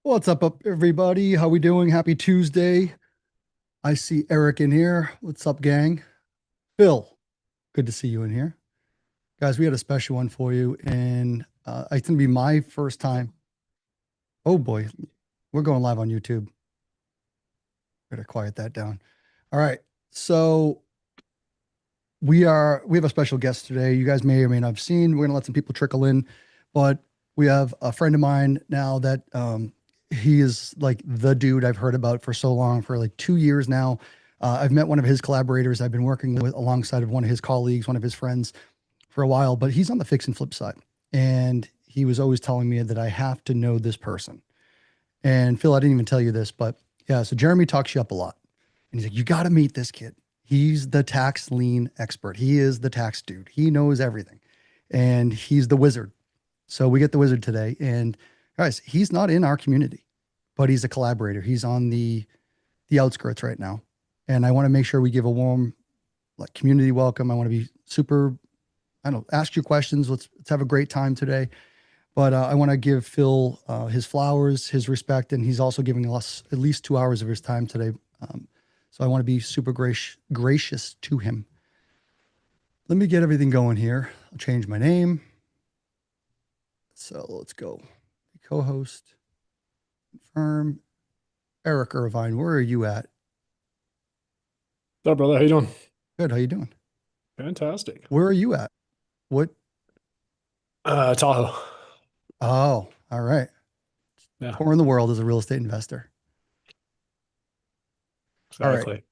What's up, everybody? How we doing? Happy Tuesday. I see Eric in here. What's up, gang? Phil, good to see you in here. Guys, we had a special one for you, and it's going to be my first time. Oh boy, we're going live on YouTube. Better quiet that down. All right. So we have a special guest today. You guys may or may not have seen. We're going to let some people trickle in, but we have a friend of mine now that he is like the dude I've heard about for so long, for like 2 years now. I've met one of his collaborators. I've been working with alongside of one of his colleagues, one of his friends for a while, but he's on the fix and flip side. And he was always telling me that I have to know this person. And Phil, I didn't even tell you this, but yeah, so Jeremy talks you up a lot. And he's like, you got to meet this kid. He's the tax lien expert. He is the tax dude. He knows everything. And he's the wizard. So we get the wizard today. And guys, he's not in our community, but he's a collaborator. He's on the outskirts right now. And I want to make sure we give a warm like community welcome. I want to be super, I don't know, ask you questions. Let's have a great time today. But I want to give Phil his flowers, his respect, and he's also giving us at least 2 hours of his time today. So I want to be super gracious to him. Let me get everything going here. I'll change my name. So let's go. Co-host, confirm. Eric Irvine, where are you at? What's up, brother? How you doing? Good. How you doing? Fantastic. Where are you at? What? Tahoe. Oh, all right. Yeah, Tour in the world as a real estate investor. All right. exactly.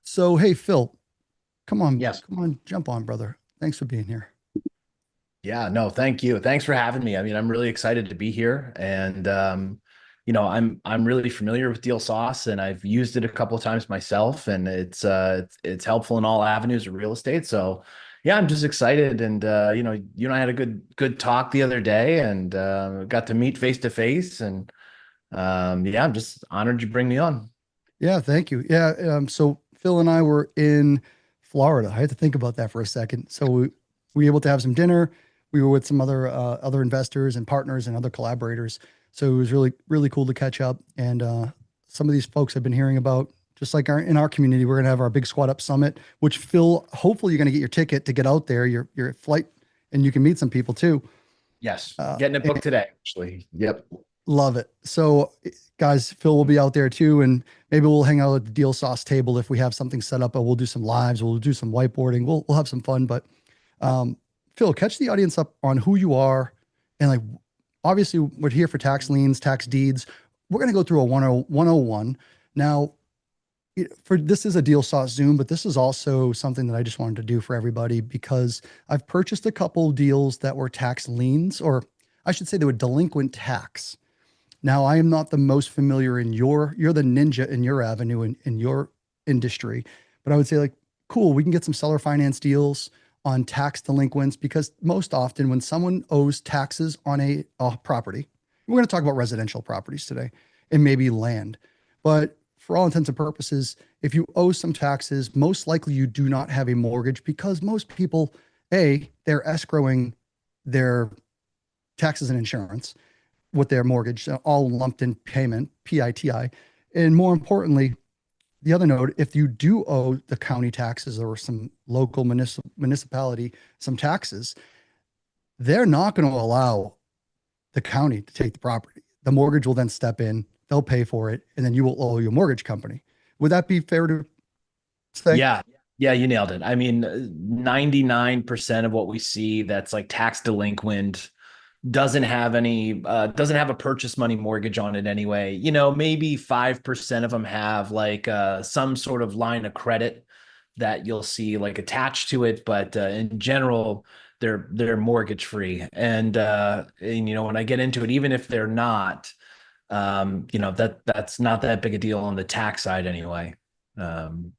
So, hey, Phil, Yes. come on, jump on, brother. Thanks for being here. Yeah, no, thank you. Thanks for having me. I mean, I'm really excited to be here. And I'm really familiar with Deal Sauce and I've used it a couple of times myself and it's helpful in all avenues of real estate. So yeah, I'm just excited. And you and I had a good talk the other day and got to meet face to face. And yeah, I'm just honored you bring me on. Yeah, thank you. Yeah, so Phil and I were in Florida. I had to think about that for a second. So we were able to have some dinner. We were with some other investors and partners and other collaborators. So it was really cool to catch up. And some of these folks I've been hearing about, just like in our community, we're gonna have our big Squat Up Summit, which Phil, hopefully you're gonna get your ticket to get out there, your flight, and you can meet some people too. Yes. Uh, Getting it booked today, actually. Yep. Love it. So, guys, Phil will be out there too, and maybe we'll hang out at the Deal Sauce table if we have something set up. Or we'll do some lives. We'll do some whiteboarding. We'll have some fun. But Phil, catch the audience up on who you are, and like obviously we're here for tax liens, tax deeds. We're gonna go through a 101 now. For this is a Deal Sauce Zoom, but this is also something that I just wanted to do for everybody because I've purchased a couple deals that were tax liens, or I should say they were delinquent tax. Now, I am not the most familiar in you're the ninja in your avenue in your industry, but I would say like, cool, we can get some seller finance deals on tax delinquents because most often when someone owes taxes on a property, we're going to talk about residential properties today and maybe land, but for all intents and purposes, if you owe some taxes, most likely you do not have a mortgage because most people, they're escrowing their taxes and insurance with their mortgage, all lumped in payment, PITI. And more importantly, the other note, if you do owe the county taxes or some local municipality some taxes, they're not going to allow the county to take the property. The mortgage will then step in, they'll pay for it, and then you will owe your mortgage company. Would that be fair to say? Yeah. Yeah, you nailed it. I mean, 99% of what we see that's like tax delinquent doesn't have a purchase money mortgage on it anyway. Maybe 5% of them have like some sort of line of credit that you'll see like attached to it, but in general, they're mortgage free. And when I get into it, even if they're not, that's not that big a deal on the tax side anyway. Um,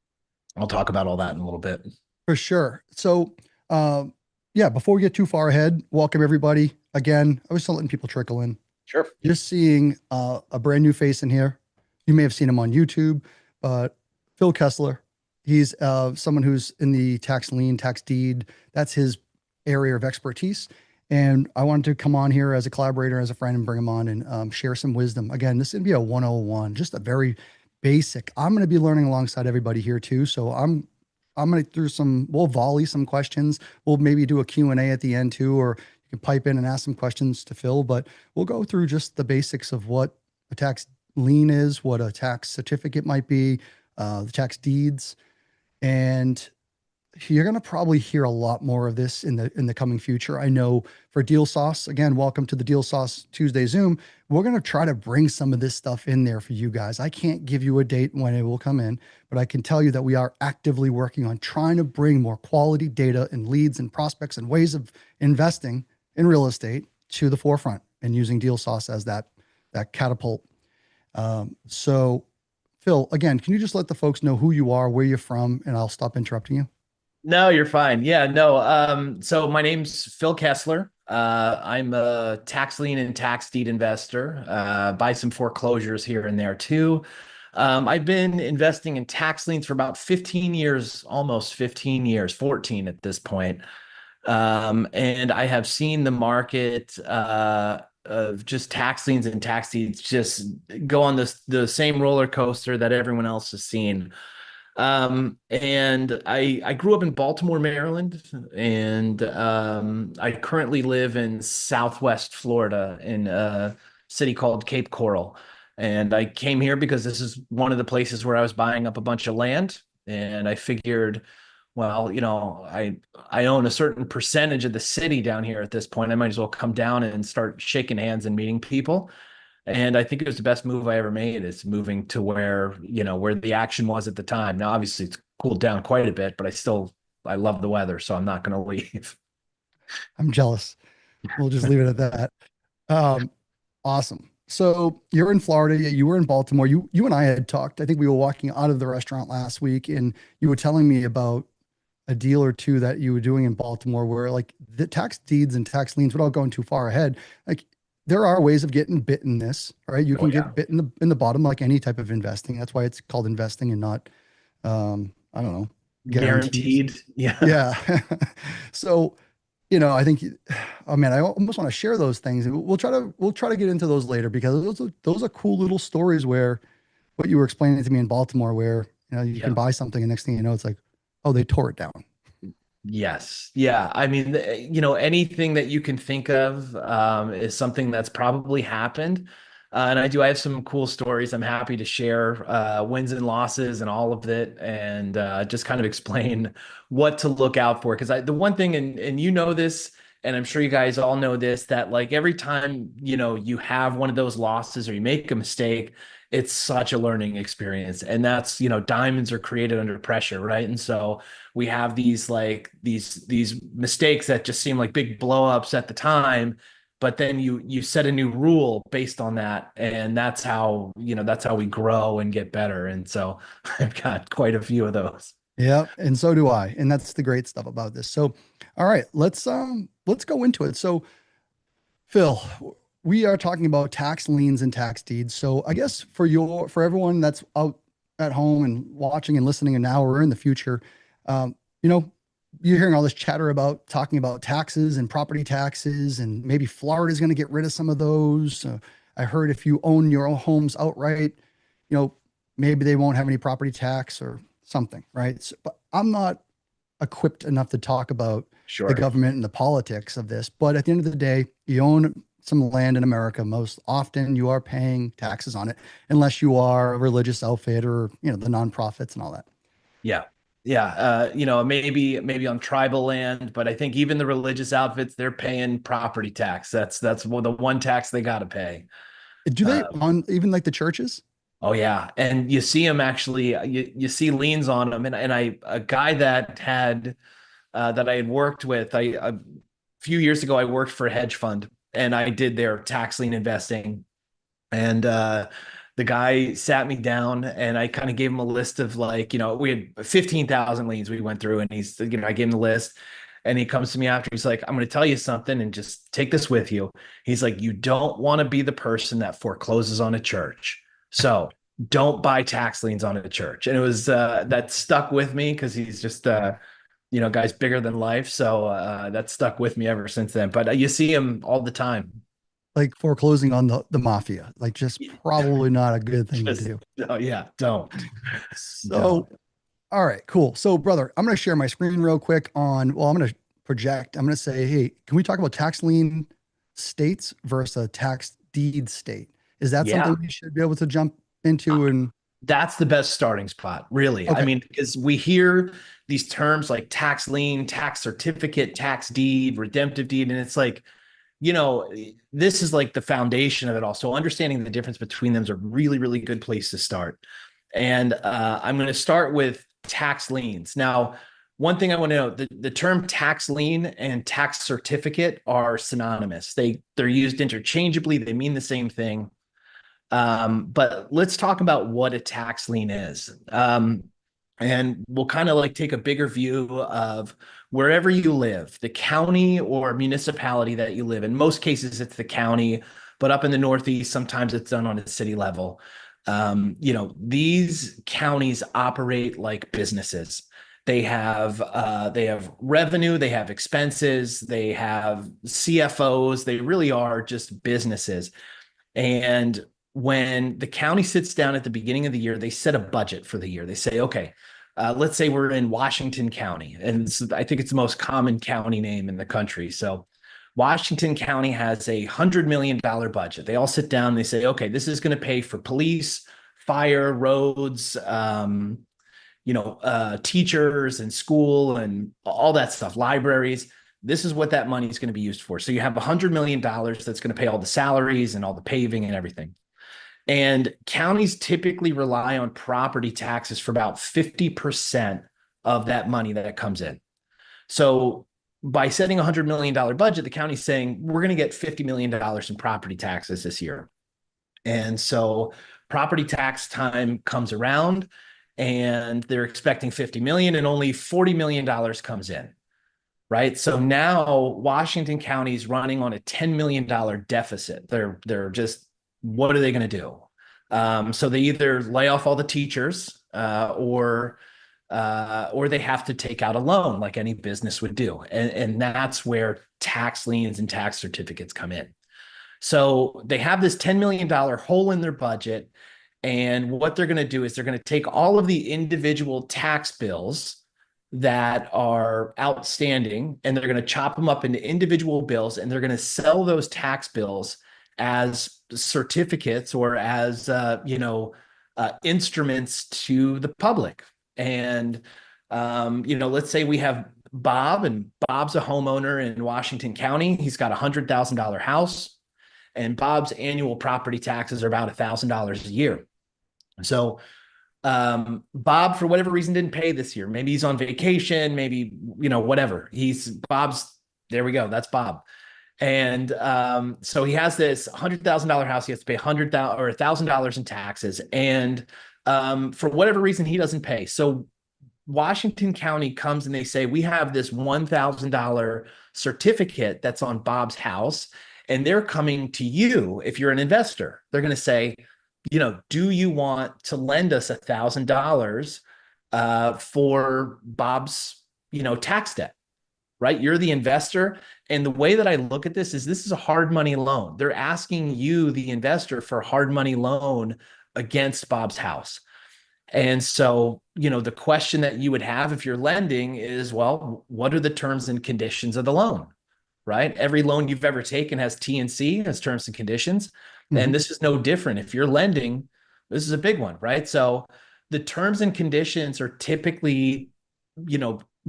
I'll talk about all that in a little bit. For sure. So, yeah, before we get too far ahead, welcome everybody. Again, I was still letting people trickle in. Sure. Just seeing a brand new face in here. You may have seen him on YouTube, but Phil Kessler, he's someone who's in the tax lien, tax deed. That's his area of expertise. And I wanted to come on here as a collaborator, as a friend, and bring him on and share some wisdom. Again, this is going to be a 101, just a very basic. I'm going to be learning alongside everybody here too. So I'm going to through some, we'll volley some questions. We'll maybe do a Q&A at the end too, or you can pipe in and ask some questions to Phil, but we'll go through just the basics of what a tax lien is, what a tax certificate might be, the tax deeds. And you're going to probably hear a lot more of this in the coming future. I know for Deal Sauce, again, welcome to the Deal Sauce Tuesday Zoom. We're going to try to bring some of this stuff in there for you guys. I can't give you a date when it will come in, but I can tell you that we are actively working on trying to bring more quality data and leads and prospects and ways of investing in real estate to the forefront, and using Deal Sauce as that catapult. So Phil, again, can you just let the folks know who you are, where you're from, and I'll stop interrupting you? No, you're fine. Yeah, no. So my name's Phil Kessler. I'm a tax lien and tax deed investor. Buy some foreclosures here and there too. I've been investing in tax liens for about 15 years, almost 15 years, 14 at this point. And I have seen the market of just tax liens and tax deeds just go on the same roller coaster that everyone else has seen. And I grew up in Baltimore, Maryland, and I currently live in Southwest Florida in a city called Cape Coral. And I came here because this is one of the places where I was buying up a bunch of land, and I figured, well, I own a certain percentage of the city down here at this point. I might as well come down and start shaking hands and meeting people. And I think it was the best move I ever made, is moving to where the action was at the time. Now, obviously it's cooled down quite a bit, but I love the weather, so I'm not going to leave. I'm jealous. We'll just leave it at that. Awesome. So you're in Florida. You were in Baltimore. You and I had talked. I think we were walking out of the restaurant last week, and you were telling me about a deal or two that you were doing in Baltimore, where like the tax deeds and tax liens, without going too far ahead, like there are ways of getting bit in this, right? You can get bit in the bottom, like any type of investing. That's why it's called investing and not, I don't know, Guaranteed. Yeah. Yeah. So, I think, oh man, I almost want to share those things. We'll try to get into those later, because those are cool little stories where what you were explaining to me in Baltimore, where, you can buy something and next thing you know, it's like, oh, they tore it down. Yes. Yeah. I mean, anything that you can think of is something that's probably happened. And I have some cool stories. I'm happy to share wins and losses and all of it, and just kind of explain what to look out for. Because the one thing, and this, and I'm sure you guys all know this, that like every time, you have one of those losses or you make a mistake, it's such a learning experience. And that's, diamonds are created under pressure, right? And so we have these mistakes that just seem like big blow ups at the time, but then you set a new rule based on that, and that's how we grow and get better. And so I've got quite a few of those. Yeah, and so do I. And that's the great stuff about this. So, all right, let's go into it. So, Phil, we are talking about tax liens and tax deeds. So, I guess for everyone that's out at home and watching and listening, and now or in the future, you're hearing all this chatter about talking about taxes and property taxes, and maybe Florida is going to get rid of some of those. I heard if you own your own homes outright, maybe they won't have any property tax or something, right? So, but I'm not equipped enough to talk about the government and the politics of this. But at the end of the day, you own some land in America. Most often you are paying taxes on it, unless you are a religious outfit or, the nonprofits and all that. Yeah. Yeah. Maybe on tribal land, but I think even the religious outfits, they're paying property tax. That's the one tax they got to pay. Do they on even like the churches? Oh yeah. And you see them actually, you see liens on them. And a guy that I had worked with, a few years ago, I worked for a hedge fund and I did their tax lien investing. And, the guy sat me down and I kind of gave him a list of we had 15,000 liens we went through, and I gave him the list, and he comes to me after, he's like, I'm going to tell you something and just take this with you. He's like, you don't want to be the person that forecloses on a church. So don't buy tax liens on a church. And it was, that stuck with me, because he's just, guy's bigger than life. So that stuck with me ever since then. But you see him all the time. Like foreclosing on the mafia, like just probably not a good thing to Just, do. oh yeah, don't. So, all right, cool. So, brother, I'm going to share my screen real quick well, I'm going to project. I'm going to say, hey, can we talk about tax lien states versus a tax deed state? Is that Yeah. something we should be able to jump into? And That's the best starting spot, really. I okay, mean, because we hear these terms like tax lien, tax certificate, tax deed, redemptive deed, and it's like, this is like the foundation of it all. So understanding the difference between them is a really, really good place to start. And I'm going to start with tax liens. Now, one thing I want to know, the term tax lien and tax certificate are synonymous. They're used interchangeably. They mean the same thing. But let's talk about what a tax lien is. And we'll kind of like take a bigger view of wherever you live, the county or municipality that you live in. Most cases, it's the county, but up in the Northeast, sometimes it's done on a city level. These counties operate like businesses. They have revenue, they have expenses, they have CFOs. They really are just businesses. And when the county sits down at the beginning of the year, they set a budget for the year. They say, okay, let's say we're in Washington County, and I think it's the most common county name in the country. So Washington County has $100 million budget. They all sit down and they say, okay, this is going to pay for police, fire, roads, teachers and school and all that stuff, libraries. This is what that money is going to be used for. So you have $100 million that's going to pay all the salaries and all the paving and everything. And counties typically rely on property taxes for about 50% of that money that comes in. So by setting a $100 million budget, the county's saying, we're going to get $50 million in property taxes this year. And so property tax time comes around and they're expecting 50 million and only $40 million comes in. Right. So now Washington County is running on a $10 million deficit. They're just, what are they going to do? So they either lay off all the teachers or they have to take out a loan like any business would do. And that's where tax liens and tax certificates come in. So they have this $10 million hole in their budget. And what they're going to do is they're going to take all of the individual tax bills that are outstanding, and they're going to chop them up into individual bills, and they're going to sell those tax bills as certificates or as instruments to the public. And let's say we have Bob, and Bob's a homeowner in Washington County. He's got $100,000 house, and Bob's annual property taxes are about $1,000 a year. So Bob, for whatever reason, didn't pay this year. Maybe he's on vacation, maybe, whatever. There we go. That's Bob. And so he has this $100,000 house. He has to pay $100,000 or $1,000 in taxes. And for whatever reason, he doesn't pay. So Washington County comes and they say, we have this $1,000 certificate that's on Bob's house. And they're coming to you if you're an investor. They're going to say, do you want to lend us $1,000 for Bob's, tax debt, right? You're the investor. And the way that I look at this is a hard money loan. They're asking you, the investor, for a hard money loan against Bob's house. And so, the question that you would have if you're lending is, well, what are the terms and conditions of the loan, right? Every loan you've ever taken has T&C, has terms and conditions. And this is no different. If you're lending, this is a big one, right? So the terms and conditions are typically,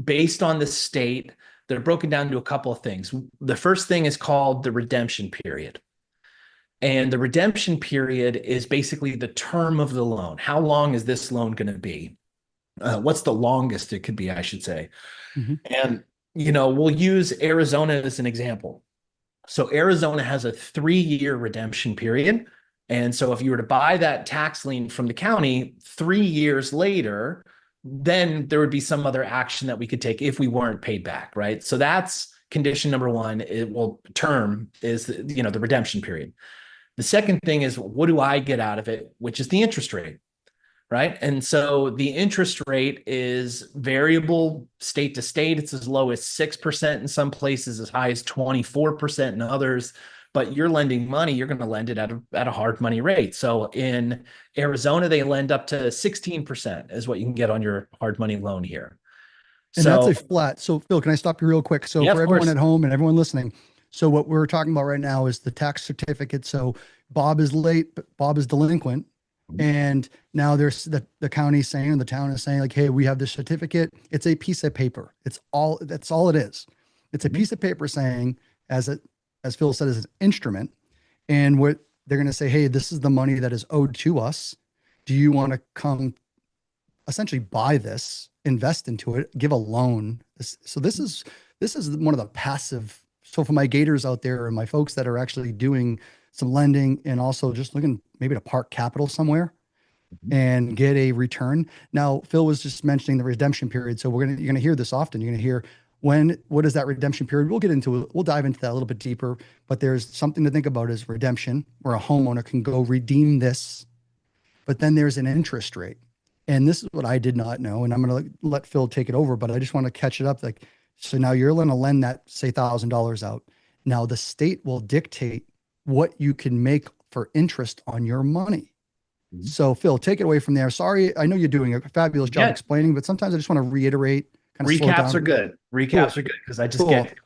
based on the state. They're broken down to a couple of things. The first thing is called the redemption period. And the redemption period is basically the term of the loan. How long is this loan going to be? What's the longest it could be, I should say. And, we'll use Arizona as an example. So Arizona has a 3-year redemption period. And so if you were to buy that tax lien from the county 3 years later, then there would be some other action that we could take if we weren't paid back, right? So that's condition number one. Term is the redemption period. The second thing is, what do I get out of it, which is the interest rate, right? And so the interest rate is variable state to state. It's as low as 6% in some places, as high as 24% in others. But you're lending money, you're going to lend it at a hard money rate. So in Arizona, they lend up to 16% is what you can get on your hard money loan here. And that's So a flat. So Phil, can I stop you real quick? So yeah, for of everyone course. at home and everyone listening, so what we're talking about right now is the tax certificate. So Bob is late, but Bob is delinquent. And now there's the county saying, and the town is saying like, hey, we have this certificate. It's a piece of paper. That's all it is. It's a piece of paper saying, as Phil said, is an instrument. And what they're going to say, hey, this is the money that is owed to us. Do you want to come essentially buy this, invest into it, give a loan? So this is one of the passive. So for my gators out there and my folks that are actually doing some lending and also just looking maybe to park capital somewhere and get a return. Now, Phil was just mentioning the redemption period. So you're gonna hear this often. You're gonna hear what is that redemption period? We'll dive into that a little bit deeper, but there's something to think about is redemption, where a homeowner can go redeem this, but then there's an interest rate. And this is what I did not know. And I'm going to let Phil take it over, but I just want to catch it up. Like, so now you're going to lend that, say, $1,000 out. Now the state will dictate what you can make for interest on your money. So Phil, take it away from there. Sorry, I know you're doing a fabulous job explaining, but sometimes I just want to reiterate. Recaps are good. Recaps are good because I just get.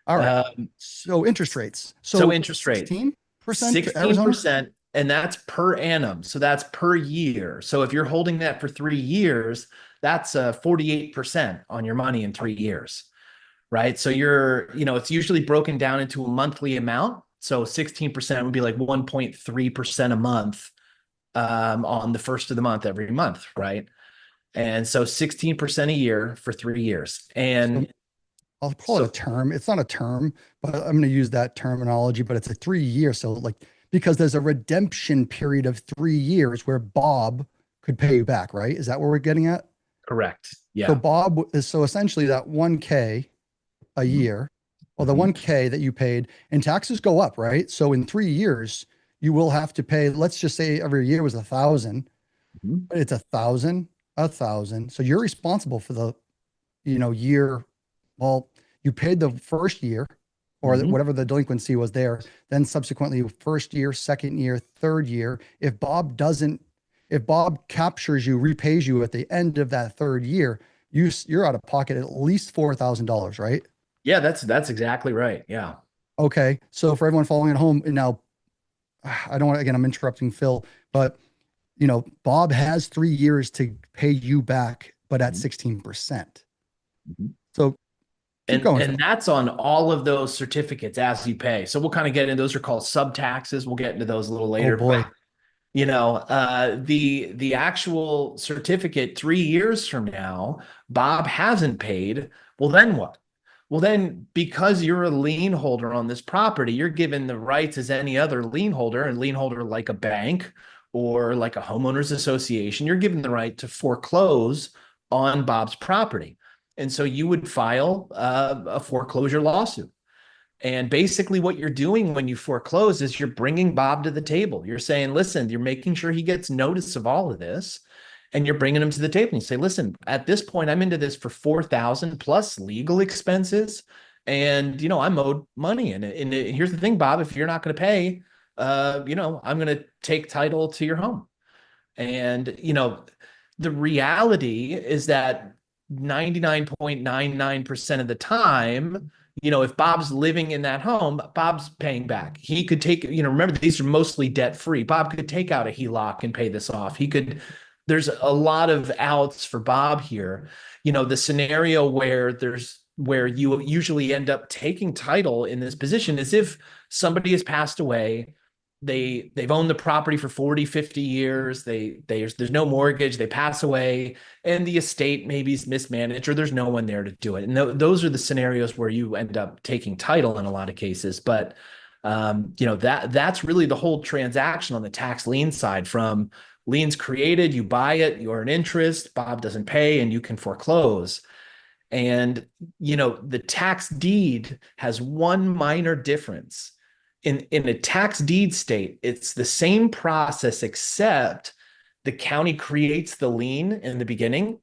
All right. So interest rates. So interest rate 16%. 16%, and that's per annum. So that's per year. So if you're holding that for 3 years, that's 48% on your money in 3 years, right? So it's usually broken down into a monthly amount. So 16% would be like 1.3% a month on the first of the month every month, right? And so 16% a year for 3 years. And I'll call it a term. It's not a term, but I'm going to use that terminology, but it's a 3 year. So like, because there's a redemption period of 3 years where Bob could pay you back, right? Is that what we're getting at? correct. Yeah. So Bob is, so essentially that 1K a year, or the 1K that you paid, and taxes go up, right? So in 3 years, you will have to pay, let's just say every year was 1,000, but it's 1,000, 1,000. So you're responsible for the, year. Well, you paid the first year or whatever the delinquency was there, then subsequently first year, second year, third year. If Bob captures you, repays you at the end of that third year, you're out of pocket at least $4,000, right? Yeah, that's exactly right. Yeah. Okay. So for everyone following at home, and now I don't want to, again, I'm interrupting Phil, but Bob has 3 years to pay you back, but at 16%. So keep going. And that's on all of those certificates as you pay. So we'll kind of get into those are called sub taxes. We'll get into those a little later. Oh boy. But, the actual certificate 3 years from now, Bob hasn't paid. Well, then what? Well, then because you're a lien holder on this property, you're given the rights as any other lien holder, and lien holder like a bank or like a homeowners association, you're given the right to foreclose on Bob's property. And so you would file a foreclosure lawsuit. And basically what you're doing when you foreclose is you're bringing Bob to the table. You're saying, listen, you're making sure he gets notice of all of this, and you're bringing him to the table. And you say, listen, at this point, I'm into this for 4,000 plus legal expenses. And, I'm owed money. And here's the thing, Bob, if you're not going to pay, I'm going to take title to your home. And, the reality is that 99.99% of the time, if Bob's living in that home, Bob's paying back. He could take, remember, these are mostly debt free. Bob could take out a HELOC and pay this off. There's a lot of outs for Bob here. The scenario where you usually end up taking title in this position is if somebody has passed away. They've owned the property for 40, 50 years. There's no mortgage. They pass away, and the estate maybe is mismanaged, or there's no one there to do it. And those are the scenarios where you end up taking title in a lot of cases. But that's really the whole transaction on the tax lien side. From liens created, you buy it, you're an interest. Bob doesn't pay, and you can foreclose. And the tax deed has one minor difference. In a tax deed state, it's the same process, except the county creates the lien in the beginning,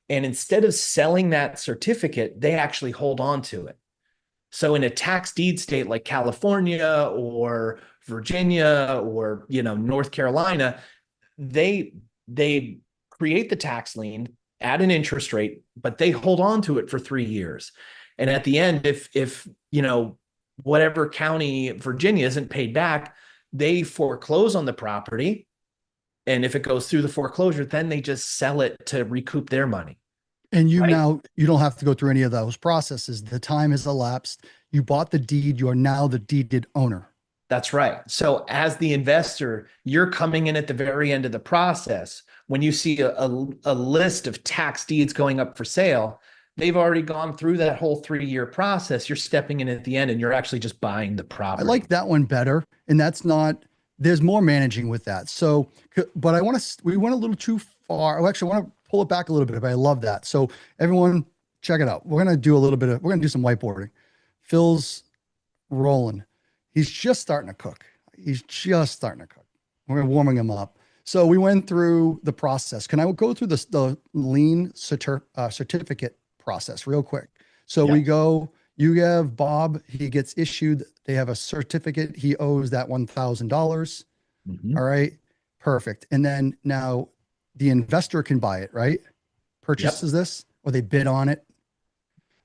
and instead of selling that certificate, they actually hold on to it. So in a tax deed state like California or Virginia or, North Carolina, they create the tax lien at an interest rate, but they hold on to it for 3 years. And at the end, if whatever county Virginia isn't paid back, they foreclose on the property. And if it goes through the foreclosure, then they just sell it to recoup their money. And you Right. now, you don't have to go through any of those processes. The time has elapsed. You bought the deed. You are now the deeded owner. That's right. So as the investor, you're coming in at the very end of the process. When you see a list of tax deeds going up for sale, they've already gone through that whole 3-year process. You're stepping in at the end and you're actually just buying the I property. like that one better. And that's not, there's more managing with that. So, but we went a little too far. I actually want to pull it back a little bit, but I love that. So everyone check it out. We're going to do we're going to do some whiteboarding. Phil's rolling. He's just starting to cook. We're warming him up. So we went through the process. Can I go through the lien certificate process real quick? So we go, you have Bob, he gets issued, they have a certificate, he owes that $1,000. Mhm. All right, perfect. And then now the investor can buy it, right? Purchases this, or they bid on it.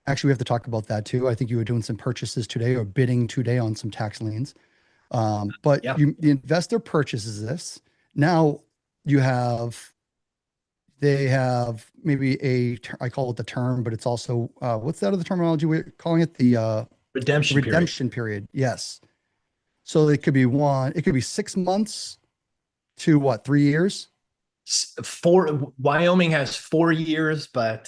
Actually, we have to talk about that too. I think you were doing some purchases today or bidding today on some tax liens. But Yeah. the investor purchases this. Now they have maybe I call it the term, but it's also, what's that other terminology we're calling it? The Redemption period. redemption period. Yes. So it could be 6 months to what, 3 years? Wyoming has 4 years, but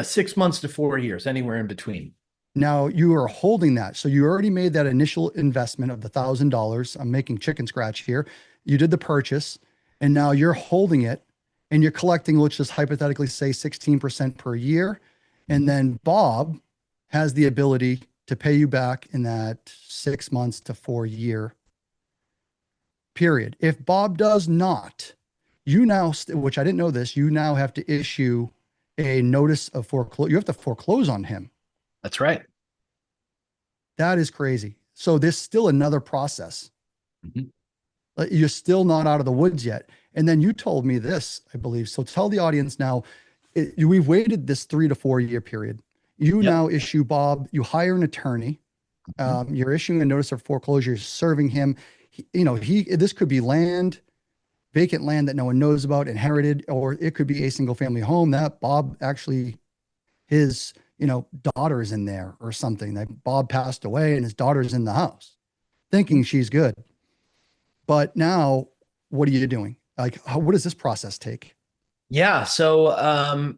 6 months to 4 years, anywhere in between. Now you are holding that. So you already made that initial investment of the $1,000. I'm making chicken scratch here. You did the purchase and now you're holding it and you're collecting, let's just hypothetically say 16% per year. And then Bob has the ability to pay you back in that 6 months to 4 year period. If Bob does not, you now, which I didn't know this, you now have to issue a notice of foreclosure. You have to foreclose on him. That's right. That is crazy. So there's still another process. Mhm. You're still not out of the woods yet. And then you told me this, I believe. So tell the audience now, we've waited this 3 to 4 year period. You Yep. now issue Bob, you hire an attorney. You're issuing a notice of foreclosure, serving him. This could be vacant land that no one knows about, inherited, or it could be a single family home that Bob actually, his, daughter's in there or something, that Bob passed away and his daughter's in the house thinking she's good. But now what are you doing? Like, what does this process take? Yeah. So,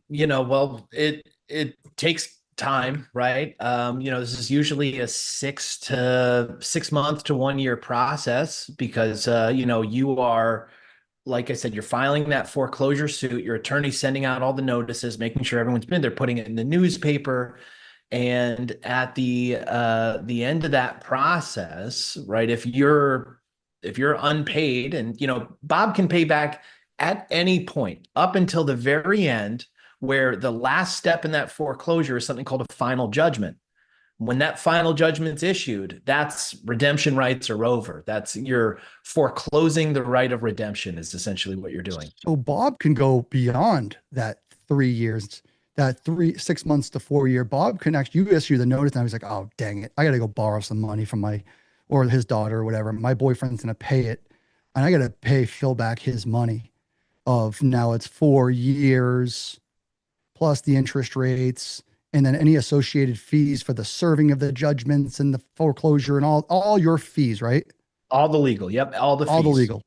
well, it takes time, right? This is usually a 6 month to 1 year process because, you are, like I said, you're filing that foreclosure suit, your attorney's sending out all the notices, making sure everyone's been there, putting it in the newspaper. And at the end of that process, right, if you're unpaid, and Bob can pay back at any point up until the very end, where the last step in that foreclosure is something called a final judgment. When that final judgment's issued, that's redemption rights are over. That's you're foreclosing the right of redemption is essentially what you're doing. So Bob can go beyond that 3 years, that 6 months to 4 year. Bob can actually, you issue the notice and I was like, oh, dang it. I got to go borrow some money from or his daughter or whatever. My boyfriend's going to pay it. And I got to pay Phil back his money of now it's 4 years plus the interest rates. And then any associated fees for the serving of the judgments and the foreclosure and all your fees, right? All the legal. Yep. All the All the fees. legal.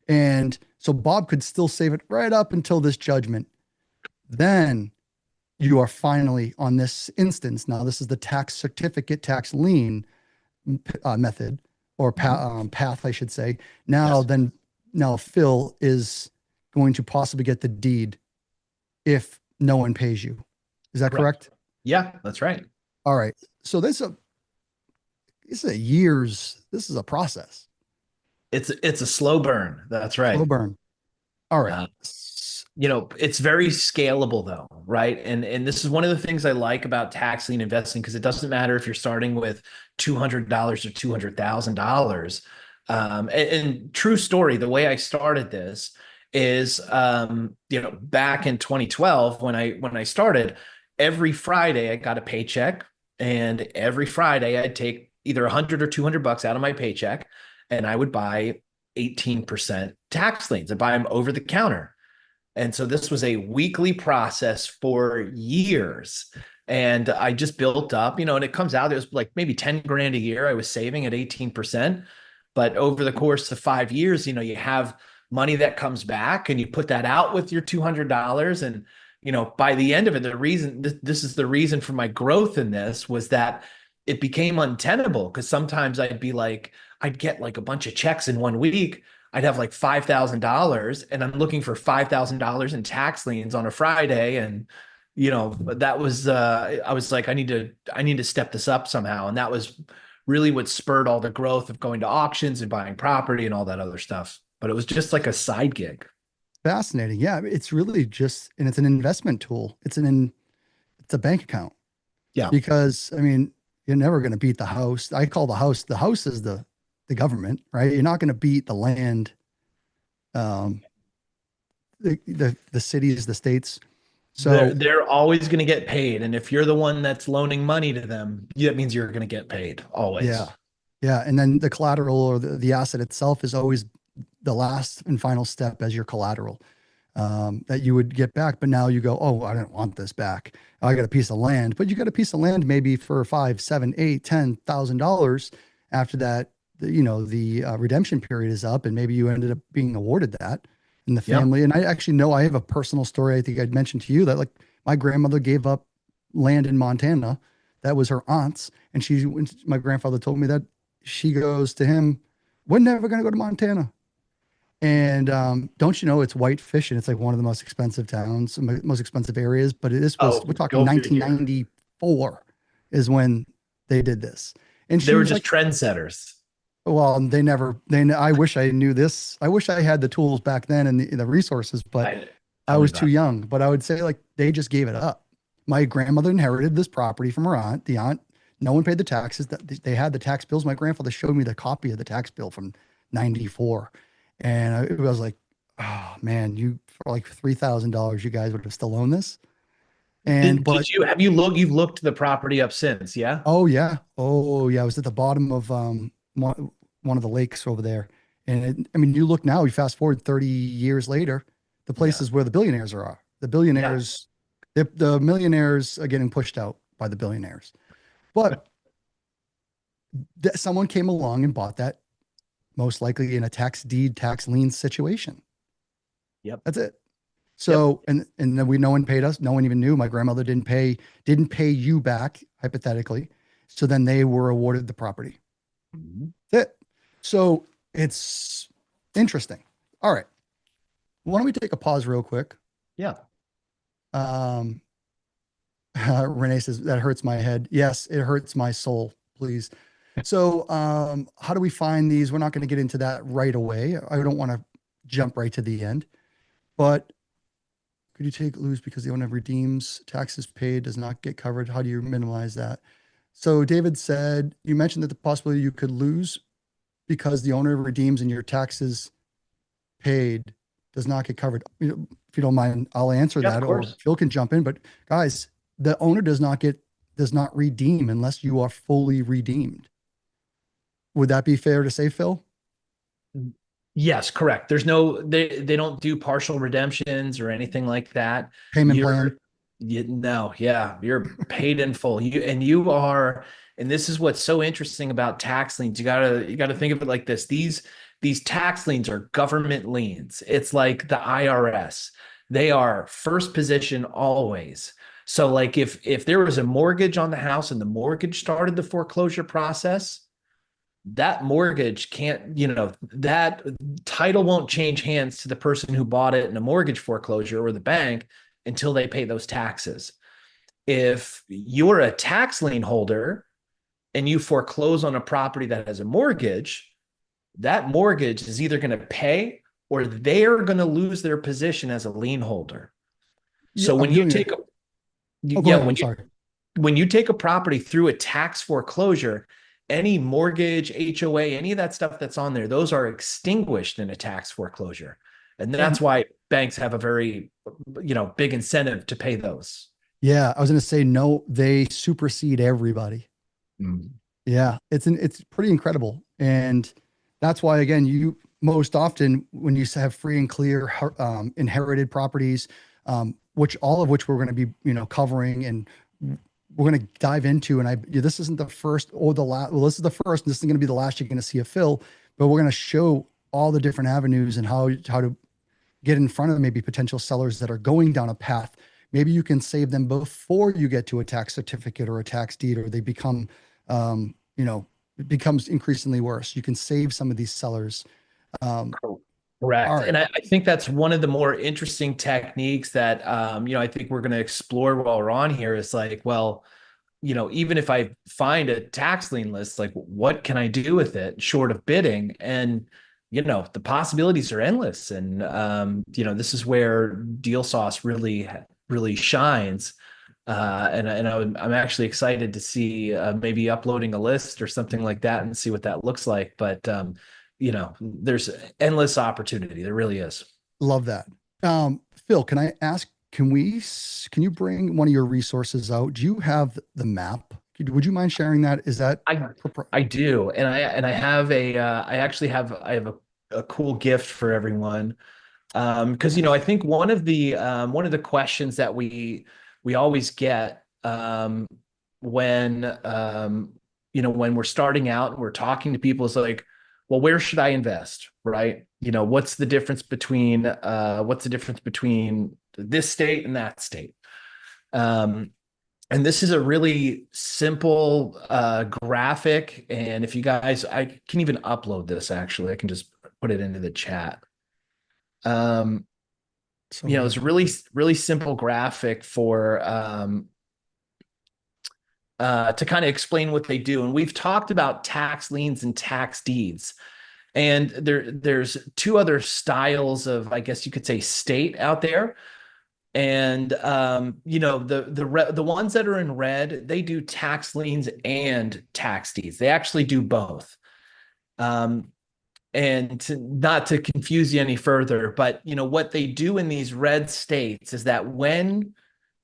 And so Bob could still save it right up until this judgment. Then you are finally on this instance. Now, this is the tax certificate, tax lien method or path, I should say. Now, Yes. Now Phil is going to possibly get the deed if no one pays you. Is that correct? Yeah, that's right. All right. So this is a process. It's a slow burn. That's right. Slow burn. All right. It's very scalable though, right? And this is one of the things I like about tax lien investing, because it doesn't matter if you're starting with $200 or $200,000. And true story, the way I started this is, back in 2012 when I started, every Friday I got a paycheck, and every Friday I'd take either 100 or $200 out of my paycheck, and I would buy 18% tax liens. I'd buy them over the counter. And so this was a weekly process for years. And I just built up, and it comes out, it was like maybe 10 grand a year I was saving at 18%. But over the course of 5 years, you have money that comes back, and you put that out with your $200. And, by the end of it, the reason this is the reason for my growth in this was that it became untenable, because sometimes I'd get like a bunch of checks in 1 week. I'd have like $5,000, and I'm looking for $5,000 in tax liens on a Friday. And, that was, I was like, I need to step this up somehow. And that was really what spurred all the growth of going to auctions and buying property and all that other stuff. But it was just like a side gig. Fascinating. Yeah. It's really just, and it's an investment tool. It's a bank account. Yeah. Because I mean, you're never going to beat the house. I call the house is the government, right? You're not going to beat the land, the cities, the states. So they're always going to get paid. And if you're the one that's loaning money to them, that means you're going to get paid always. yeah. Yeah. And then the collateral or the asset itself is always the last and final step as your collateral, that you would get back. But now you go, oh, I don't want this back. I got a piece of land, but you got a piece of land maybe for $5, $7, $8, $10,000 after that. The redemption period is up, and maybe you ended up being awarded that in the family. And I actually know, I have a personal story. I think I'd mentioned to you that, like, my grandmother gave up land in Montana. That was her aunt's. And my grandfather told me that she goes to him, we're never going to go to Montana. And don't you know, it's Whitefish, and it's like one of the most expensive towns, most expensive areas. But we're talking 1994 is when they did this. And they were just trendsetters. Well, I wish I knew this. I wish I had the tools back then and the resources, but I was too young. But I would say, like, they just gave it up. My grandmother inherited this property from her aunt. No one paid the taxes. They had the tax bills. My grandfather showed me the copy of the tax bill from 94. And it was like, oh man, for like $3,000, you guys would have still owned this. And you've looked the property up since? Yeah. Oh yeah. I was at the bottom of one of the lakes over there. And you look now, you fast forward 30 years later, the places where the billionaires are. The billionaires, the millionaires are getting pushed out by the billionaires. But someone came along and bought that, most likely in a tax deed, tax lien situation. Yep. That's it. So, and then no one paid us. No one even knew. My grandmother didn't pay you back, hypothetically. So then they were awarded the property. Mm-hmm. That's it. So it's interesting. All right. Why don't we take a pause real quick? Yeah. Renee says, that hurts my head. Yes, it hurts my soul, please. So how do we find these? We're not going to get into that right away. I don't want to jump right to the end, but could you lose because the owner redeems, taxes paid does not get covered? How do you minimize that? So David said, you mentioned that the possibility you could lose because the owner redeems and your taxes paid does not get covered. If you don't mind, I'll answer that, or Phil can jump in. But guys, the owner does not redeem unless you are fully redeemed. Would that be fair to say, Phil? Yes, correct. There's they don't do partial redemptions or anything like that. Payment plan. You're paid in full. And this is what's so interesting about tax liens. You gotta think of it like this. These tax liens are government liens. It's like the IRS. They are first position always. So like if there was a mortgage on the house and the mortgage started the foreclosure process, that mortgage that title won't change hands to the person who bought it in a mortgage foreclosure or the bank until they pay those taxes. If you're a tax lien holder and you foreclose on a property that has a mortgage, that mortgage is either going to pay or they're going to lose their position as a lien holder. Yeah, So I'm when you doing take it. a, Oh, go yeah, ahead. I'm sorry. when you take a property through a tax foreclosure, any mortgage, HOA, any of that stuff that's on there, those are extinguished in a tax foreclosure. And that's And why banks have a very, big incentive to pay those. yeah, I was going to say, no, they supersede everybody. Mm. Yeah, it's pretty incredible. And that's why, again, you most often, when you have free and clear inherited properties, which all of which we're going to be, covering, and we're going to dive into. And this isn't the first or the last. Well, this is the first, and this is going to be the last you're going to see of Phil, but we're going to show all the different avenues and how to get in front of maybe potential sellers that are going down a path. Maybe you can save them before you get to a tax certificate or a tax deed, or they become, it becomes increasingly worse. You can save some of these sellers. Um, all Correct. right. And I think that's one of the more interesting techniques that, I think we're going to explore while we're on here is like, well, even if I find a tax lien list, like what can I do with it short of bidding? And, the possibilities are endless. And, this is where Deal Sauce really shines. I'm actually excited to see maybe uploading a list or something like that and see what that looks like. But, there's endless opportunity. There really is. Love that. Phil, can I ask, can you bring one of your resources out? Do you have the map? Would you mind sharing that? Is that, I I do, and I have I have a cool gift for everyone. Because I think one of the questions that we always get when when we're starting out and we're talking to people is like, well, where should I invest? Right? What's the difference between this state and that state? Um, and this is a really simple graphic. And if you guys, I can even upload this actually. I can just put it into the chat. Um, so it's a really simple graphic for to kind of explain what they do. And we've talked about tax liens and tax deeds. And there's two other styles of, I guess you could say, state out there. And the ones that are in red, they do tax liens and tax deeds. They actually do both. And not to confuse you any further, but what they do in these red states is that when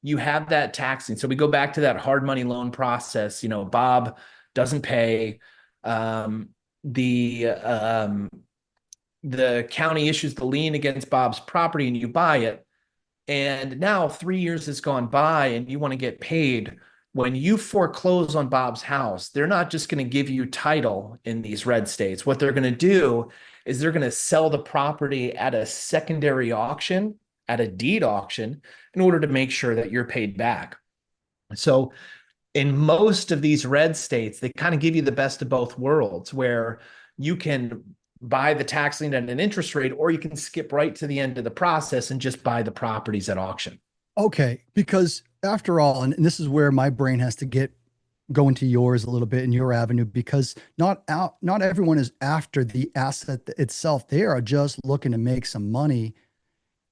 you have that taxing, so we go back to that hard money loan process. Bob doesn't pay. Um, the the county issues the lien against Bob's property, and you buy it. And now 3 years has gone by and you want to get paid. When you foreclose on Bob's house, they're not just going to give you title in these red states. What they're going to do is they're going to sell the property at a secondary auction, at a deed auction, in order to make sure that you're paid back. So in most of these red states, they kind of give you the best of both worlds where you can buy the tax lien at an interest rate, or you can skip right to the end of the process and just buy the properties at auction. okay, because after all, and this is where my brain has to go into yours a little bit in your avenue, because not everyone is after the asset itself. They are just looking to make some money.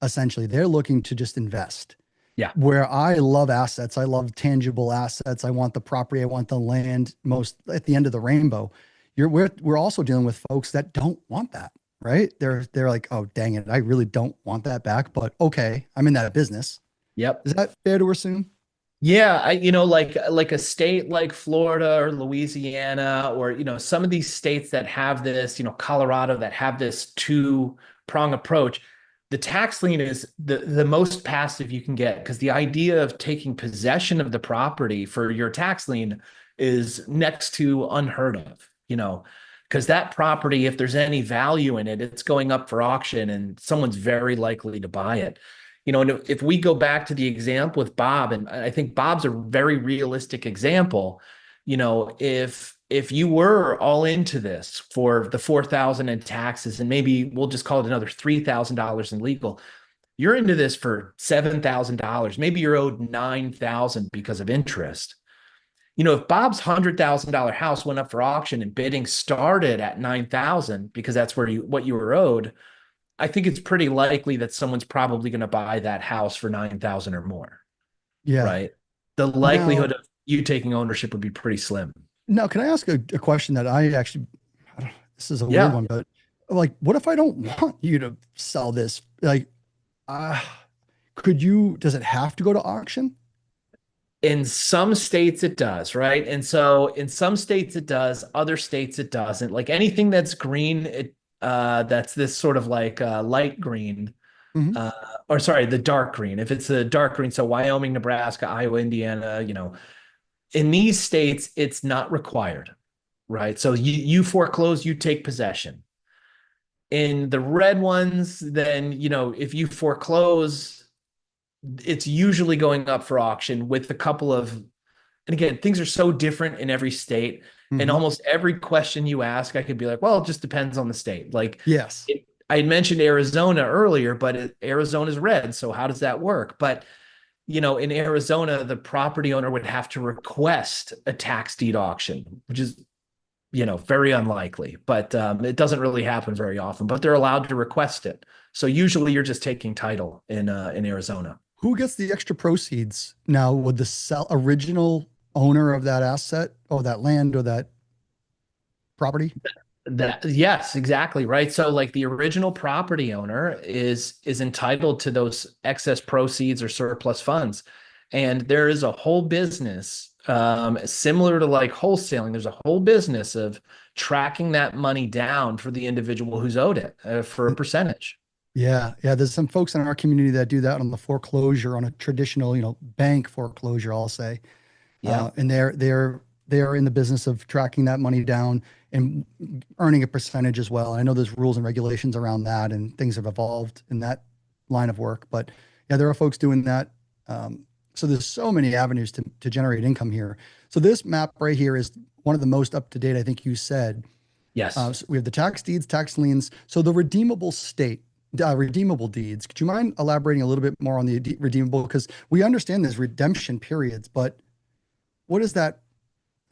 Essentially, they're looking to just invest. Yeah. Where I love assets, I love tangible assets. I want the property, I want the land, most at the end of the rainbow. We're also dealing with folks that don't want that, right? They're like, oh, dang it, I really don't want that back, but okay, I'm in that business. Yep. Is that fair to assume? Yeah, like a state like Florida or Louisiana, or some of these states that have this, Colorado, that have this two-prong approach. The tax lien is the most passive you can get, because the idea of taking possession of the property for your tax lien is next to unheard of, because that property, if there's any value in it, it's going up for auction and someone's very likely to buy it. And if we go back to the example with Bob, and I think Bob's a very realistic example, if you were all into this for the 4,000 in taxes, and maybe we'll just call it another $3,000 in legal, you're into this for $7,000. Maybe you're owed 9,000 because of interest. If Bob's $100,000 house went up for auction and bidding started at 9,000 because that's what you were owed, I think it's pretty likely that someone's probably going to buy that house for 9,000 or more, Yeah. right? The likelihood Now, of you taking ownership would be pretty slim. now, can I ask a question that I don't, this is a weird Yeah. one, but like, what if I don't want you to sell this? Like, uh, does it have to go to auction? In some states it does, right? And so in some states it does, other states it doesn't. Like anything that's green, that's this sort of like light green, Hmm. uh, or sorry, the dark green. If it's the dark green, so Wyoming, Nebraska, Iowa, Indiana, in these states it's not required, right? So you foreclose, you take possession. In the red ones, then if you foreclose, it's usually going up for auction with a couple of, and again, things are so different in every state. And Hmm. almost every question you ask, I could be like, well, it just depends on the state. Like Yes. I had mentioned Arizona earlier, but Arizona's red. So how does that work? But, in Arizona, the property owner would have to request a tax deed auction, which is, very unlikely, but it doesn't really happen very often, but they're allowed to request it. So usually you're just taking title in Arizona. Who gets the extra proceeds now? Would the original owner of that asset or that land or that property? That yes, exactly right. So like the original property owner is entitled to those excess proceeds or surplus funds. And there is a whole business similar to like wholesaling. There's a whole business of tracking that money down for the individual who's owed it for a percentage. Yeah, yeah. There's some folks in our community that do that on the foreclosure, on a traditional, bank foreclosure, I'll say. Yeah. And they're in the business of tracking that money down and earning a percentage as well. I know there's rules and regulations around that, and things have evolved in that line of work. But yeah, there are folks doing that. So there's so many avenues to generate income here. So this map right here is one of the most up to date, I think you said. Yes. So we have the tax deeds, tax liens. So the redeemable deeds. Could you mind elaborating a little bit more on the redeemable? Because we understand there's redemption periods, but what is that?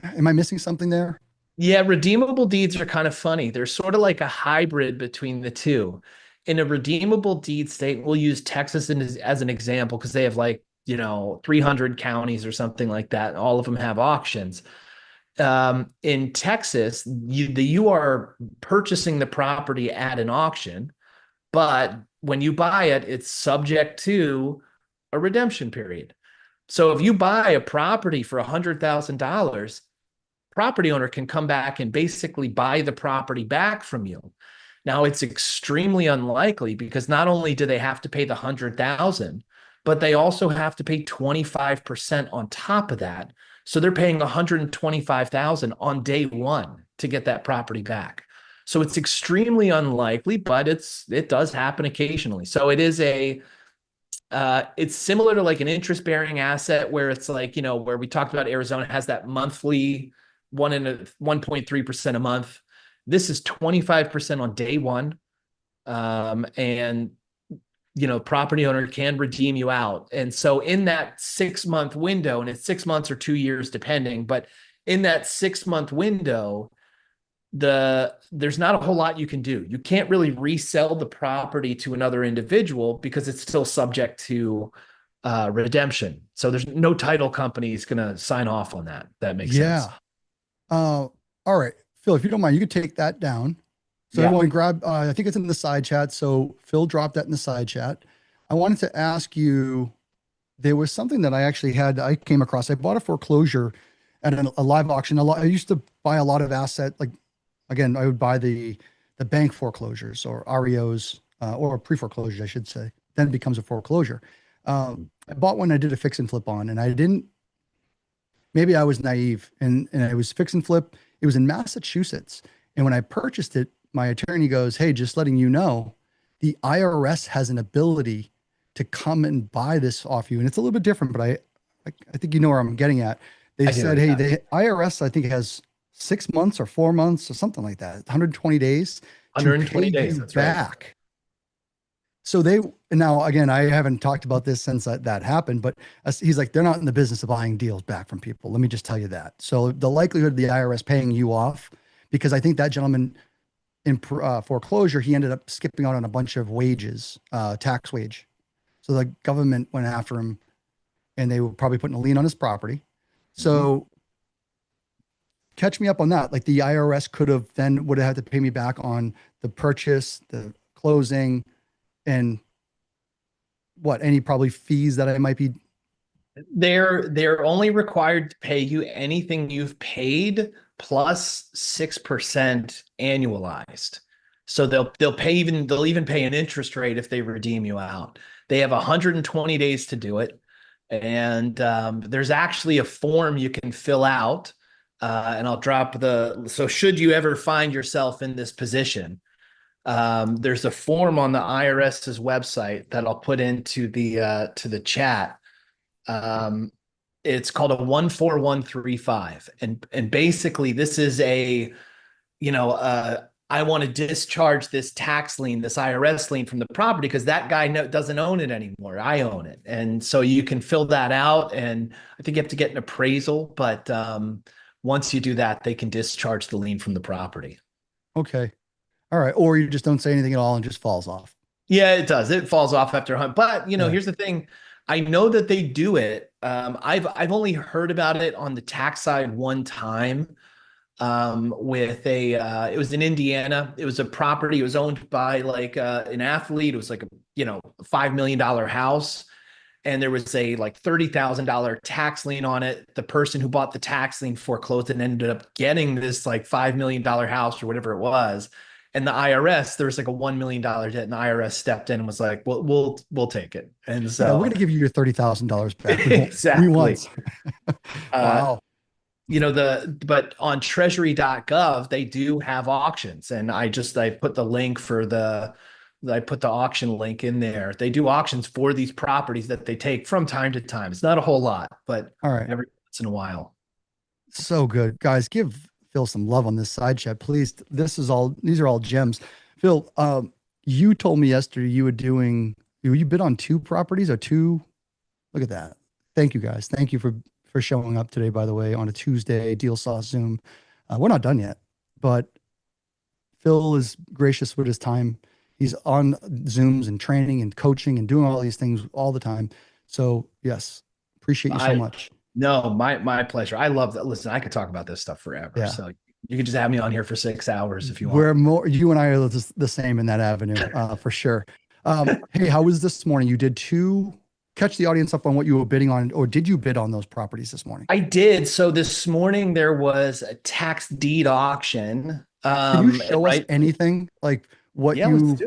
Am I missing something there? Yeah, redeemable deeds are kind of funny. They're sort of like a hybrid between the two. In a redeemable deed state, we'll use Texas as an example because they have like, 300 counties or something like that. All of them have auctions. In Texas, you are purchasing the property at an auction, but when you buy it, it's subject to a redemption period. So if you buy a property for $100,000, property owner can come back and basically buy the property back from you. Now it's extremely unlikely because not only do they have to pay the 100,000, but they also have to pay 25% on top of that. So they're paying 125,000 on day one to get that property back. So it's extremely unlikely, but it does happen occasionally. So it's similar to like an interest bearing asset where it's like, where we talked about Arizona has that monthly 1.3% a month. This is 25% on day one. And property owner can redeem you out. And so in that 6 month window, and it's 6 months or 2 years, depending, but in that 6 month window, there's not a whole lot you can do. You can't really resell the property to another individual because it's still subject to redemption. So there's no title company is going to sign off on that. That makes sense. Yeah. All right, Phil, if you don't mind, you could take that down. So Yeah. everyone grab, I think it's in the side chat. So Phil dropped that in the side chat. I wanted to ask you, there was something that I came across. I bought a foreclosure at a live auction. I used to buy a lot of asset. Like, again, I would buy the bank foreclosures or REOs, or pre-foreclosures, I should say. Then it becomes a foreclosure. I bought one I did a fix and flip on, and maybe I was naive and it was fix and flip. It was in Massachusetts. And when I purchased it, my attorney goes, "Hey, just letting you know, the IRS has an ability to come and buy this off you." And it's a little bit different, but I think you know where I'm getting at. They I do. said, "Hey, Yeah. the IRS, I think has 6 months or 4 months or something like that, 120 days to 120 pay days. you That's right. back." So now again, I haven't talked about this since that happened, but he's like, they're not in the business of buying deals back from people. Let me just tell you that. So the likelihood of the IRS paying you off, because I think that gentleman in foreclosure, he ended up skipping out on a bunch of wages, tax wage. So the government went after him, and they were probably putting a lien on his property. So catch me up on that. Like the IRS would have had to pay me back on the purchase, the closing, and any probably fees that I might be. They're only required to pay you anything you've paid plus 6% annualized. So they'll even pay an interest rate if they redeem you out. They have 120 days to do it. And there's actually a form you can fill out. And I'll drop so should you ever find yourself in this position, there's a form on the IRS's website that I'll put into the chat. It's called a 14135. And basically this is I want to discharge this tax lien, this IRS lien from the property because that guy doesn't own it anymore. I own it. And so you can fill that out. And I think you have to get an appraisal, but once you do that, they can discharge the lien from the property. Okay. All right. Or you just don't say anything at all and just falls off. Yeah, it does. It falls off after 100. But here's the thing. I know that they do it. I've only heard about it on the tax side one time. It was in Indiana. It was a property. It was owned by like an athlete. It was like a $5 million house. And there was a like $30,000 tax lien on it. The person who bought the tax lien foreclosed and ended up getting this like $5 million house or whatever it was. And the IRS, there was like a $1 million debt, and the IRS stepped in and was like, well, we'll take it. And so we're going to give you your $30,000 back. Exactly. Wow. But on treasury.gov, they do have auctions. And I put the link I put the auction link in there. They do auctions for these properties that they take from time to time. It's not a whole lot, but all right, every once in a while. So good. Guys, give Phil some love on this side chat, please. These are all gems. Phil, you told me yesterday you bid on 2 properties or 2. Look at that. Thank you guys. Thank you for showing up today, by the way, on a Tuesday, Deal Sauce Zoom. We're not done yet, but Phil is gracious with his time. He's on Zooms and training and coaching and doing all these things all the time. So yes, appreciate you so much. No, my pleasure. I love that. Listen, I could talk about this stuff forever. Yeah. So you can just have me on here for 6 hours if you want. You and I are the same in that avenue, for sure. Hey, how was this morning? You did 2. Catch the audience up on what you were bidding on, or did you bid on those properties this morning? I did. So this morning there was a tax deed auction. Can you show us anything like what you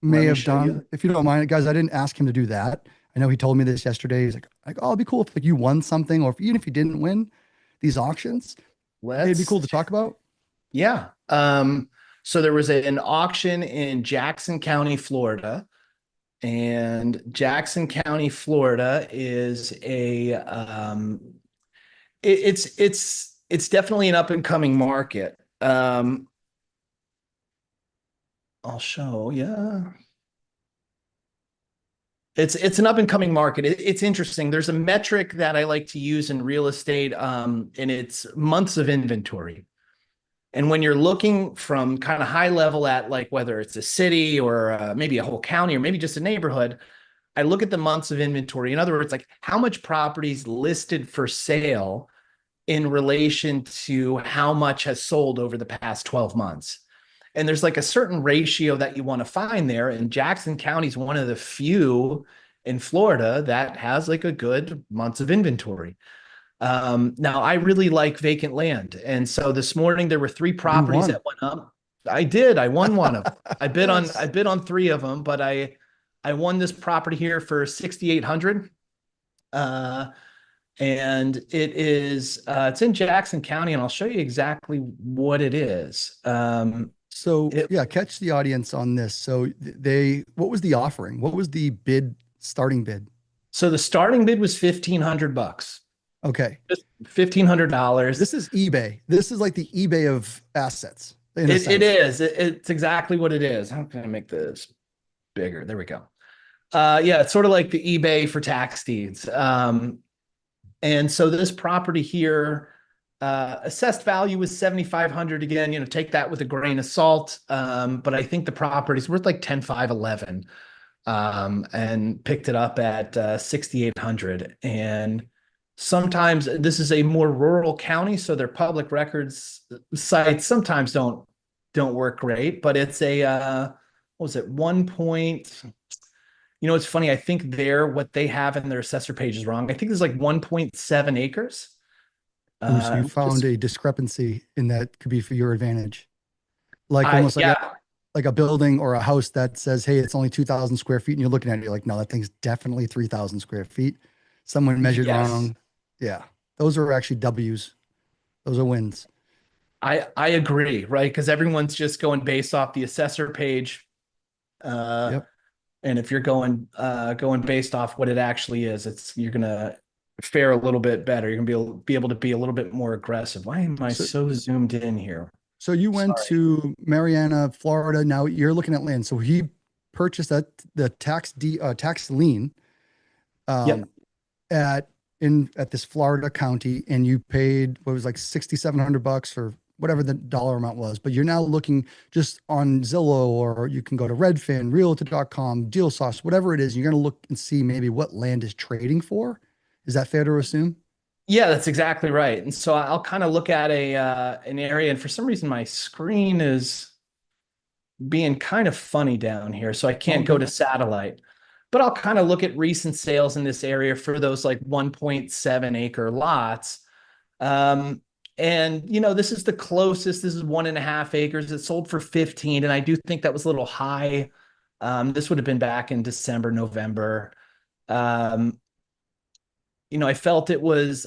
may have done? If you don't mind, guys, I didn't ask him to do that. I know he told me this yesterday. He's like, oh, it'd be cool if you won something, or even if you didn't win these auctions, it'd be cool to talk about. Yeah. So there was an auction in Jackson County, Florida. And Jackson County, Florida is it's definitely an up and coming market. I'll show you. It's an up and coming market. It's interesting. There's a metric that I like to use in real estate, and it's months of inventory. And when you're looking from kind of high level at like whether it's a city or maybe a whole county or maybe just a neighborhood, I look at the months of inventory. In other words, like how much properties listed for sale in relation to how much has sold over the past 12 months. And there's like a certain ratio that you want to find there. And Jackson County is one of the few in Florida that has like a good months of inventory. Now I really like vacant land. And so this morning there were 3 properties that went up. I did. I won one of them. I bid on 3 of them, but I won this property here for $6,800. And it's in Jackson County, and I'll show you exactly what it is. Catch the audience on this. So what was the offering? What was the starting bid? So the starting bid was $1,500. Okay. Just $1,500. This is eBay. This is like the eBay of assets. It is. It's exactly what it is. How can I make this bigger? There we go. It's sort of like the eBay for tax deeds. And so this property here, Assessed value was 7,500 again, take that with a grain of salt. But I think the property's worth like 10,511, and picked it up at 6,800. And sometimes this is a more rural county, so their public records sites sometimes don't work great, but it's a what was it, 1 point. It's funny. I think what they have in their assessor page is wrong. I think there's like 1.7 acres. Ooh, so you found a discrepancy in that could be for your advantage. Like almost like yeah, like a building or a house that says, hey, it's only 2,000 square feet. And you're looking at it, you're like, no, that thing's definitely 3,000 square feet. Someone measured yes. wrong. Yeah. Those are actually W's. Those are wins. I agree, right? Because everyone's just going based off the assessor page. Yep. And if you're going based off what it actually is, you're gonna fare a little bit better. You're gonna be able to be a little bit more aggressive. Why am I so zoomed in here? So you went to Mariana, Florida. Now you're looking at land. So he purchased the tax lien Yep. at this Florida county, and you paid what was like $6,700 or whatever the dollar amount was. But you're now looking just on Zillow, or you can go to Redfin, Realtor.com, DealSource, whatever it is. You're going to look and see maybe what land is trading for. Is that fair to assume? Yeah, that's exactly right. And so I'll kind of look at an area, and for some reason my screen is being kind of funny down here, so I can't go to satellite. But I'll kind of look at recent sales in this area for those like 1.7 acre lots. And this is the closest. This is 1.5 acres. It sold for 15, and I do think that was a little high. This would have been back in December, November. I felt it was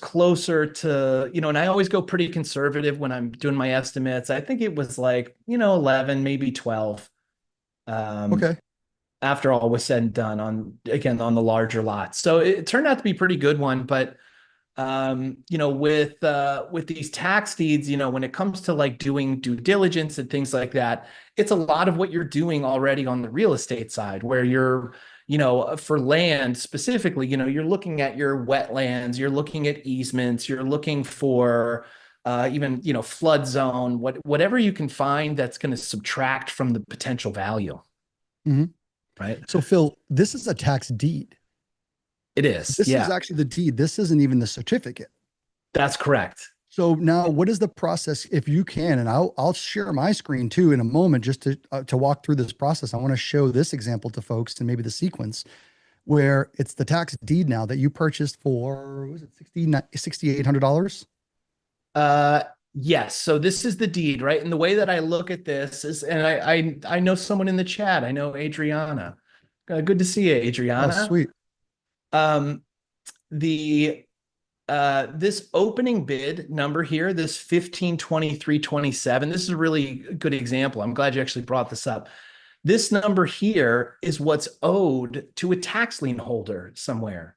closer to, and I always go pretty conservative when I'm doing my estimates. I think it was like, 11, maybe 12. Okay. After all was said and done on the larger lots. So it turned out to be a pretty good one, but with these tax deeds, when it comes to like doing due diligence and things like that, it's a lot of what you're doing already on the real estate side, where you're, for land specifically, you're looking at your wetlands, you're looking at easements, you're looking for even, flood zone, whatever you can find that's going to subtract from the potential value. Mm-hmm. Right. So Phil, this is a tax deed. It is. This is actually the deed. This isn't even the certificate. That's correct. So now what is the process, if you can, and I'll share my screen too in a moment, just to walk through this process. I want to show this example to folks and maybe the sequence where it's the tax deed now that you purchased for, was it $6,800? Yes. So this is the deed, right? And the way that I look at this is, and I know someone in the chat. I know Adriana. Good to see you, Adriana. Oh, sweet. This opening bid number here, this 152327, this is a really good example. I'm glad you actually brought this up. This number here is what's owed to a tax lien holder somewhere.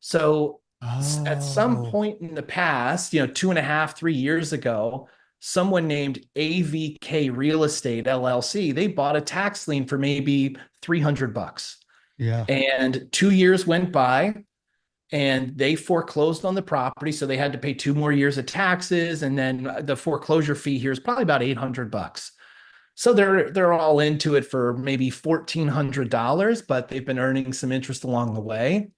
So at some point in the past, 2.5, 3 years ago, someone named AVK Real Estate LLC, they bought a tax lien for maybe $300. Yeah. And 2 years went by and they foreclosed on the property. So they had to pay 2 more years of taxes. And then the foreclosure fee here is probably about $800. So they're all into it for maybe $1,400, but they've been earning some interest along the way.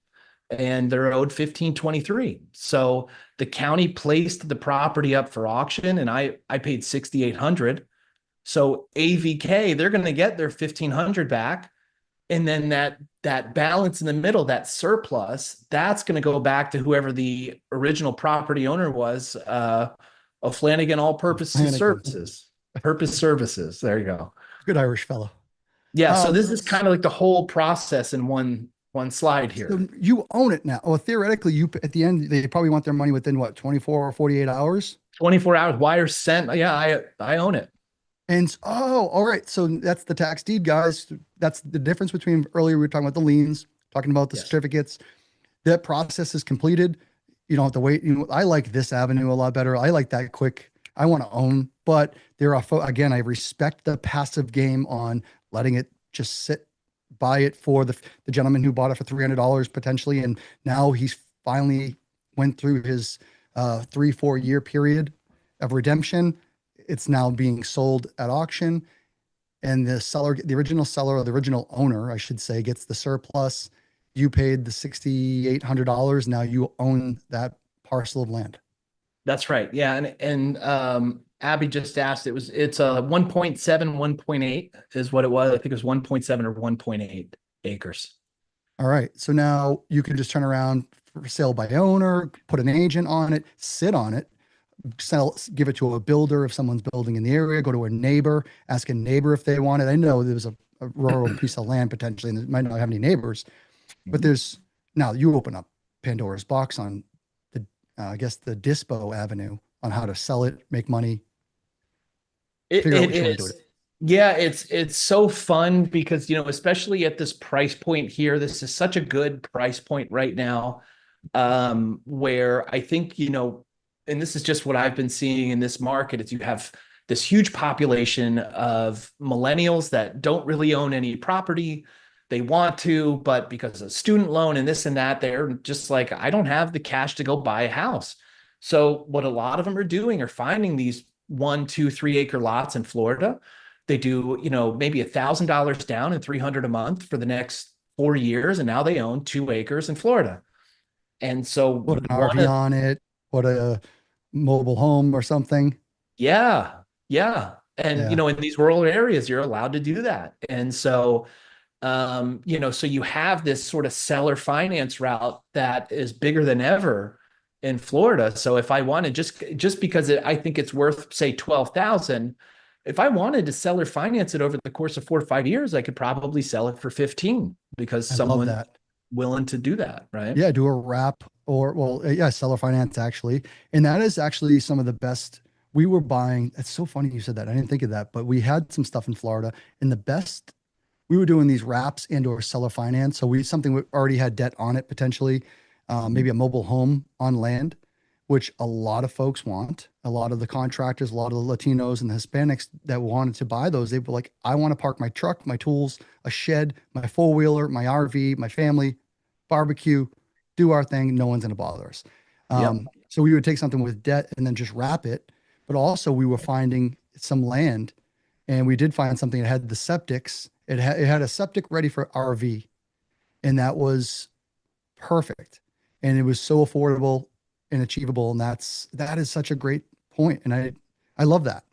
And they're owed 1523. So the county placed the property up for auction, and I paid 6,800. So AVK, they're going to get their 1,500 back. And then that balance in the middle, that surplus, that's going to go back to whoever the original property owner was, Flanagan All-Purpose Services. Purpose Services. There you go. Good Irish fellow. Yeah. So this is kind of like the whole process in one slide here. So you own it now. Well, theoretically, at the end, they probably want their money within what, 24 or 48 hours? 24 hours, wire sent. Yeah, I own it. And all right. So that's the tax deed, guys. That's the difference between earlier we were talking about the liens, talking about the certificates. That process is completed. You don't have to wait. I like this avenue a lot better. I like that quick. I want to own, but there are, again, I respect the passive game on letting it just sit, buy it for the gentleman who bought it for $300 potentially. And now he's finally went through his 3-4 year period of redemption. It's now being sold at auction, and the seller, the original seller or the original owner, I should say, gets the surplus. You paid the $6,800. Now you own that parcel of land. That's right. Yeah. Abby just asked, it's a 1.7, 1.8 is what it was. I think it was 1.7 or 1.8 acres. All right. So now you can just turn around for sale by owner, put an agent on it, sit on it, sell, give it to a builder if someone's building in the area, go to a neighbor, ask a neighbor if they want it. I know there's a rural piece of land potentially, and it might not have any neighbors, but there's now you open up Pandora's box on the, I guess the dispo avenue on how to sell it, make money, figure out what you want to do with it. Yeah, it's so fun because, especially at this price point here, this is such a good price point right now, where I think, and this is just what I've been seeing in this market, is you have this huge population of millennials that don't really own any property. They want to, but because of student loan and this and that, they're just like, I don't have the cash to go buy a house. So what a lot of them are doing are finding these 1, 2, 3 acre lots in Florida. They do, maybe $1,000 down and $300 a month for the next 4 years, and now they own 2 acres in Florida. And so, Put an RV on it, put a mobile home or something. Yeah, yeah, and Yeah. in these rural areas, you're allowed to do that. And so, so you have this sort of seller finance route that is bigger than ever in Florida. So if I wanted, just because I think it's worth, say, 12,000. If I wanted to seller finance it over the course of 4 or 5 years, I could probably sell it for 15 because I love someone's that. willing to do that, right? Yeah, do a wrap or well, yeah, seller finance actually. And that is actually some of the best we were buying. It's so funny you said that. I didn't think of that, but we had some stuff in Florida and the best we were doing these wraps and or seller finance. So something we already had debt on it potentially, maybe a mobile home on land, which a lot of folks want. A lot of the contractors, a lot of the Latinos and the Hispanics that wanted to buy those, they were like, I want to park my truck, my tools, a shed, my four-wheeler, my RV, my family, barbecue, do our thing. No one's going to bother us. Yep. So we would take something with debt and then just wrap it. But also we were finding some land and we did find something that had the septics. It had a septic ready for RV, and that was perfect. And it was so affordable and achievable. And that is such a great point. And I love that.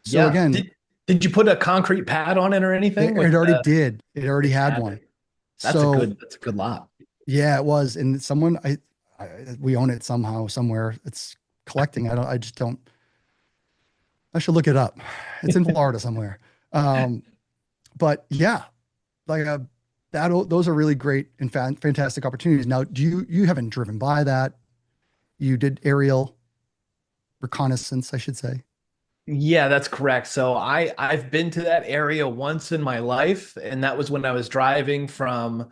So Yeah. again, Did you put a concrete pad on it or anything? it already did. It already had one. That's So that's a good lot. yeah, it was. And someone we own it somehow, somewhere. It's collecting. I just don't. I should look it up. It's in Florida somewhere. But yeah, like those are really great and fantastic opportunities. Now, you haven't driven by that? You did aerial reconnaissance, I should say. Yeah, that's correct. So I've been to that area once in my life, and that was when I was driving from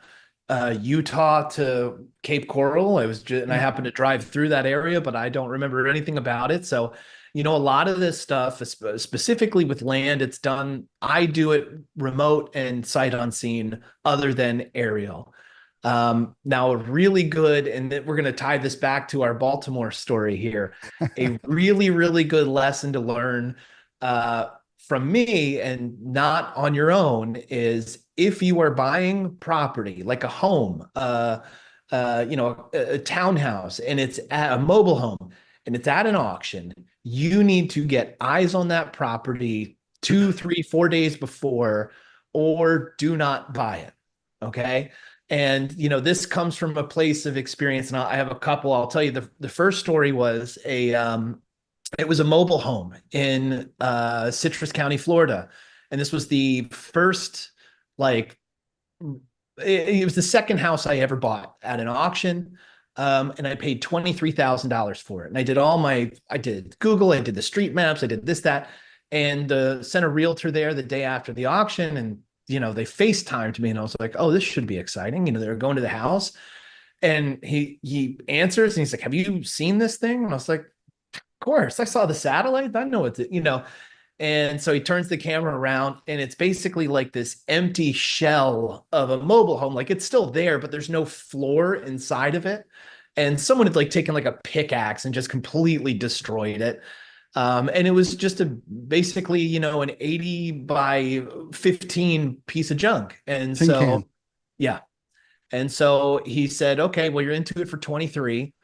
Utah to Cape Coral. And I happened to drive through that area, but I don't remember anything about it. So, a lot of this stuff, specifically with land, it's done. I do it remote and sight unseen, other than aerial. Now, really good, and we're going to tie this back to our Baltimore story here. A really, really good lesson to learn from me, and not on your own, is if you are buying property like a home, a townhouse, and it's at a mobile home, and it's at an auction, you need to get eyes on that property 2, 3, 4 days before, or do not buy it. Okay. And, this comes from a place of experience. And I have a couple. I'll tell you, the first story was it was a mobile home in Citrus County, Florida. And this was the first, it was the second house I ever bought at an auction. And I paid $23,000 for it. And I did Google, I did the street maps, I did this, that, and sent a realtor there the day after the auction. And, they FaceTimed me, and I was like, oh, this should be exciting. They're going to the house, and he answers and he's like, have you seen this thing? And I was like, of course, I saw the satellite. I know it's, And so he turns the camera around, and it's basically like this empty shell of a mobile home. Like, it's still there, but there's no floor inside of it. and someone had like taken like a pickaxe and just completely destroyed it. And it was just basically, you know, an 80 by 15 piece of junk. And Tin so, can. yeah. And so he said, okay, well, you're into it for 23.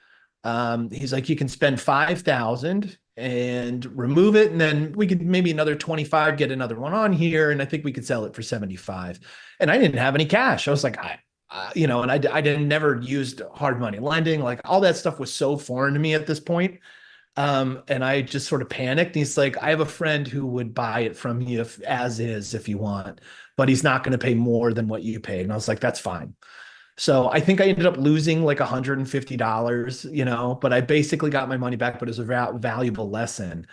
He's like, you can spend 5,000 and remove it. And then we could maybe another 25, get another one on here. And I think we could sell it for 75. And I didn't have any cash. I was like, you know, and I didn't never used hard money lending. Like all that stuff was so foreign to me at this point. And I just sort of panicked. He's like, I have a friend who would buy it from you as is, if you want, but he's not going to pay more than what you paid. And I was like, that's fine. So I think I ended up losing like $150, you know, but I basically got my money back, but it was a valuable lesson.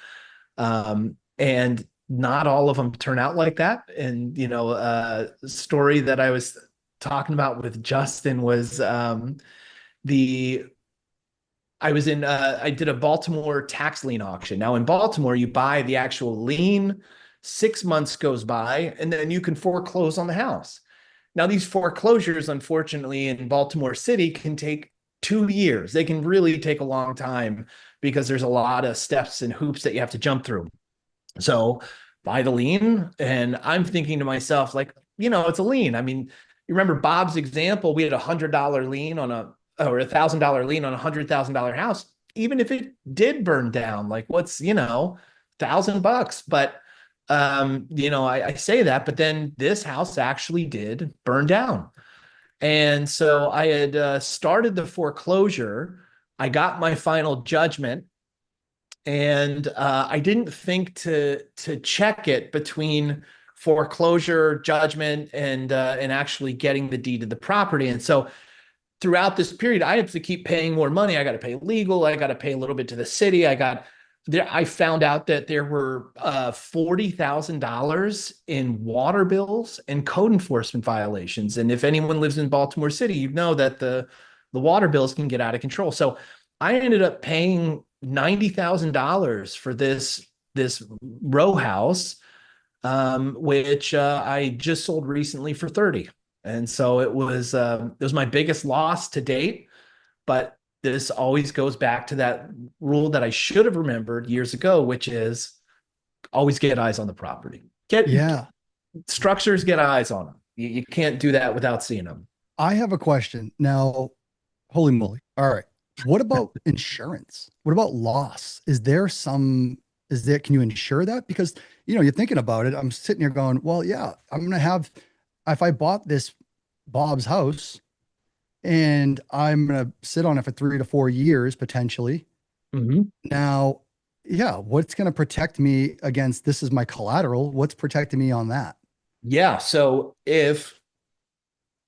And not all of them turn out like that. And, you know, story that I was talking about with Justin was the I did a Baltimore tax lien auction. Now in Baltimore, you buy the actual lien, 6 months goes by, and then you can foreclose on the house. Now, these foreclosures, unfortunately, in Baltimore City can take 2 years. They can really take a long time because there's a lot of steps and hoops that you have to jump through. So buy the lien. And I'm thinking to myself, like, you know, it's a lien. I mean, you remember Bob's example, we had $100 lien on or $1,000 lien on $100,000 house. Even if it did burn down, like what's, you know, $1,000, but you know, I say that, but then this house actually did burn down. And so I had started the foreclosure. I got my final judgment, and I didn't think to check it between foreclosure judgment and actually getting the deed to the property. And so throughout this period, I have to keep paying more money. I got to pay legal. I got to pay a little bit to the city. I found out that there were $40,000 in water bills and code enforcement violations. And if anyone lives in Baltimore City, you know that the water bills can get out of control. So I ended up paying $90,000 for this row house, which I just sold recently for 30. And so it was my biggest loss to date, but this always goes back to that rule that I should have remembered years ago, which is always get eyes on the property. Yeah. Structures, get eyes on them. You can't do that without seeing them. I have a question now. Holy moly. All right. What about insurance? What about loss? Can you insure that? Because, you know, you're thinking about it. I'm sitting here going, well, yeah, I'm going to have, if I bought this Bob's house and I'm going to sit on it for 3 to 4 years potentially. Mm-hmm. Now, yeah, what's going to protect me against this is my collateral? What's protecting me on that? Yeah. So if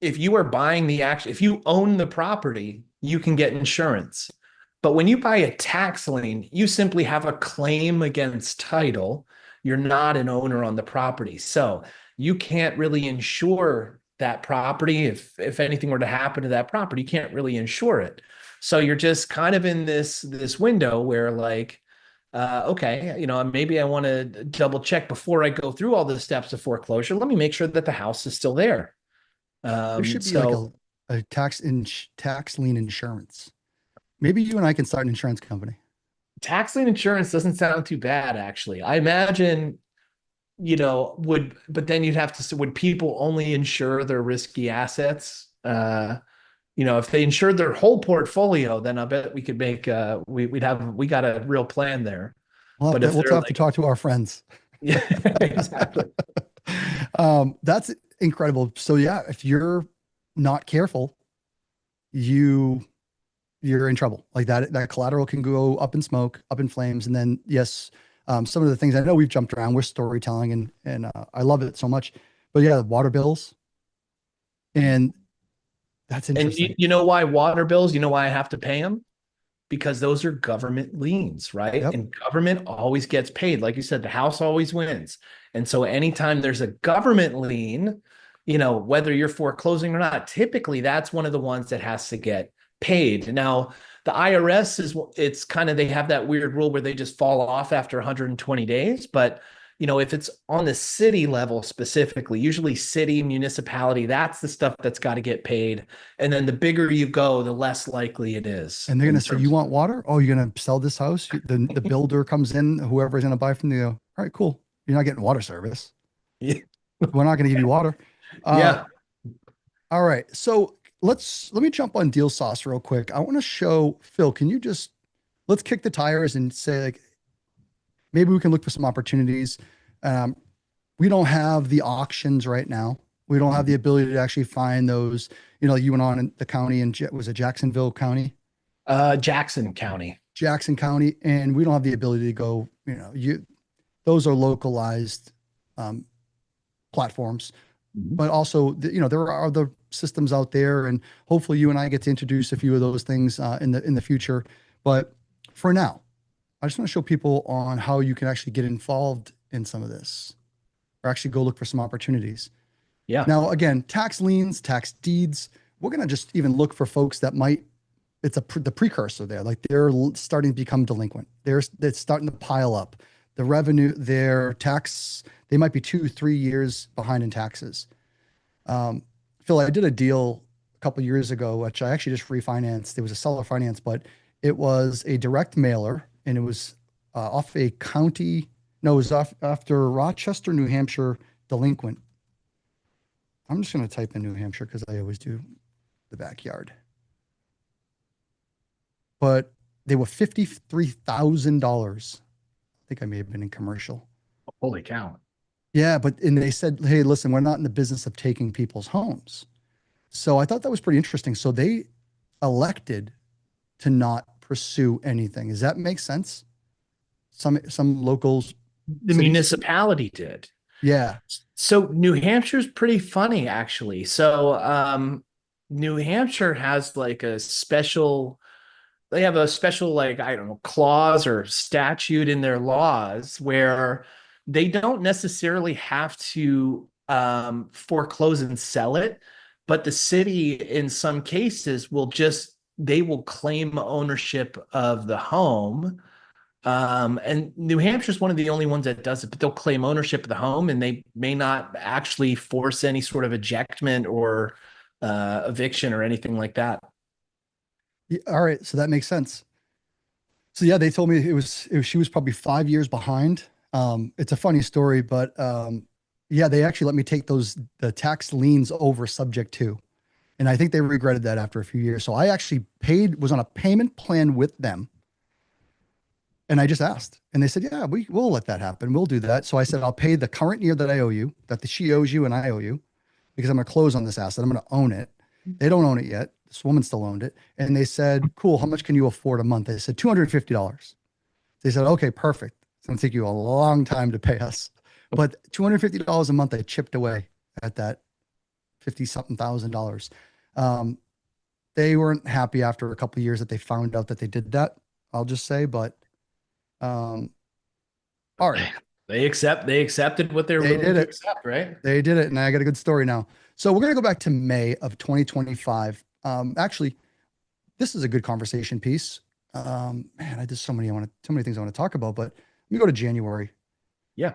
you are buying if you own the property, you can get insurance. But when you buy a tax lien, you simply have a claim against title. You're not an owner on the property. So you can't really insure that property. If anything were to happen to that property, you can't really insure it. So you're just kind of in this window where like, okay, you know, maybe I want to double check before I go through all the steps of foreclosure. Let me make sure that the house is still there. There should be like a tax lien insurance. Maybe you and I can start an insurance company. Tax lien insurance doesn't sound too bad, actually. I imagine, you know, but then you'd have to, would people only insure their risky assets? You know, if they insured their whole portfolio, then I bet we could make, we got a real plan there. We'll have, But we'll have to talk to our friends. Yeah, exactly. That's incredible. So yeah, if you're not careful, you're in trouble. Like that collateral can go up in smoke, up in flames. And then yes, some of the things I know we've jumped around, we're storytelling and I love it so much, but yeah, water bills. And that's interesting. And you know why water bills, you know why I have to pay them? Because those are government liens, right? Yep. And government always gets paid. Like you said, the house always wins. And so anytime there's a government lien, you know, whether you're foreclosing or not, typically that's one of the ones that has to get paid. Now, the IRS it's kind of, they have that weird rule where they just fall off after 120 days. But, if it's on the city level specifically, usually city, municipality, that's the stuff that's got to get paid. And then the bigger you go, the less likely it is. And they're in going to say, you terms- want water? Oh, you're going to sell this house? The builder comes in, whoever's going to buy from you. All right, cool. You're not getting water service. Yeah. We're not going to give you water. Yeah. All right. So let me jump on Deal Sauce real quick. I want to show Phil, can you just, let's kick the tires and say, like, maybe we can look for some opportunities. Um, we don't have the auctions right now. We don't have the ability to actually find those, you went on in the county and was it Jacksonville County? Jackson County. Jackson County. And we don't have the ability to go, those are localized platforms, but also, there are other systems out there, and hopefully you and I get to introduce a few of those things in the future. But for now, I just want to show people on how you can actually get involved in some of this, or actually go look for some opportunities. Yeah. Now, again, tax liens, tax deeds, we're going to just even look for folks that might, it's the precursor there. Like they're starting to become delinquent. They're starting to pile up. The revenue, their tax, they might be 2-3 years behind in taxes. Phil, I did a deal a couple years ago, which I actually just refinanced. It was a seller finance, but it was a direct mailer, and it was off a county. No, it was off after Rochester, New Hampshire delinquent. I'm just going to type in New Hampshire because I always do the backyard. But they were $53,000. I think I may have been in commercial. Holy cow. Yeah, and they said, hey, listen, we're not in the business of taking people's homes. So I thought that was pretty interesting. So they elected to not pursue anything. Does that make sense? Some locals. The cities? municipality did. Yeah. So New Hampshire's pretty funny, actually. So New Hampshire has like they have a special, like, I don't know, clause or statute in their laws where they don't necessarily have to foreclose and sell it, but the city in some cases they will claim ownership of the home. And New Hampshire is one of the only ones that does it, but they'll claim ownership of the home, and they may not actually force any sort of ejectment or eviction or anything like that. Yeah, all right. So that makes sense. So yeah, they told me she was probably 5 years behind. It's a funny story, but yeah, they actually let me take the tax liens over subject to, and I think they regretted that after a few years. So I actually was on a payment plan with them. And I just asked, and they said, yeah, we'll let that happen. We'll do that. So I said, I'll pay the current year that I owe you, she owes you and I owe you, because I'm going to close on this asset. I'm going to own it. They don't own it yet. This woman still owned it. And they said, cool, how much can you afford a month? I said, $250. They said, okay, perfect. It's going to take you a long time to pay us. But $250 a month, I chipped away at that 50-something thousand dollars. They weren't happy after a couple of years that they found out that they did that, I'll just say, but all right. They accepted what they were willing to accept, right? They did it, and I got a good story now. So we're going to go back to May of 2025. Actually, this is a good conversation piece. Man, I just so many things I want to talk about, but let me go to January. Yeah.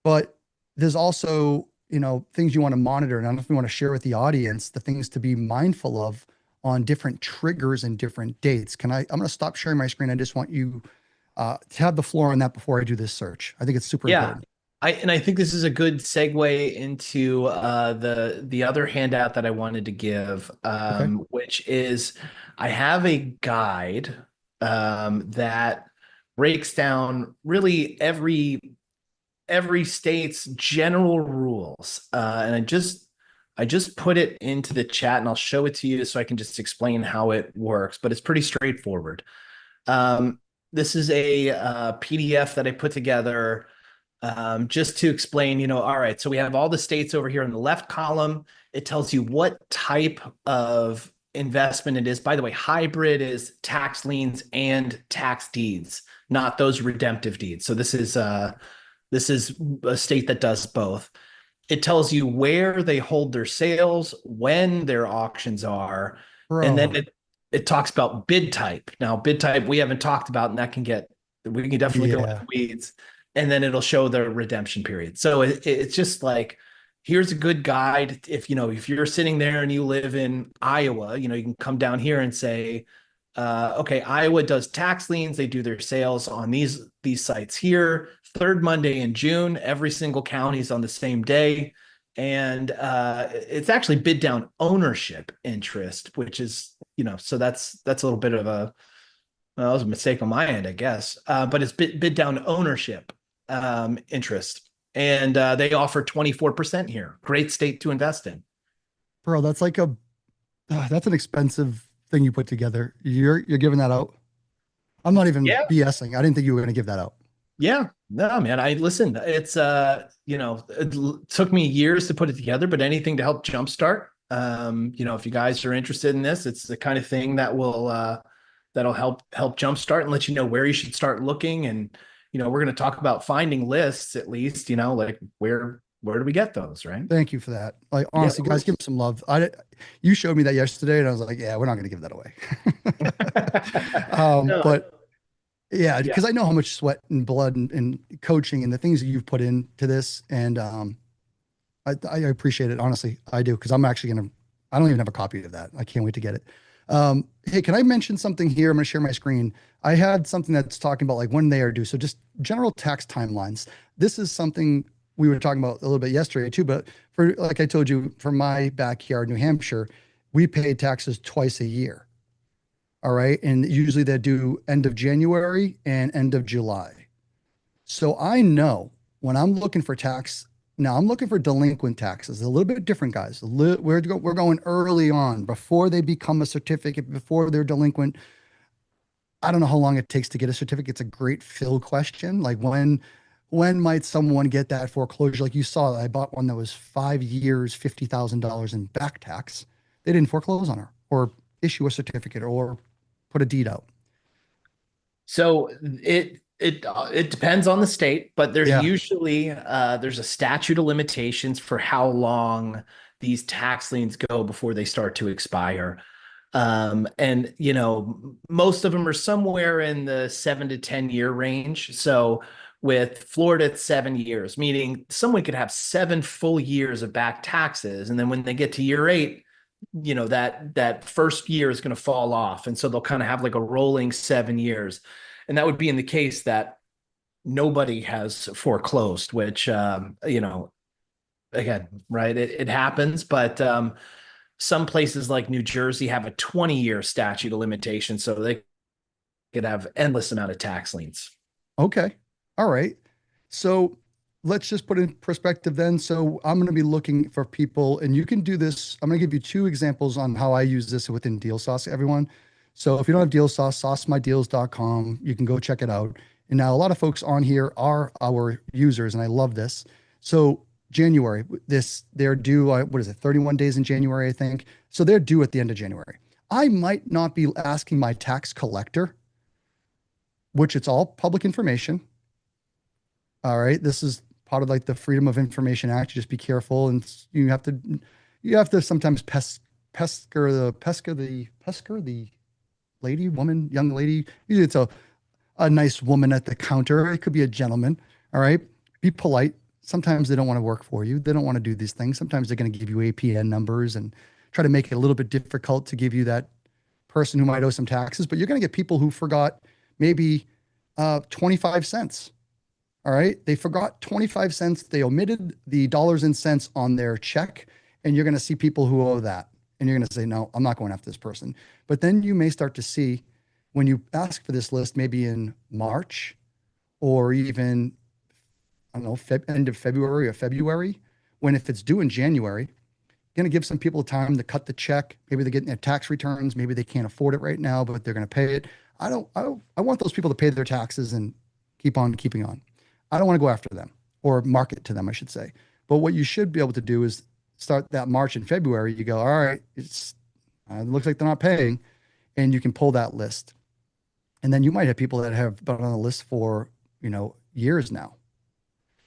But there's also, things you want to monitor, and I don't know if we want to share with the audience the things to be mindful of on different triggers and different dates. I'm going to stop sharing my screen. I just want you to have the floor on that before I do this search. I think it's super important. I think this is a good segue into the other handout that I wanted to give, which is I have a guide that breaks down really every state's general rules, and I just put it into the chat, and I'll show it to you so I can just explain how it works. But it's pretty straightforward. This is a PDF that I put together just to explain, all right, so we have all the states over here in the left column. It tells you what type of investment it is. By the way, hybrid is tax liens and tax deeds, not those redemptive deeds. So this is a state that does both. It tells you where they hold their sales, when their auctions are, and then it talks about bid type. Now, bid type we haven't talked about, and we can definitely go into weeds. and then it'll show the redemption period. So it's just like, here's a good guide. If, if you're sitting there and you live in Iowa, you can come down here and say, okay, Iowa does tax liens. They do their sales on these sites here. Third Monday in June, every single county is on the same day. And it's actually bid down ownership interest, which is, so that's a little bit of that was a mistake on my end, I guess. But it's bid down ownership interest. And they offer 24% here. Great state to invest in. Bro, that's like that's an expensive thing you put together. You're giving that out? I'm not even BSing. I didn't think you were going to give that out. Yeah, no, man. I listened. It's it took me years to put it together, but anything to help jumpstart. If you guys are interested in this, it's the kind of thing that will that'll help jumpstart and let you know where you should start looking. And we're going to talk about finding lists at least. Like where do we get those, right? Thank you for that. Like, honestly, guys, give me some love. You showed me that yesterday, and I was like, yeah, we're not going to give that away. No. But yeah, because I know how much sweat and blood and coaching and the things that you've put into this, and I appreciate it. Honestly, I do, because I'm actually I don't even have a copy of that. I can't wait to get it. Hey, can I mention something here? I'm going to share my screen. I had something that's talking about like when they are due. So just general tax timelines. This is something we were talking about a little bit yesterday too, but for, like I told you, for my backyard, New Hampshire, we pay taxes twice a year. All right. And usually they do end of January and end of July. So I know when I'm looking for tax, now I'm looking for delinquent taxes, a little bit different, guys. We're going early on before they become a certificate, before they're delinquent. I don't know how long it takes to get a certificate. It's a great Phil question. Like when might someone get that foreclosure? Like you saw, I bought one that was 5 years, $50,000 in back tax. They didn't foreclose on her or issue a certificate or put a deed out. So it depends on the state, but there's Yeah. usually there's a statute of limitations for how long these tax liens go before they start to expire. And most of them are somewhere in the 7 to 10 year range. So with Florida, it's 7 years, meaning someone could have 7 full years of back taxes, and then when they get to year 8, that first year is going to fall off, and so they'll kind of have like a rolling 7 years, and that would be in the case that nobody has foreclosed, which again, right, it happens, but some places like New Jersey have a 20-year statute of limitations, so they could have endless amount of tax liens. Okay. All right. So let's just put in perspective then. So I'm going to be looking for people, and you can do this. I'm going to give you 2 examples on how I use this within Deal Sauce, everyone. So if you don't have Deal Sauce, saucemydeals.com, you can go check it out. And now a lot of folks on here are our users, and I love this. So January, they're due, what is it, 31 days in January, I think. So they're due at the end of January. I might not be asking my tax collector, which it's all public information. All right. This is part of like the Freedom of Information Act. You just be careful, and you have to sometimes pesca the lady, woman, young lady. Usually it's a nice woman at the counter. It could be a gentleman. All right. Be polite. Sometimes they don't want to work for you. They don't want to do these things. Sometimes they're going to give you APN numbers and try to make it a little bit difficult to give you that person who might owe some taxes. But you're going to get people who forgot maybe 25 cents. All right. They forgot 25 cents. They omitted the dollars and cents on their check. And you're going to see people who owe that. And you're going to say, no, I'm not going after this person. But then you may start to see when you ask for this list, maybe in March or even, I don't know, end of February or February, when if it's due in January, going to give some people time to cut the check. Maybe they're getting their tax returns. Maybe they can't afford it right now, but they're going to pay it. I want those people to pay their taxes and keep on keeping on. I don't want to go after them or market to them, I should say. But what you should be able to do is start that March and February. You go, all right, it looks like they're not paying, and you can pull that list. And then you might have people that have been on the list for, years now.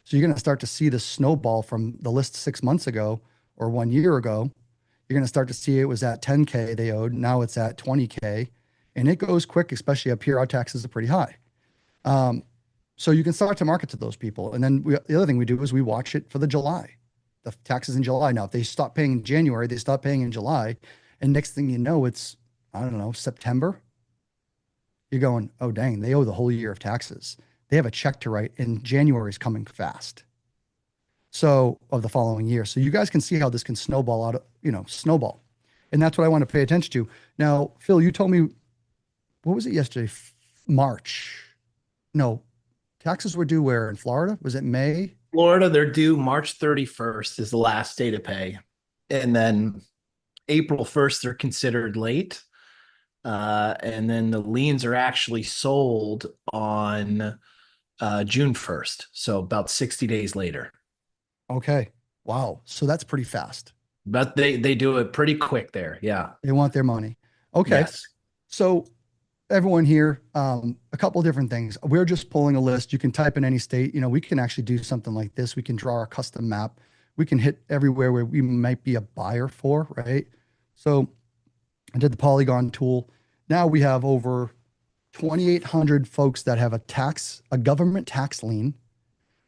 So you're going to start to see the snowball from the list 6 months ago or 1 year ago. You're going to start to see it was at 10K they owed. Now it's at 20K, and it goes quick, especially up here. Our taxes are pretty high. So you can start to market to those people. And then the other thing we do is we watch it for the July, the taxes in July. Now, if they stop paying in January, they stop paying in July. And next thing you know, it's, I don't know, September. You're going, oh, dang, they owe the whole year of taxes. They have a check to write, and January is coming fast. So, of the following year. So, you guys can see how this can snowball out of, snowball. And that's what I want to pay attention to. Now, Phil, you told me, what was it yesterday? March. No, taxes were due where in Florida? Was it May? Florida, they're due March 31st is the last day to pay. And then April 1st, they're considered late. And then the liens are actually sold on June 1st. So about 60 days later. Okay. Wow. So that's pretty fast. But they do it pretty quick there. Yeah. They want their money. Okay. Yes. So everyone here, a couple of different things. We're just pulling a list. You can type in any state. We can actually do something like this. We can draw a custom map. We can hit everywhere where we might be a buyer for, right? So I did the polygon tool. Now we have over 2,800 folks that have a government tax lien,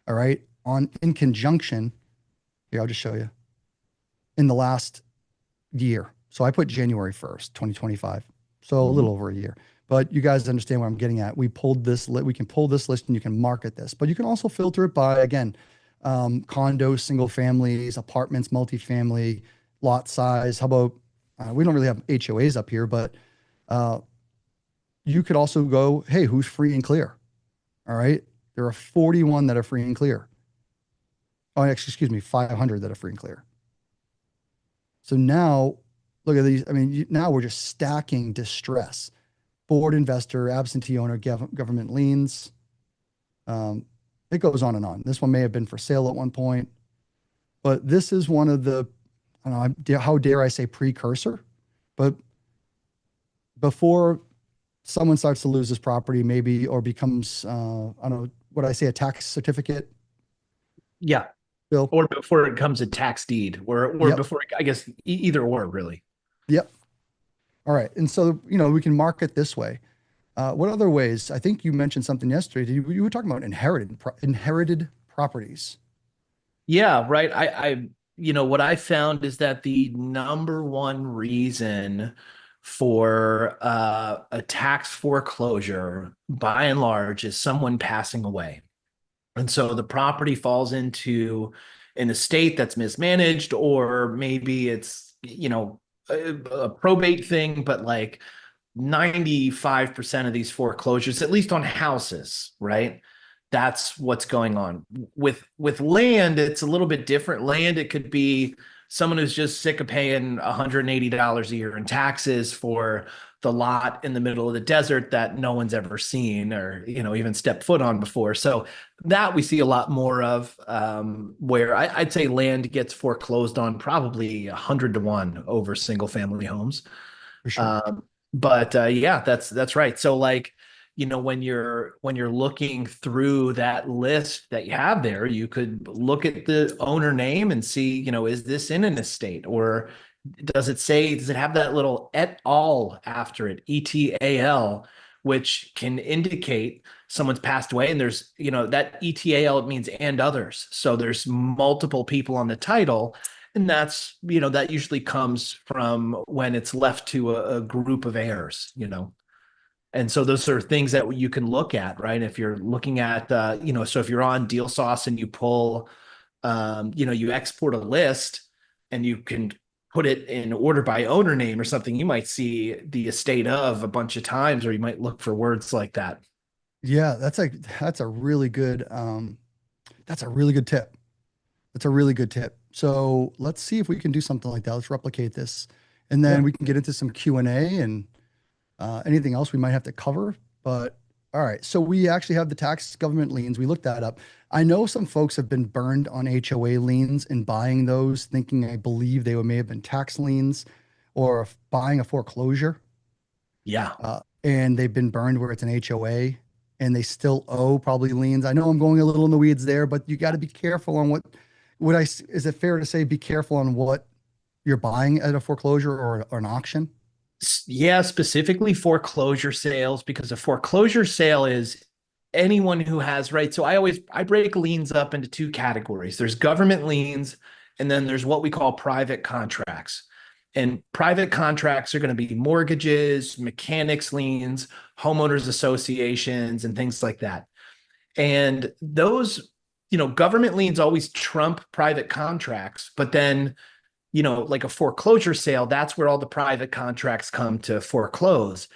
all right, in conjunction. Here, I'll just show you. In the last year. So I put January 1st, 2025. So a little over a year. But you guys understand what I'm getting at. We pulled this, we can pull this list and you can market this, but you can also filter it by, again, condos, single families, apartments, multifamily, lot size. How about, we don't really have HOAs up here, but you could also go, hey, who's free and clear? All right. There are 41 that are free and clear. Oh, actually, excuse me, 500 that are free and clear. So now look at these. I mean, now we're just stacking distress. Board investor, absentee owner, government liens. It goes on and on. This one may have been for sale at one point, but this is one of the, I don't know, how dare I say precursor, but before someone starts to lose this property, maybe, or becomes, I don't know, what I say, a tax certificate. Yeah. Bill. Or before it becomes a tax deed, or Yep. before, I guess, either or, really. Yep. All right. And so, we can market this way. What other ways? I think you mentioned something yesterday. You were talking about inherited properties. Yeah, right. What I found is that the number one reason for a tax foreclosure, by and large, is someone passing away. And so the property falls into an estate that's mismanaged, or maybe it's, a probate thing, but like 95% of these foreclosures, at least on houses, right? That's what's going on. With land, it's a little bit different. Land, it could be someone who's just sick of paying $180 a year in taxes for the lot in the middle of the desert that no one's ever seen or, even stepped foot on before. So that we see a lot more of, where I'd say land gets foreclosed on probably 100 to 1 over single family homes. For sure. Yeah, that's right. So when you're looking through that list that you have there, you could look at the owner name and see, is this in an estate, or does it have that little et al after it, ETAL, which can indicate someone's passed away, and there's, that ETAL, it means and others. So there's multiple people on the title. And that's, that usually comes from when it's left to a group of heirs, And so those are things that you can look at, right? If you're looking at, so if you're on Deal Sauce and you pull, you export a list and you can put it in order by owner name or something, you might see the estate of a bunch of times, or you might look for words like that. Yeah, that's a really good tip. That's a really good tip. So let's see if we can do something like that. Let's replicate this, and then we can get into some Q&A and anything else we might have to cover. But all right, so we actually have the tax government liens. We looked that up. I know some folks have been burned on HOA liens and buying those, thinking, I believe they may have been tax liens or buying a foreclosure. Yeah. And they've been burned where it's an HOA and they still owe probably liens. I know I'm going a little in the weeds there, but you got to be careful on is it fair to say be careful on what you're buying at a foreclosure or an auction? Yeah, specifically foreclosure sales, because a foreclosure sale is anyone who has, right? So I break liens up into two categories. There's government liens, and then there's what we call private contracts. And private contracts are going to be mortgages, mechanics liens, homeowners associations, and things like that. And those, government liens always trump private contracts, but then, like a foreclosure sale, that's where all the private contracts come to foreclose.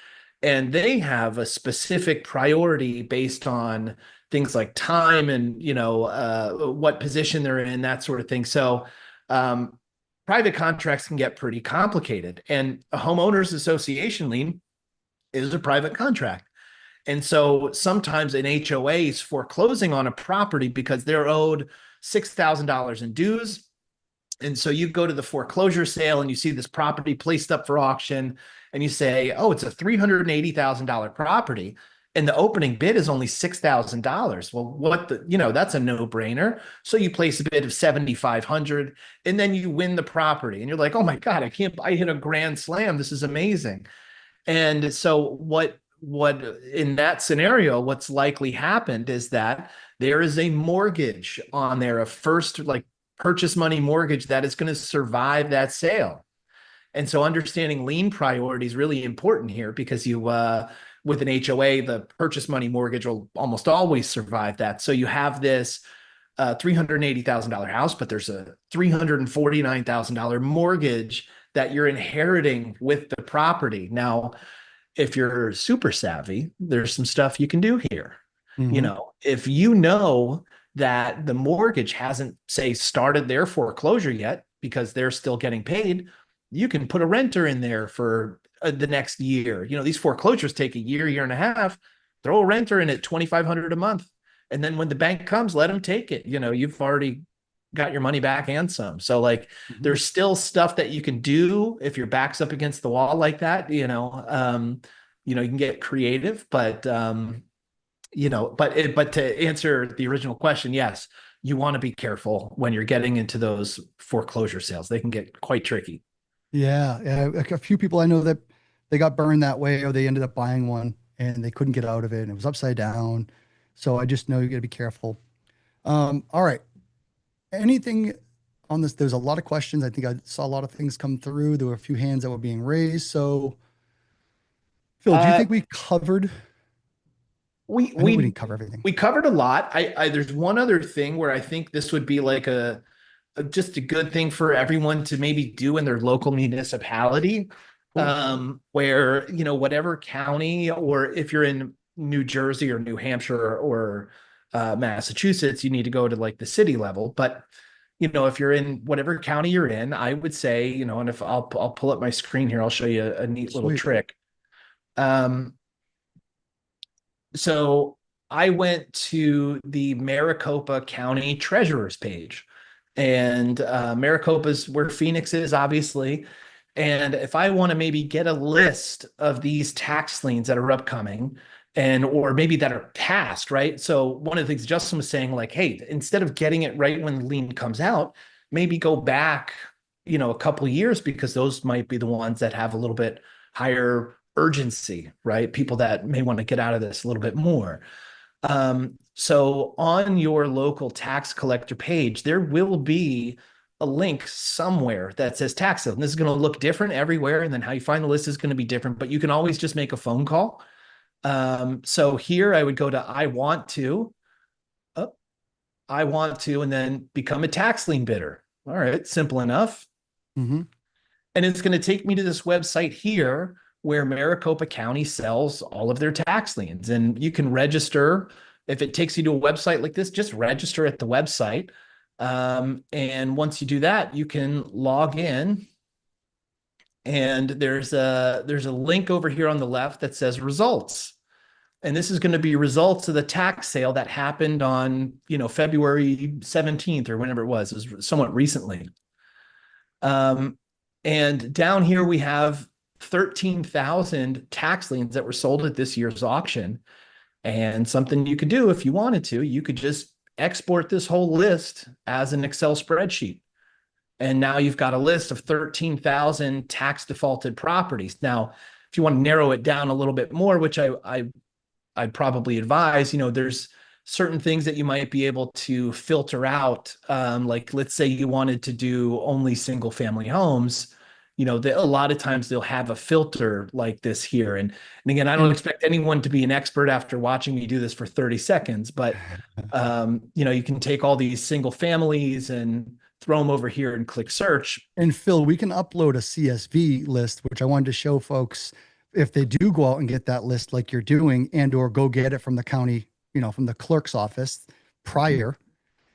And they have a specific priority based on things like time and, what position they're in, that sort of thing. So, private contracts can get pretty complicated. And a homeowners association lien is a private contract. And so sometimes an HOA is foreclosing on a property because they're owed $6,000 in dues. And so you go to the foreclosure sale and you see this property placed up for auction and you say, oh, it's a $380,000 property. And the opening bid is only $6,000. Well, that's a no-brainer. So you place a bid of $7,500 and then you win the property. And you're like, oh my God, I hit a grand slam. This is amazing. And so what in that scenario, what's likely happened is that there is a mortgage on there, a first like purchase money mortgage that is going to survive that sale. And so understanding lien priority is really important here because with an HOA, the purchase money mortgage will almost always survive that. So you have this $380,000 house, but there's a $349,000 mortgage that you're inheriting with the property. Now, if you're super savvy, there's some stuff you can do here. Mhm. If you know that the mortgage hasn't, say, started their foreclosure yet because they're still getting paid, you can put a renter in there for the next year. These foreclosures take a year and a half. Throw a renter in at $2,500 a month. And then when the bank comes, let them take it. You've already got your money back and some. So like there's still stuff that you can do if your back's up against the wall like that, you can get creative, but but to answer the original question, yes, you want to be careful when you're getting into those foreclosure sales. They can get quite tricky. Yeah. A few people I know that they got burned that way, or they ended up buying one and they couldn't get out of it, and it was upside down. So I just know you got to be careful. All right. Anything on this? There's a lot of questions. I think I saw a lot of things come through. There were a few hands that were being raised. So, Phil, do you Uh, think we covered? we I know we we didn't cover everything. we covered a lot. There's one other thing where I think this would be like just a good thing for everyone to maybe do in their local municipality, Cool. where whatever county, or if you're in New Jersey or New Hampshire or Massachusetts, you need to go to like the city level. But if you're in whatever county you're in, I would say, and if I'll pull up my screen here, I'll show you a neat little Sweet. trick. So I went to the Maricopa County Treasurer's page, and Maricopa's where Phoenix is, obviously. And if I want to maybe get a list of these tax liens that are upcoming or maybe that are passed, right? So one of the things Justin was saying, like, hey, instead of getting it right when the lien comes out, maybe go back, a couple of years, because those might be the ones that have a little bit higher urgency, right? People that may want to get out of this a little bit more. So on your local tax collector page, there will be a link somewhere that says tax sale. And this is going to look different everywhere. And then how you find the list is going to be different, but you can always just make a phone call. So here I would go to I want to, and then become a tax lien bidder. All right, simple enough. Mm-hmm. And it's going to take me to this website here where Maricopa County sells all of their tax liens. And you can register. If it takes you to a website like this, just register at the website. And once you do that, you can log in. And there's a link over here on the left that says results. And this is going to be results of the tax sale that happened on, February 17th or whenever it was somewhat recently. And down here we have 13,000 tax liens that were sold at this year's auction. And something you could do if you wanted to, you could just export this whole list as an Excel spreadsheet. And now you've got a list of 13,000 tax defaulted properties. Now, if you want to narrow it down a little bit more, which I I'd probably advise, there's certain things that you might be able to filter out. Like let's say you wanted to do only single family homes, a lot of times they'll have a filter like this here. And again, I don't expect anyone to be an expert after watching me do this for 30 seconds, but you can take all these single families and throw them over here and click search. And Phil, we can upload a CSV list, which I wanted to show folks if they do go out and get that list like you're doing and or go get it from the county, from the clerk's office prior,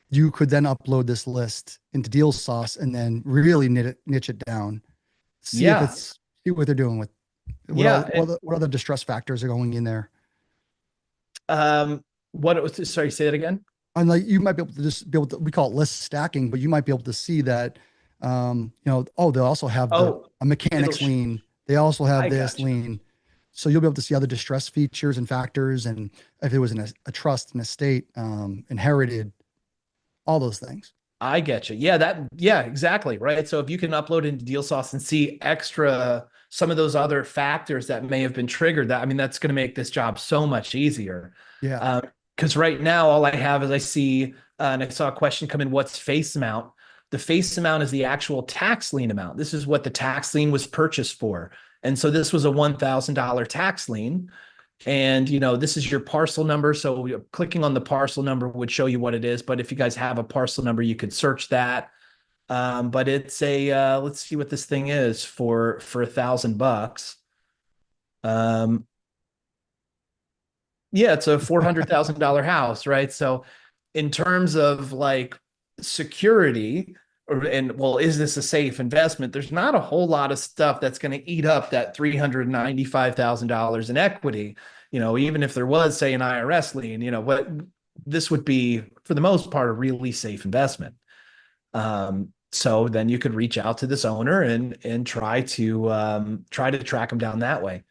you could then upload this list into Deal Sauce and then really niche it down. See what they're doing with what other distress factors are going in there. Sorry, say that again. And like you might be able to, we call it list stacking, but you might be able to see that, they also have a mechanics lien. They also have this lien. So you'll be able to see other distress features and factors. And if it was a trust, an estate, inherited, all those things. I get you. Yeah, exactly. Right. So if you can upload into Deal Sauce and see some of those other factors that may have been triggered, that's going to make this job so much easier. Yeah. Because right now, all I have is I see, and I saw a question come in, what's face amount? The face amount is the actual tax lien amount. This is what the tax lien was purchased for. And so this was a $1,000 tax lien. And, this is your parcel number. So clicking on the parcel number would show you what it is. But if you guys have a parcel number, you could search that. But it's let's see what this thing is for $1,000. Yeah, it's a $400,000 house, right? So in terms of like security is this a safe investment? There's not a whole lot of stuff that's going to eat up that $395,000 in equity. Even if there was, say, an IRS lien, what this would be for the most part, a really safe investment. So then you could reach out to this owner and try to track them down that way.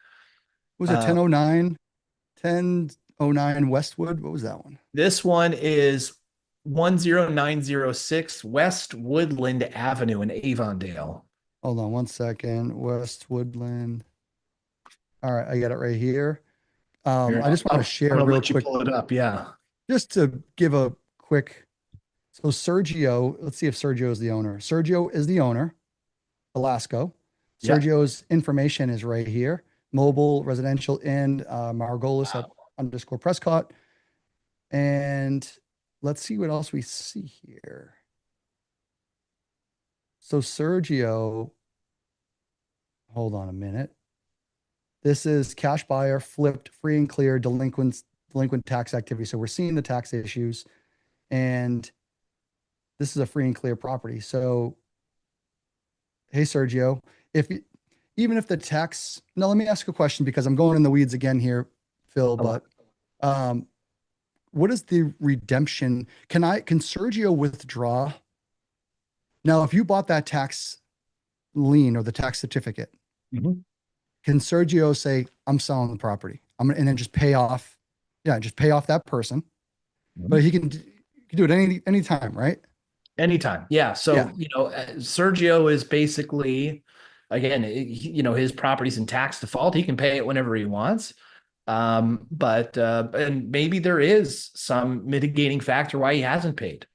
Was it 1009 Westwood? What was that one? This one is 10906 West Woodland Avenue in Avondale. Hold on one second. West Woodland. All right, I got it right here. I just want to share real quick. Pull it up, yeah. Just to give a quick. So Sergio, let's see if Sergio is the owner. Sergio is the owner. Velasco. Sergio's information is right here. Mobile, residential, and Margolis _ Prescott. And let's see what else we see here. So Sergio, hold on a minute. This is cash buyer, flipped, free and clear, delinquent tax activity. So we're seeing the tax issues, and this is a free and clear property. So, hey, Sergio, even if the tax, now let me ask a question because I'm going in the weeds again here, Phil, but what is the redemption? Can Sergio withdraw? Now, if you bought that tax lien or the tax certificate, can Sergio say, I'm selling the property? And then just pay off that person. But he can do it any time, right? Anytime. Yeah. So, Sergio is basically, again, his property's in tax default. He can pay it whenever he wants. But maybe there is some mitigating factor why he hasn't paid.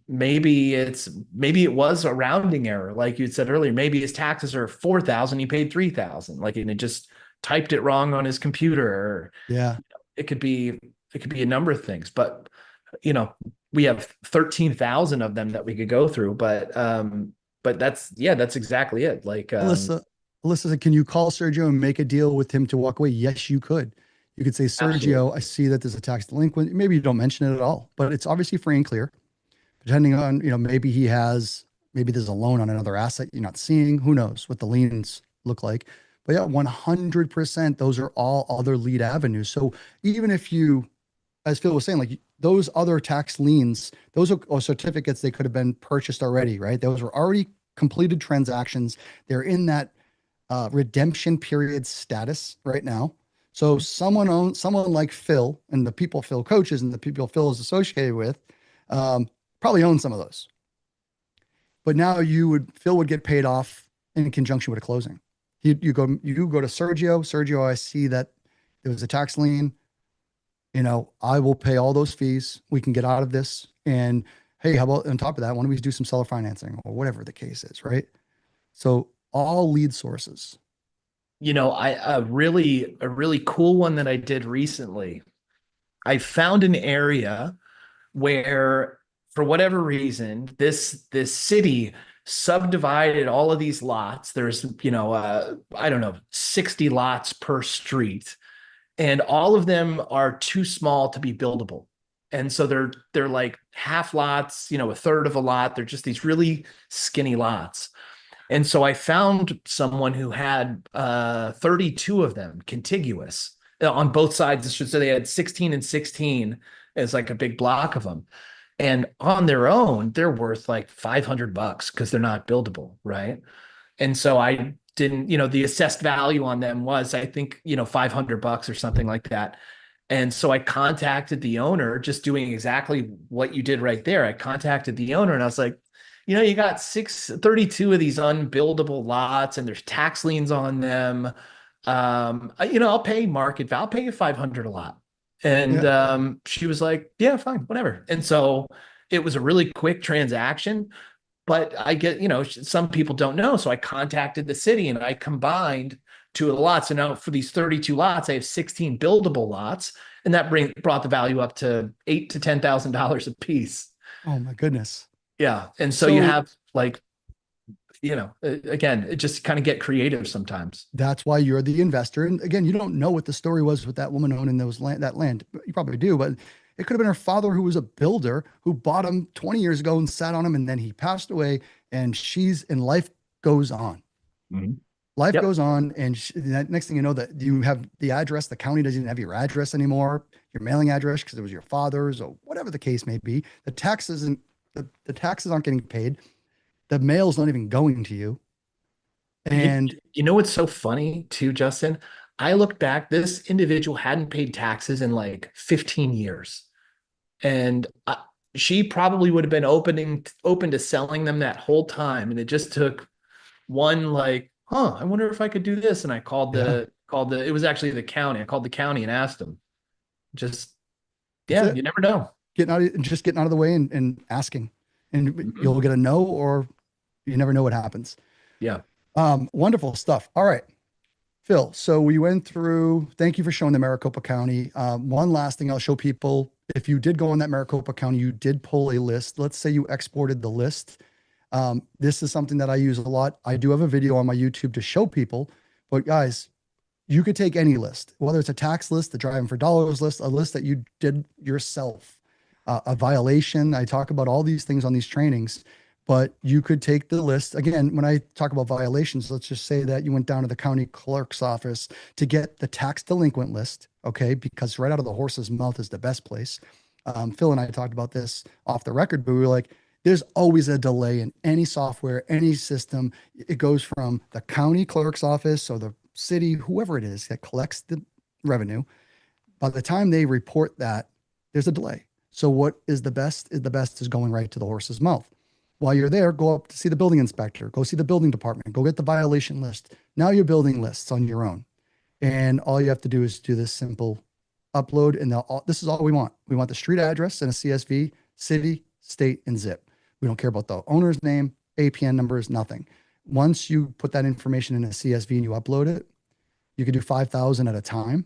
Maybe it was a rounding error, like you said earlier. Maybe his taxes are 4,000, he paid 3,000, and it just typed it wrong on his computer. Or, it could be a number of things. But we have 13,000 of them that we could go through. But that's exactly it. Alyssa said, can you call Sergio and make a deal with him to walk away? Yes, you could. You could say, Sergio, absolutely. I see that there's a tax delinquent. Maybe you don't mention it at all, but it's obviously free and clear. Depending on, maybe there's a loan on another asset you're not seeing. Who knows what the liens look like? But yeah, 100%, those are all other lead avenues. So even if you, as Phil was saying, those other tax liens, those are certificates, they could have been purchased already, right? Those were already completed transactions. They're in that redemption period status right now. So someone like Phil and the people Phil coaches and the people Phil is associated with probably own some of those. But now Phil would get paid off in conjunction with a closing. You go to Sergio. Sergio, I see that it was a tax lien. I will pay all those fees. We can get out of this. And hey, how about on top of that, why don't we do some seller financing or whatever the case is, right? So all lead sources. A really cool one that I did recently. I found an area where, for whatever reason, this city subdivided all of these lots. There's, I don't know, 60 lots per street, and all of them are too small to be buildable. And so they're like half lots, a third of a lot. They're just these really skinny lots. And so I found someone who had 32 of them contiguous on both sides. So they had 16 and 16 as like a big block of them. And on their own, they're worth like $500 because they're not buildable, right? And so I didn't, the assessed value on them was, I think, $500 or something like that. And so I contacted the owner, just doing exactly what you did right there. I contacted the owner and I was like, you got 32 of these unbuildable lots and there's tax liens on them. I'll pay market value. I'll pay you 500 a lot. And she was like, yeah, fine, whatever. And so it was a really quick transaction, but I get, some people don't know. So I contacted the city and I combined two of the lots. And now for these 32 lots, I have 16 buildable lots, and that brought the value up to $8,000 to $10,000 a piece. Oh my goodness. Yeah. And so you have like, again, it just kind of get creative sometimes. That's why you're the investor. And again, you don't know what the story was with that woman owning that land. You probably do, but it could have been her father who was a builder who bought him 20 years ago and sat on him, and then he passed away, and life goes on. Mm-hmm. Life goes on, and next thing you know, that you have the address, the county doesn't even have your address anymore, your mailing address, because it was your father's or whatever the case may be. The taxes aren't getting paid. The mail's not even going to you. And what's so funny too, Justin? I looked back, this individual hadn't paid taxes in like 15 years. And she probably would have been open to selling them that whole time. And it just took one like, I wonder if I could do this. And I it was actually the county. I called the county and asked them. You never know. Getting out of the way and asking. And you'll get a no, or you never know what happens. Yeah. Wonderful stuff. All right, Phil. So we went through, thank you for showing the Maricopa County. One last thing I'll show people, if you did go in that Maricopa County, you did pull a list. Let's say you exported the list. This is something that I use a lot. I do have a video on my YouTube to show people, but guys, you could take any list, whether it's a tax list, the driving for dollars list, a list that you did yourself, a violation. I talk about all these things on these trainings, but you could take the list. Again, when I talk about violations, let's just say that you went down to the county clerk's office to get the tax delinquent list, okay? Because right out of the horse's mouth is the best place. Phil and I talked about this off the record, but we were like, there's always a delay in any software, any system. It goes from the county clerk's office or the city, whoever it is that collects the revenue. By the time they report that, there's a delay. So what is the best? The best is going right to the horse's mouth. While you're there, go up to see the building inspector, go see the building department, go get the violation list. Now you're building lists on your own. And all you have to do is do this simple upload. And this is all we want. We want the street address and a CSV, city, state, and zip. We don't care about the owner's name, APN numbers, nothing. Once you put that information in a CSV and you upload it, you can do 5,000 at a time,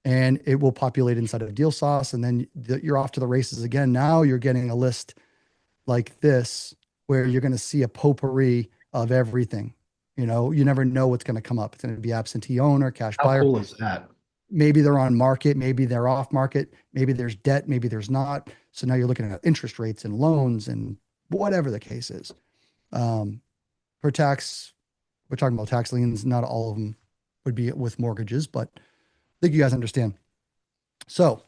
and it will populate inside of Deal Sauce. And then you're off to the races again. Now you're getting a list like this, where you're going to see a potpourri of everything. You never know what's going to come up. It's going to be absentee owner, cash buyer. How cool is that? Maybe they're on market, maybe they're off market, maybe there's debt, maybe there's not. So now you're looking at interest rates and loans and whatever the case is. For tax, we're talking about tax liens. Not all of them would be with mortgages, but I think you guys understand. So,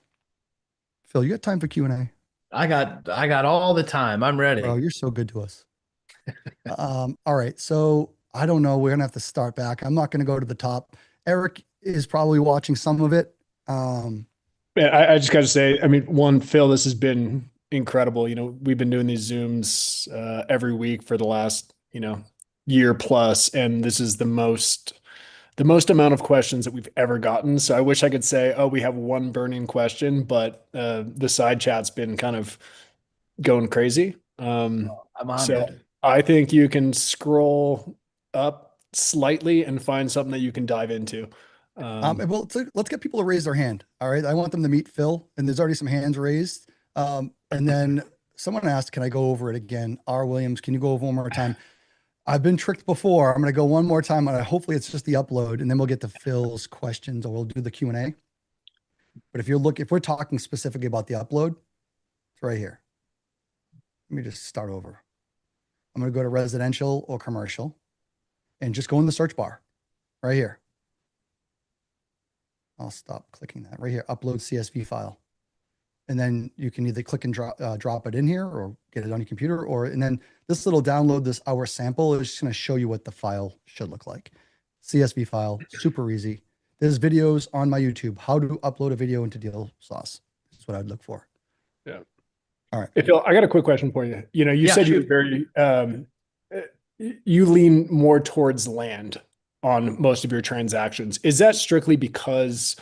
Phil, you got time for Q&A? I got all the time. I'm ready. Bro, you're so good to us. All right. So I don't know. We're going to have to start back. I'm not going to go to the top. Eric is probably watching some of it. I just got to say, Phil, this has been incredible. We've been doing these Zooms every week for the last, year plus, and this is the most the most amount of questions that we've ever gotten. So I wish I could say, oh, we have one burning question, but the side chat's been kind of going crazy. I'm So honored. I think you can scroll up slightly and find something that you can dive into. Well, let's get people to raise their hand. All right. I want them to meet Phil, and there's already some hands raised. And then someone asked, can I go over it again? R. Williams, can you go over one more time? I've been tricked before. I'm going to go one more time. And hopefully it's just the upload, and then we'll get to Phil's questions, or we'll do the Q&A. But if we're talking specifically about the upload, it's right here. Let me just start over. I'm going to go to residential or commercial and just go in the search bar right here. I'll stop clicking that right here. Upload CSV file. And then you can either click and drop it in here or get it on your computer, and then this little download this our sample is just going to show you what the file should look like. CSV file, super easy. There's videos on my YouTube, how to upload a video into Deal Sauce. That's what I'd look for. Yeah. All right. Hey, Phil, I got a quick question for you. You said shoot. you lean more towards land on most of your transactions. Is that strictly because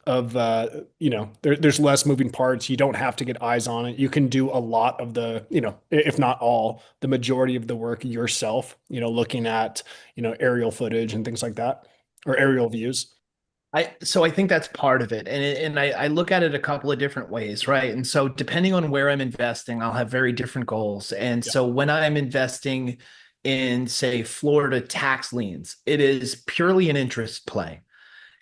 of there's less moving parts? You don't have to get eyes on it. You can do a lot of the, if not all, the majority of the work yourself, looking at, aerial footage and things like that, or aerial views. So I think that's part of it. And I look at it a couple of different ways, right? And so depending on where I'm investing, I'll have very different goals. And so when I'm investing in, say, Florida tax liens, it is purely an interest play.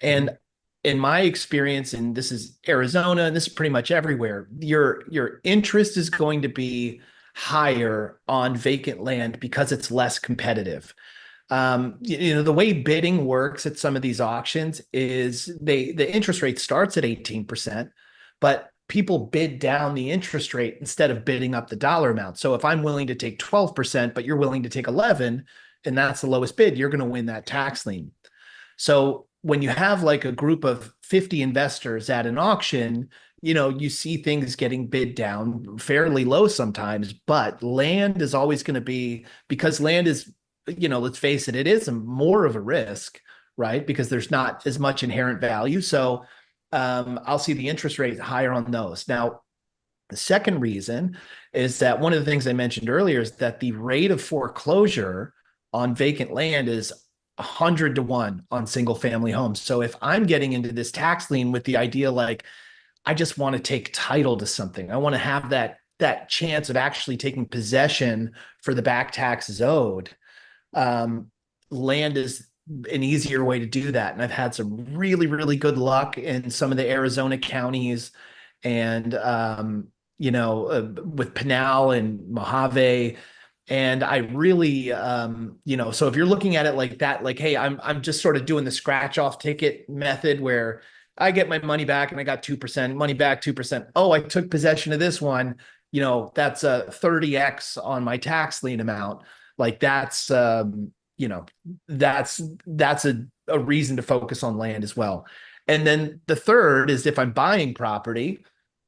And in my experience, and this is Arizona, and this is pretty much everywhere, your interest is going to be higher on vacant land because it's less competitive. The way bidding works at some of these auctions is the interest rate starts at 18%, but people bid down the interest rate instead of bidding up the dollar amount. So if I'm willing to take 12%, but you're willing to take 11, and that's the lowest bid, you're going to win that tax lien. So when you have like a group of 50 investors at an auction, you see things getting bid down fairly low sometimes, but land is always going to be, because land is, let's face it, it is more of a risk, right? Because there's not as much inherent value. So I'll see the interest rate higher on those. Now, the second reason is that one of the things I mentioned earlier is that the rate of foreclosure on vacant land is 100 to 1 on single family homes. So if I'm getting into this tax lien with the idea, like, I just want to take title to something, I want to have that chance of actually taking possession for the back taxes owed, land is an easier way to do that. And I've had some really, really good luck in some of the Arizona counties, and with Pinal and Mojave. And I really, so if you're looking at it like that, like, hey, I'm just sort of doing the scratch off ticket method where I get my money back and I got 2%, money back 2%. Oh, I took possession of this one. That's a 30x on my tax lien amount. Like that's a reason to focus on land as well. And then the third is if I'm buying property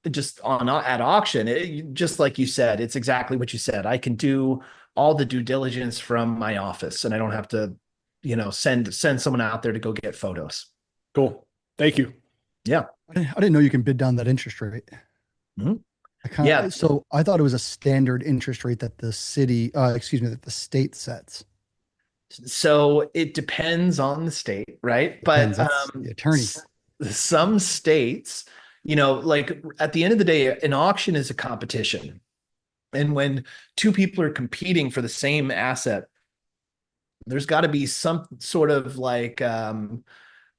just at auction, just like you said, it's exactly what you said. I can do all the due diligence from my office, and I don't have to, send someone out there to go get photos. Cool. Thank you. Yeah. I didn't know you can bid down that interest rate. Yeah. So I thought it was a standard interest rate that the state sets. So it depends on the state, right? Depends. But That's the attorney. Some states, like at the end of the day, an auction is a competition. And when two people are competing for the same asset, there's got to be some sort of like,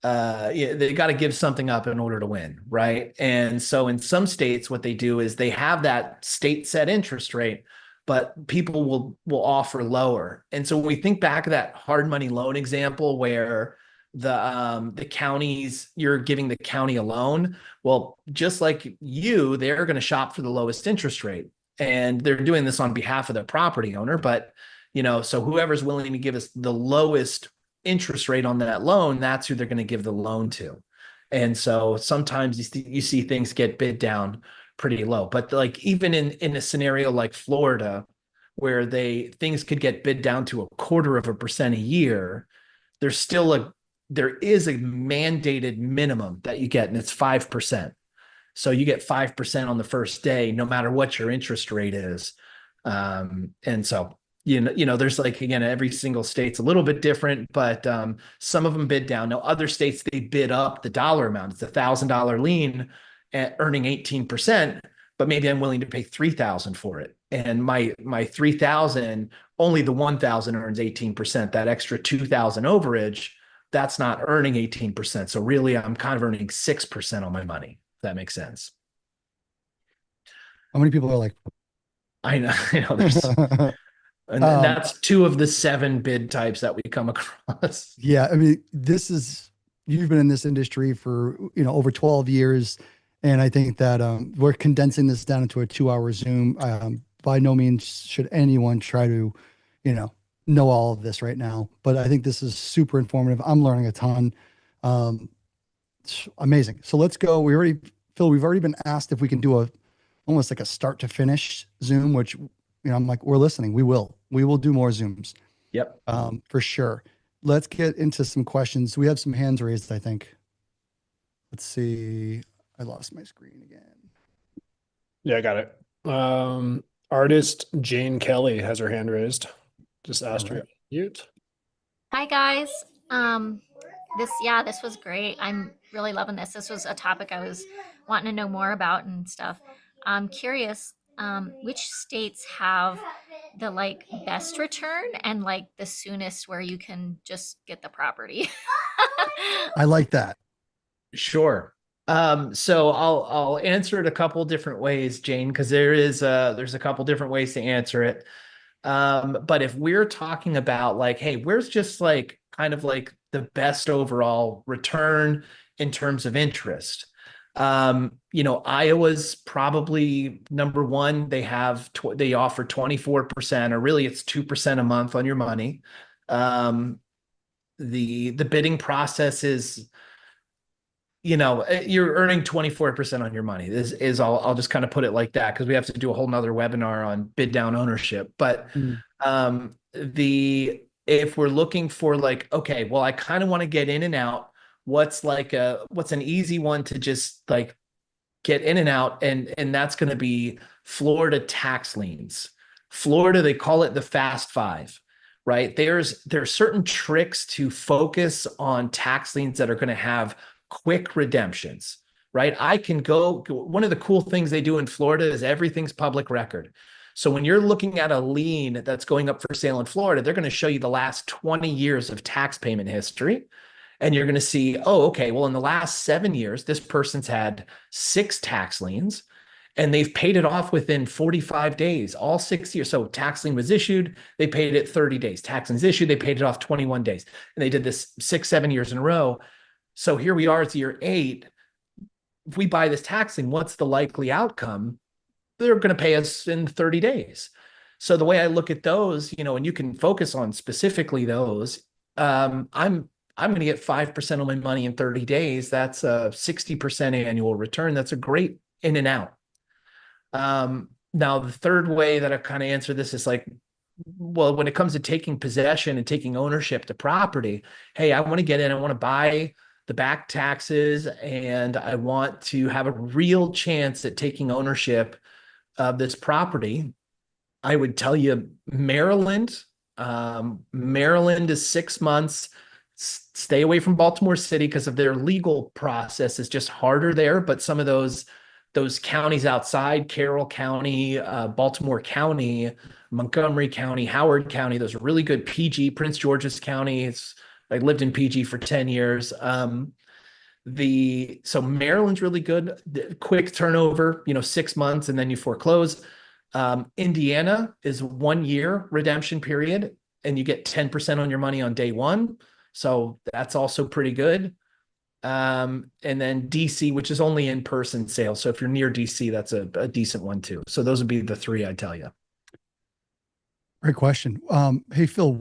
they got to give something up in order to win, right? And so in some states, what they do is they have that state set interest rate, but people will offer lower. And so when we think back of that hard money loan example where the counties, you're giving the county a loan, well, just like they're going to shop for the lowest interest rate, and they're doing this on behalf of the property owner. But so whoever's willing to give us the lowest interest rate on that loan, that's who they're going to give the loan to. And so sometimes you see things get bid down pretty low. But like even in a scenario like Florida, where things could get bid down to 0.25% a year, there's still there is a mandated minimum that you get, and it's 5%. So you get 5% on the first day, no matter what your interest rate is. And so, there's like, again, every single state's a little bit different, but some of them bid down. Now, other states, they bid up the dollar amount. It's $1,000 lien at earning 18%, but maybe I'm willing to pay 3,000 for it. And my 3,000, only the 1,000 earns 18%. That extra 2,000 overage, that's not earning 18%. So really, I'm kind of earning 6% on my money. If that makes sense. How many people are like, I know there's, and that's 2 of the 7 bid types that we come across. yeah, I mean, you've been in this industry for, over 12 years. And I think that we're condensing this down into a 2-hour Zoom. By no means should anyone try to, know all of this right now. But I think this is super informative. I'm learning a ton. It's amazing. So let's go. Phil, we've already been asked if we can do almost like a start to finish Zoom, which, I'm like, we're listening. We will do more Zooms. Yep. For sure. Let's get into some questions. We have some hands raised, I think. Let's see. I lost my screen again. Yeah, I got it. Artist Jane Kelly has her hand raised. Just asked her to mute. Hi guys. This was great. I'm really loving this. This was a topic I was wanting to know more about and stuff. I'm curious, which states have the best return and the soonest where you can just get the property? I like that. Sure. So I'll answer it a couple different ways, Jane, because there's a couple different ways to answer it. But if we're talking about hey, where's just kind of the best overall return in terms of interest? Iowa's probably number one. They offer 24%, or really it's 2% a month on your money. The bidding process is, you're earning 24% on your money. This is I'll just kind of put it like that, because we have to do a whole nother webinar on bid down ownership. But if we're looking for okay, well, I kind of want to get in and out, what's an easy one to just get in and out, and that's going to be Florida tax liens. Florida, they call it the Fast Five, right? There's certain tricks to focus on tax liens that are going to have quick redemptions, right? One of the cool things they do in Florida is everything's public record. So when you're looking at a lien that's going up for sale in Florida, they're going to show you the last 20 years of tax payment history. And you're going to see, oh, okay, well, in the last 7 years, this person's had 6 tax liens and they've paid it off within 45 days, all 6 years. So tax lien was issued, they paid it 30 days. Tax lien was issued, they paid it off 21 days. And they did this 6-7 years in a row. So here we are, it's year 8. If we buy this tax lien, what's the likely outcome? They're going to pay us in 30 days. So the way I look at those, and you can focus on specifically those, I'm going to get 5% on my money in 30 days. That's a 60% annual return. That's a great in and out. Now, the third way that I kind of answer this is well, when it comes to taking possession and taking ownership to property, hey, I want to get in, I want to buy the back taxes, and I want to have a real chance at taking ownership of this property. I would tell you Maryland. Maryland is 6 months. Stay away from Baltimore City because of their legal process is just harder there. But some of those counties outside, Carroll County, Baltimore County, Montgomery County, Howard County, those are really good. PG, Prince George's County. I lived in PG for 10 years. So Maryland's really good. The quick turnover, 6 months, and then you foreclose. Indiana is 1 year redemption period, and you get 10% on your money on day one. So that's also pretty good. And then DC, which is only in-person sales. So if you're near DC, that's a decent one too. So those would be the 3 I'd tell you. Great question. Hey, Phil,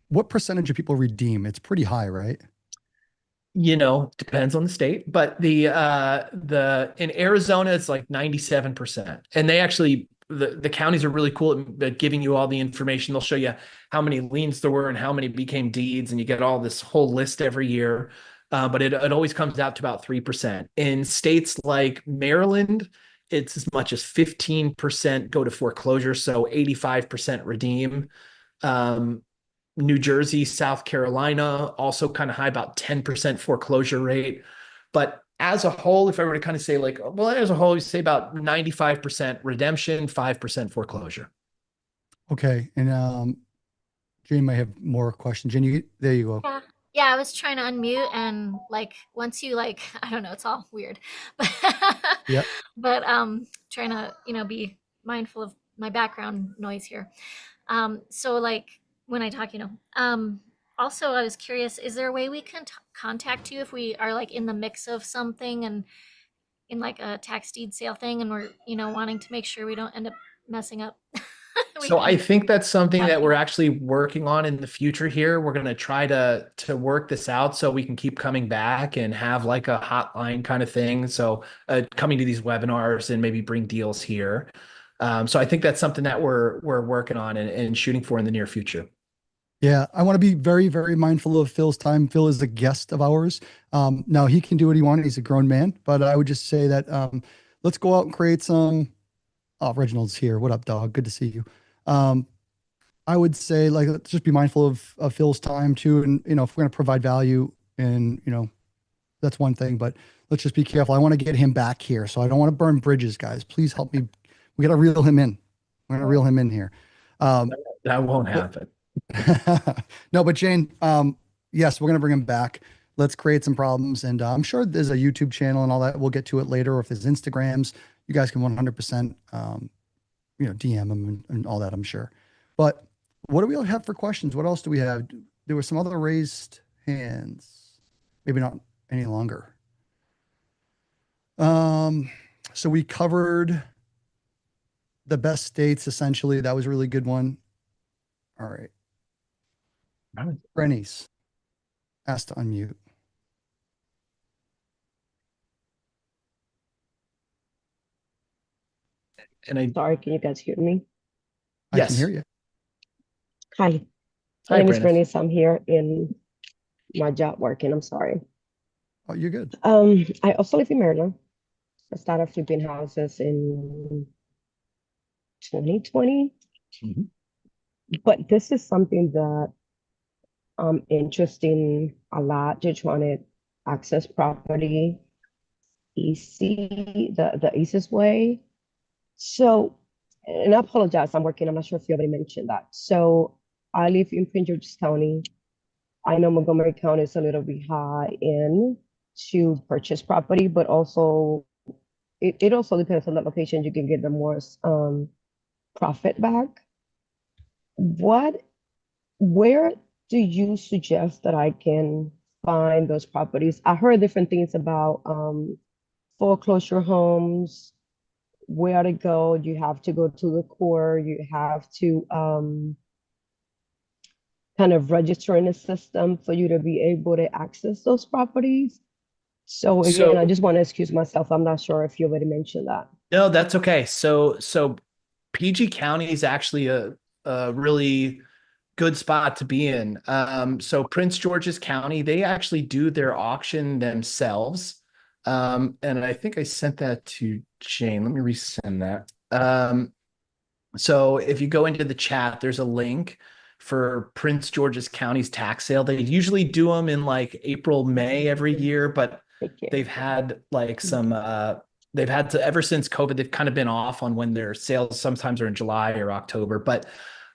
what percentage of people redeem? It's pretty high, right? Depends on the state, but in Arizona, it's 97%. And they actually the counties are really cool at giving you all the information. They'll show you how many liens there were and how many became deeds, and you get all this whole list every year. But it always comes out to about 3%. In states like Maryland, it's as much as 15% go to foreclosure, so 85% redeem. New Jersey, South Carolina, also kind of high, about 10% foreclosure rate. But as a whole, if I were to kind of say like, well, as a whole, you say about 95% redemption, 5% foreclosure. Okay. And Jane might have more questions. Jane, there you go. Yeah. Yeah, I was trying to unmute and like once you like I don't know, it's all weird. But Yeah. but trying to, be mindful of my background noise here. So like when I talk, also I was curious, is there a way we can contact you if we are like in the mix of something and in like a tax deed sale thing and we're, wanting to make sure we don't end up messing up? We So I can think that's something have that you. we're actually working on in the future here. We're going to try to work this out so we can keep coming back and have like a hotline kind of thing. So coming to these webinars and maybe bring deals here. So I think that's something that we're working on and shooting for in the near future. Yeah, I want to be very, very mindful of Phil's time. Phil is a guest of ours. Now he can do what he wants. He's a grown man, but I would just say that let's go out and create some. Oh, Reginald's here. What up, dog? Good to see you. I would say like let's just be mindful of Phil's time too, and if we're going to provide value, and that's one thing, but let's just be careful. I want to get him back here, so I don't want to burn bridges, guys. Please help me. We got to reel him in. We're going to reel him in here. That won't but- happen. No, but Jane, yes, we're gonna bring him back. Let's create some problems, and I'm sure there's a YouTube channel and all that. We'll get to it later. Or if there's Instagrams, you guys can 100%, DM them and all that. I'm sure. But what do we have for questions? What else do we have? There were some other raised hands. Maybe not any longer. So we covered the best states essentially. That was a really good one. All right. Rennie's asked to unmute. And I Sorry, can you guys hear me? I Yes. can hear you. Hi, Hi, my name is Brandon. Bernice. I'm here in my job working. I'm sorry. Oh, you're good. I also live in Maryland. I started flipping houses in 2020, Mhm. but this is something that I'm interested in a lot. Just trying to access property easy, the easiest way. So, and I apologize, I'm working. I'm not sure if you already mentioned that. So I live in Prince George's County. I know Montgomery County is a little bit high in to purchase property, but also it also depends on the location. You can get the more profit back. Where do you suggest that I can find those properties? I heard different things about foreclosure homes, where to go. You have to go to the core. You have to kind of register in the system for you to be able to access those properties. So again, I just want to excuse myself. I'm not sure if you already mentioned that. No, that's okay. So PG County is actually a really good spot to be in. So Prince George's County, they actually do their auction themselves. And I think I sent that to Jane. Let me resend that. So if you go into the chat, there's a link for Prince George's County's tax sale. They usually do them in like April, May every year, but Thank you. they've had like they've had to, ever since COVID, they've kind of been off on when their sales sometimes are in July or October. But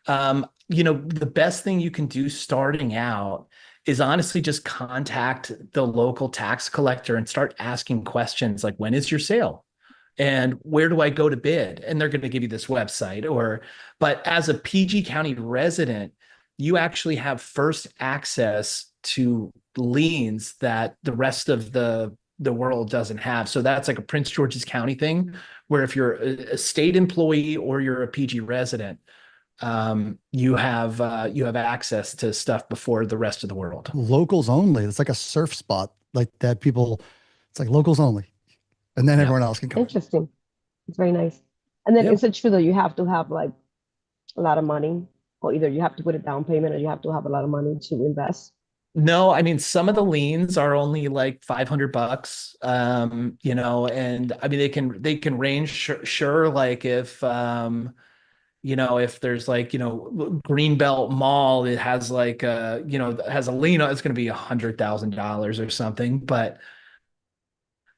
the best thing you can do starting out is honestly just contact the local tax collector and start asking questions like, when is your sale? And where do I go to bid? And they're going to give you this website. But as a PG County resident, you actually have first access to liens that the rest of the world doesn't have. So that's like a Prince George's County thing, where if you're a state employee or you're a PG resident, you have access to stuff before the rest of the world. Locals only. It's like a surf spot like that. People, it's like locals only. And then Yeah. everyone else can come. Interesting. It's very nice. And then Yep. is it true that you have to have like a lot of money, or either you have to put a down payment or you have to have a lot of money to invest? No, I mean, some of the liens are only like $500, you know, and I mean, they can range, sure, like if, you know, if there's like, you know, Greenbelt Mall, it has like, you know, has a lien, it's going to be $100,000 or something, but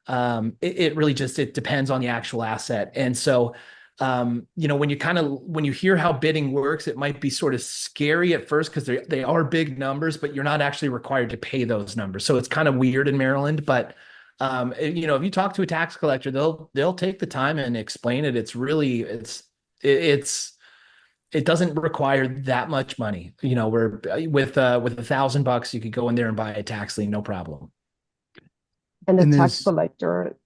it really just, it depends on the actual asset. And so, you know, when you hear how bidding works, it might be sort of scary at first because they are big numbers, but you're not actually required to pay those numbers. So it's kind of weird in Maryland, but you know, if you talk to a tax collector, they'll take the time and explain it. It's really, it doesn't require that much money. You know, where with $1,000, you could go in there and buy a tax lien, no problem. And the And tax there's collector,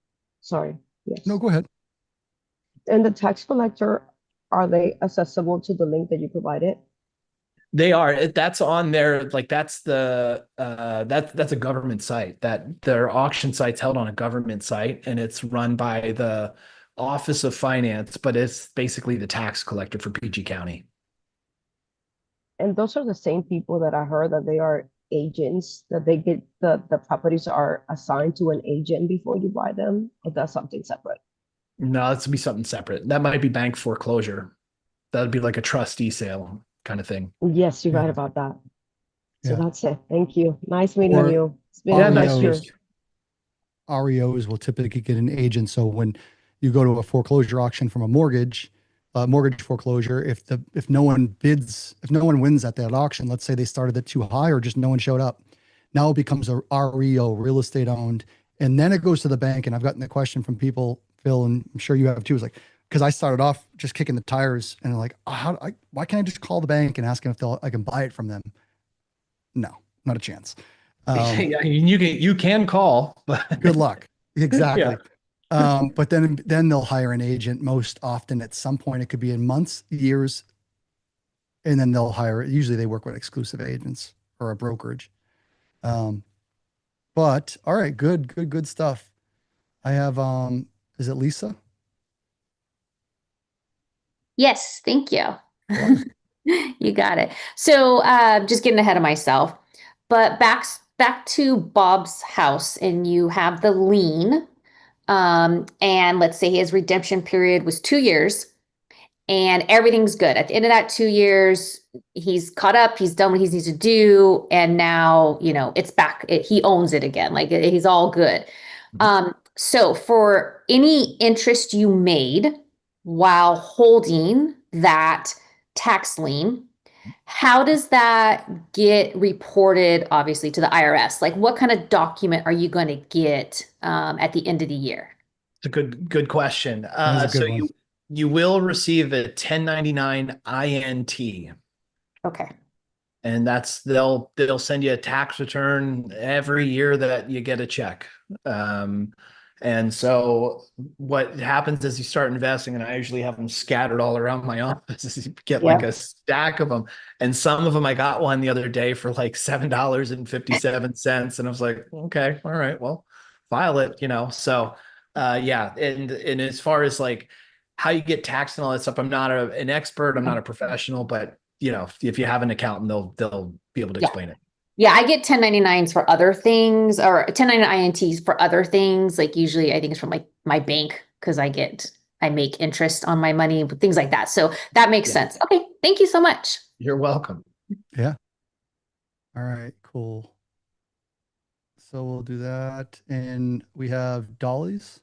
sorry, yes. no, go ahead. And the tax collector, are they accessible to the link that you provided? They are. That's on there. Like that's that's a government site. That their auction site's held on a government site, and it's run by the Office of Finance, but it's basically the tax collector for PG County. And those are the same people that I heard that they are agents, that they get the properties are assigned to an agent before you buy them, or that's something separate? No, that's to be something separate. That might be bank foreclosure. That would be like a trustee sale kind of thing. Yes, you're right Yeah. about that. So Yeah. that's it. Thank you. Nice meeting Or you. It's been Yeah, a nice. pleasure. REOs will typically get an agent. So when you go to a foreclosure auction from a mortgage foreclosure, if no one bids, if no one wins at that auction, let's say they started it too high or just no one showed up, now it becomes a REO, real estate owned, and then it goes to the bank. And I've gotten the question from people, Phil, and I'm sure you have too, is like, because I started off just kicking the tires and like, oh, why can't I just call the bank and ask them if I can buy it from them? No, not a chance. Yeah, you can call, but Good luck. Exactly. Yeah. But then they'll hire an agent most often at some point. It could be in months, years, and then they'll hire. Usually they work with exclusive agents or a brokerage. Um, but all right, good stuff. I have is it Lisa? Yes, thank you. Sure. You got it. So just getting ahead of myself, but back to Bob's house, and you have the lien. And let's say his redemption period was 2 years, and everything's good. At the end of that 2 years, he's caught up, he's done what he needs to do, and now, you know, it's back. He owns it again. Like he's all good. So for any interest you made while holding that tax lien, how does that get reported, obviously, to the IRS? Like, what kind of document are you going to get at the end of the year? It's a good question. That is a So good one. you will receive a 1099 INT, Okay. and they'll send you a tax return every year that you get a check. And so what happens is you start investing, and I usually have them scattered all around my office. Is you get like Yeah. a stack of them, and some of them I got one the other day for like $7.57, and I was like, okay, all right, well, file it, you know. So yeah, and as far as like how you get taxed and all that stuff, I'm not an expert, I'm not a professional, but you know, if you have an accountant, they'll be able to Yeah. explain it. Yeah, I get 1099s for other things, or 1099 INTs for other things. Like usually I think it's from like my bank, because I make interest on my money, things like that. So that makes Yeah. sense. Okay, thank you so much. You're welcome. Yeah. All right, cool. So we'll do that. And we have Dolly's.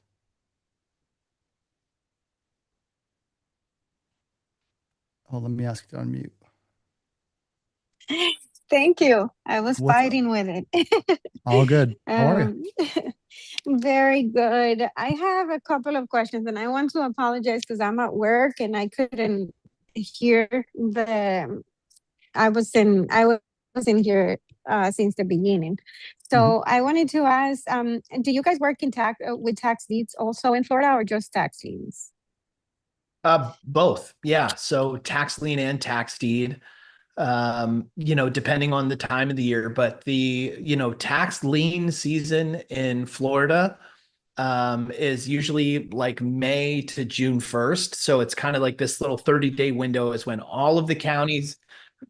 Oh, let me ask you to unmute. Thank you. I was What's up? fighting with it. All good. How are you? Very good. I have a couple of questions, and I want to apologize because I'm at work and I couldn't hear the. I was in here since the beginning. So I wanted to ask, do you guys work in with tax deeds also in Florida, or just tax liens? Both. Yeah. So tax lien and tax deed, you know, depending on the time of the year, but the, you know, tax lien season in Florida is usually like May to June 1st. So it's kind of like this little 30-day window is when all of the counties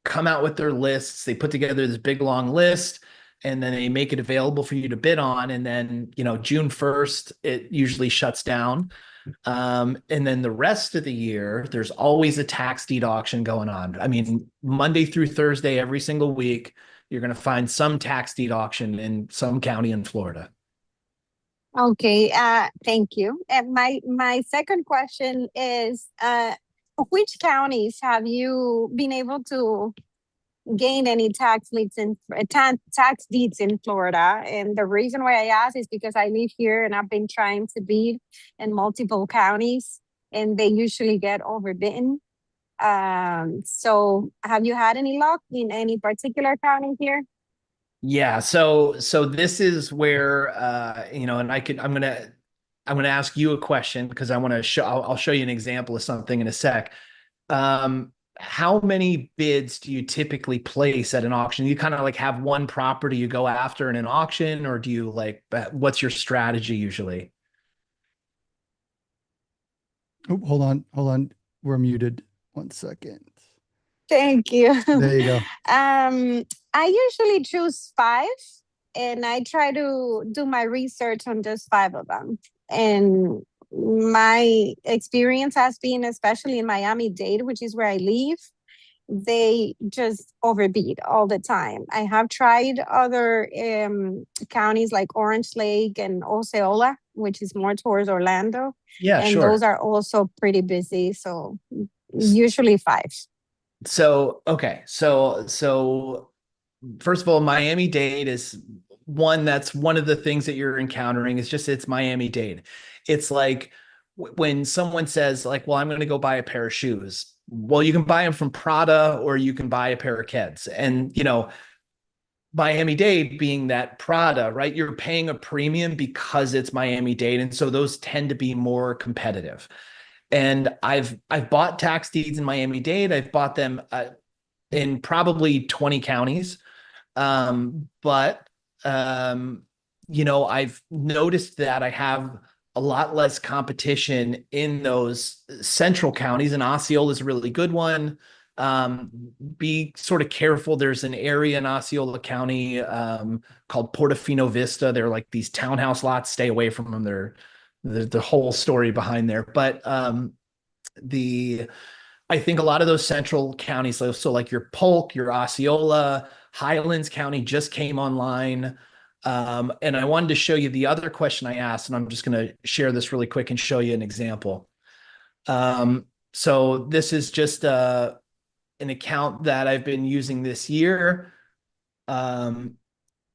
come out with their lists. They put together this big long list and then they make it available for you to bid on. And then, June 1st, it usually shuts down. And then the rest of the year, there's always a tax deed auction going on. I mean, Monday through Thursday, every single week, you're going to find some tax deed auction in some county in Florida. Okay, thank you. And my second question is, which counties have you been able to gain any tax leads in tax deeds in Florida? And the reason why I ask is because I live here and I've been trying to bid in multiple counties, and they usually get overbidden. So have you had any luck in any particular county here? Yeah, so this is where and I'm gonna ask you a question because I want to show I'll show you an example of something in a sec. How many bids do you typically place at an auction? You kind of like have one property you go after in an auction, or do you what's your strategy usually? Oh, hold on. We're muted. 1 second. Thank you. There you go. I usually choose 5 and I try to do my research on just 5 of them. And my experience has been, especially in Miami-Dade, which is where I live, they just overbid all the time. I have tried other counties like Orange Lake and Osceola, which is more towards Orlando. Yeah, and sure. those are also pretty busy. So usually 5. So, okay. So first of all, Miami-Dade is that's one of the things that you're encountering. It's Miami-Dade. It's like when someone says like, well, I'm going to go buy a pair of shoes. Well, you can buy them from Prada or you can buy a pair of Keds. And, Miami-Dade being that Prada, right? You're paying a premium because it's Miami-Dade. And so those tend to be more competitive. And I've bought tax deeds in Miami-Dade. I've bought them in probably 20 counties. But I've noticed that I have a lot less competition in those central counties, and Osceola is a really good one. Be sort of careful. There's an area in Osceola County called Portofino Vista. They're like these townhouse lots. Stay away from them. They're the whole story behind there. But I think a lot of those central counties, so like your Polk, your Osceola, Highlands County just came online. And I wanted to show you the other question I asked, and I'm just going to share this really quick and show you an example. So this is just an account that I've been using this year. And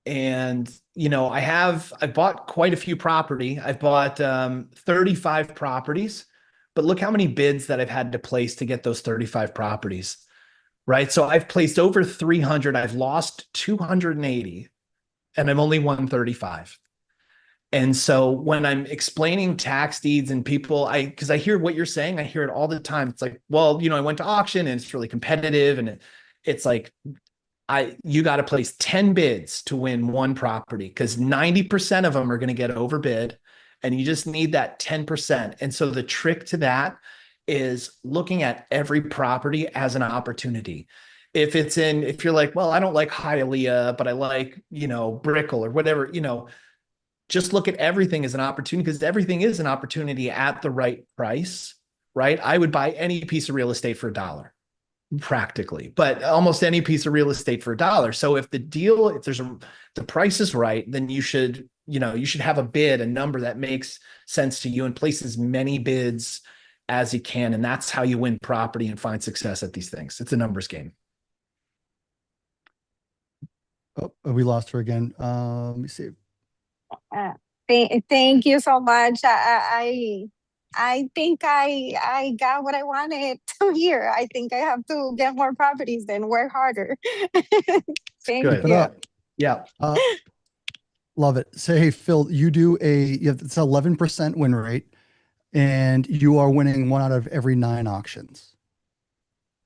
I've bought quite a few property. I've bought 35 properties, but look how many bids that I've had to place to get those 35 properties, right? So I've placed over 300. I've lost 280 and I've only won 35. And so when I'm explaining tax deeds and people, because I hear what you're saying, I hear it all the time. It's like, well, I went to auction and it's really competitive. And it's like, you got to place 10 bids to win one property because 90% of them are going to get overbid and you just need that 10%. And so the trick to that is looking at every property as an opportunity. If you're like, well, I don't like Hialeah, but I like, Brickell or whatever, just look at everything as an opportunity because everything is an opportunity at the right price, right? I would buy any piece of real estate for $1. Practically, but almost any piece of real estate for $1. So if the price is right, then you should have a bid, a number that makes sense to you and place as many bids as you can. And that's how you win property and find success at these things. It's a numbers game. Oh, we lost her again. Let me see. Thank you so much. I think I got what I wanted to hear. I think I have to get more properties and work harder. Thank Good. you. Yeah. Love it. So, hey, Phil, it's 11% win rate and you are winning 1 out of every 9 auctions.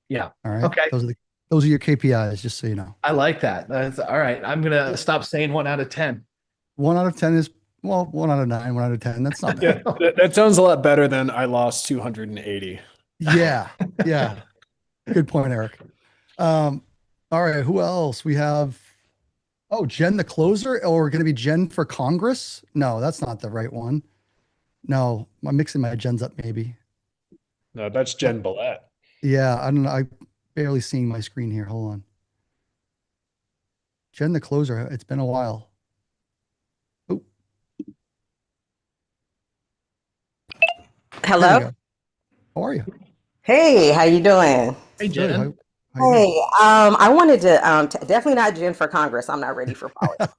Yeah. All right. Okay. Those are your KPIs, just so you know. I like that. That's all right. I'm going to stop saying 1 out of 10. 1 out of 10 is Well, 1 out of 9, 1 out of 10. That's not Yeah, bad. that sounds a lot better than I lost 280. Yeah. Yeah. Good point, Eric. All right. Who else? We have, oh, Jen the closer, or going to be Jen for Congress? No, that's not the right one. No, I'm mixing my gens up maybe. No, that's Jen Billette. Yeah, I don't know. I barely seeing my screen here. Hold on. Jen the closer. It's been a while. Oh, there we Hello. go. How are you? Hey, how you doing? Hey, Good. Jen. How you doing? Hey, I wanted to definitely not Jen for Congress. I'm not ready for politics.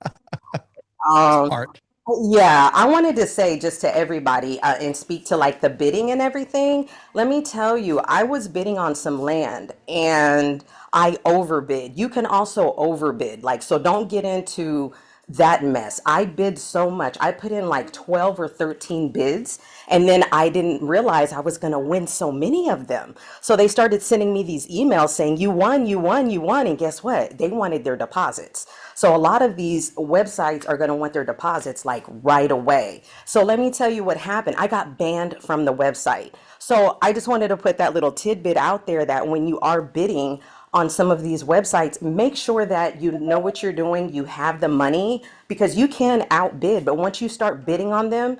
Um, Smart. yeah, I wanted to say just to everybody and speak to like the bidding and everything. Let me tell you, I was bidding on some land and I overbid. You can also overbid. Like, so don't get into that mess. I bid so much. I put in like 12 or 13 bids and then I didn't realize I was going to win so many of them. So they started sending me these emails saying, you won, you won, you won. And guess what? They wanted their deposits. So a lot of these websites are going to want their deposits like right away. So let me tell you what happened. I got banned from the website. So I just wanted to put that little tidbit out there that when you are bidding on some of these websites, make sure that you know what you're doing, you have the money, because you can outbid, but once you start bidding on them,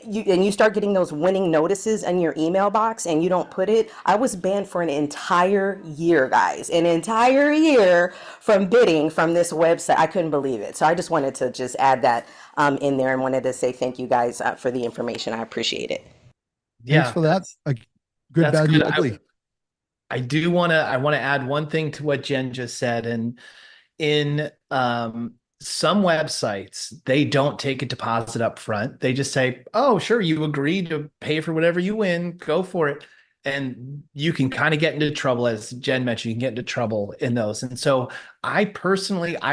you start getting those winning notices in your email box and you don't put it. I was banned for an entire year, guys, an entire year from bidding from this website. I couldn't believe it. So I just wanted to just add that in there and wanted to say thank you guys for the information. I appreciate it. Thanks for that. Good, that's bad, good. ugly. I want to add one thing to what Jen just said. And in some websites, they don't take a deposit up front. They just say, oh, sure, you agree to pay for whatever you win, go for it. And you can kind of get into trouble, as Jen mentioned, you can get into trouble in those. And so I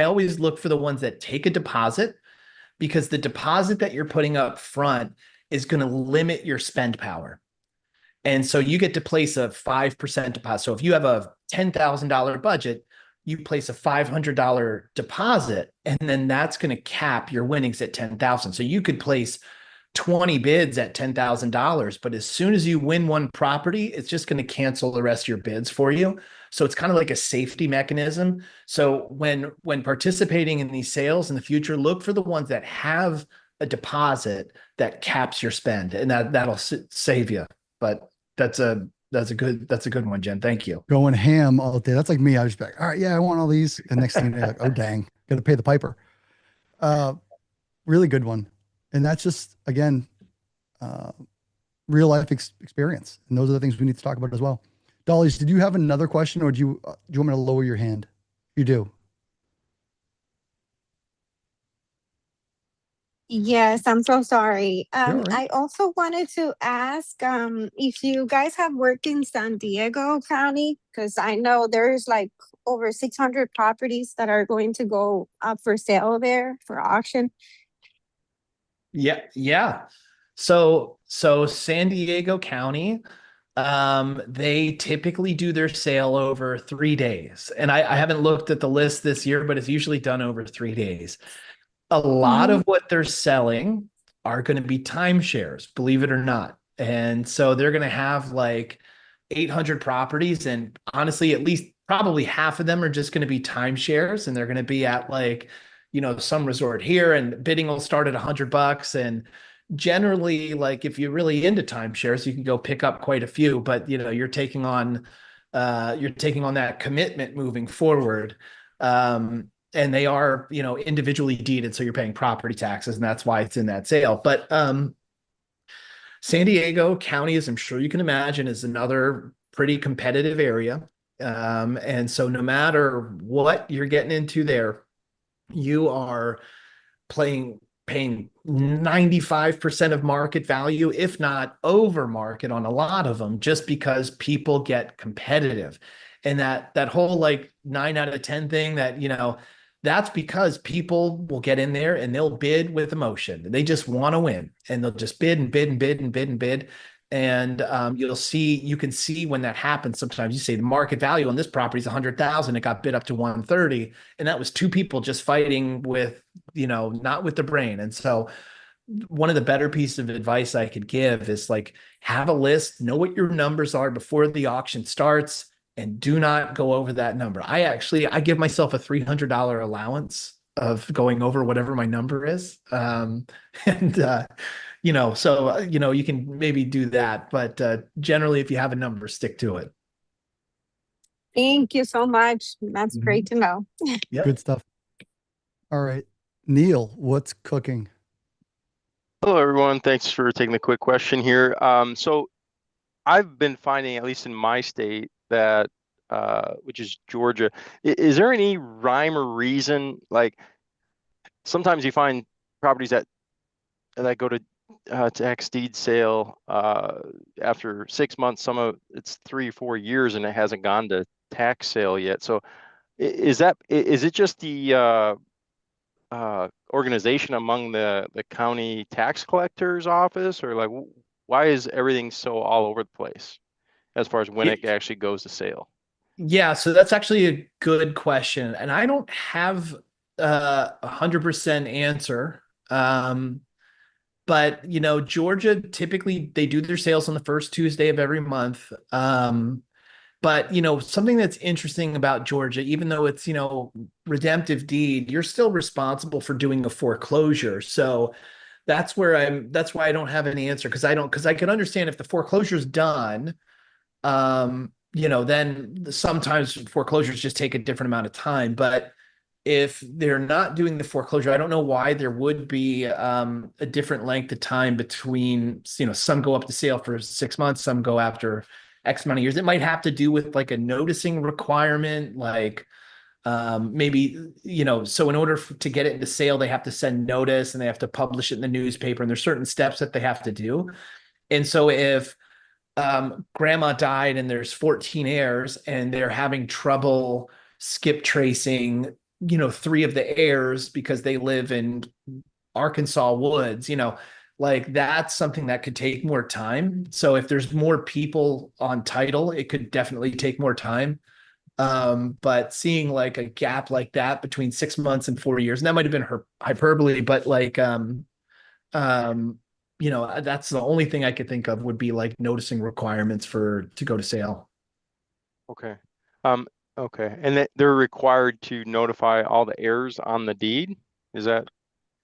always look for the ones that take a deposit, because the deposit that you're putting up front is going to limit your spend power. And so you get to place a 5% deposit. So if you have a $10,000 budget, you place a $500 deposit, and then that's going to cap your winnings at 10,000. So you could place 20 bids at $10,000, but as soon as you win one property, it's just going to cancel the rest of your bids for you. So it's kind of like a safety mechanism. So when participating in these sales in the future, look for the ones that have a deposit that caps your spend, and that'll save you. But that's a good one, Jen. Thank you. Going ham all day. That's like me. I was like, all right, yeah, I want all these. And next thing you're like, oh dang, gotta pay the piper. Really good one. And that's just, again, real life experience. And those are the things we need to talk about as well. Dollies, did you have another question, or do you want me to lower your hand? You do. Yes, I'm so sorry. You're all right. I also wanted to ask if you guys have worked in San Diego County, because I know there's like over 600 properties that are going to go up for sale there for auction. Yeah. So San Diego County, they typically do their sale over 3 days. And I haven't looked at the list this year, but it's usually done over 3 days. A lot of what they're selling are going to be timeshares, believe it or not. And so they're going to have like 800 properties. And honestly, at least probably half of them are just going to be timeshares. And they're going to be at like, some resort here, and bidding will start at $100. And generally, like if you're really into timeshares, you can go pick up quite a few, but you're taking on that commitment moving forward. And they are, individually deeded. So you're paying property taxes, and that's why it's in that sale. But San Diego County, as I'm sure you can imagine, is another pretty competitive area. And so no matter what you're getting into there, you are paying 95% of market value, if not over market on a lot of them, just because people get competitive. And that whole like 9 out of 10 thing that, that's because people will get in there and they'll bid with emotion. They just want to win, and they'll just bid and bid and bid and bid and bid. And you can see when that happens. Sometimes you say the market value on this property is 100,000. It got bid up to 130. And that was two people just fighting with, not with the brain. And so one of the better pieces of advice I could give is like, have a list, know what your numbers are before the auction starts, and do not go over that number. I give myself a $300 allowance of going over whatever my number is. And, you can maybe do that, but generally if you have a number, stick to it. Thank you so much. That's great to know. Yep. Good stuff. All right. Neil, what's cooking? Hello, everyone. Thanks for taking the quick question here. So I've been finding, at least in my state, that which is Georgia, is there any rhyme or reason? Like sometimes you find properties that go to tax deed sale after 6 months. Some of it's 3 or 4 years, and it hasn't gone to tax sale yet. So is it just the organization among the county tax collector's office, or like why is everything so all over the place as far as when it actually goes to sale? Yeah, so that's actually a good question, and I don't have a 100% answer. But Georgia, typically they do their sales on the first Tuesday of every month. But something that's interesting about Georgia, even though it's redemptive deed, you're still responsible for doing a foreclosure. So that's why I don't have an answer, because I can understand if the foreclosure is done, then sometimes foreclosures just take a different amount of time. But if they're not doing the foreclosure, I don't know why there would be a different length of time between, some go up to sale for 6 months, some go after X amount of years. It might have to do with like a noticing requirement, like maybe, so in order to get it into sale, they have to send notice and they have to publish it in the newspaper, and there's certain steps that they have to do. And so if grandma died and there's 14 heirs and they're having trouble skip tracing 3 of the heirs because they live in Arkansas woods, like that's something that could take more time. So if there's more people on title, it could definitely take more time. But seeing like a gap like that between 6 months and 4 years, and that might have been her hyperbole, but like, that's the only thing I could think of would be like noticing requirements to go to sale. Okay. Okay. And they're required to notify all the heirs on the deed. Is that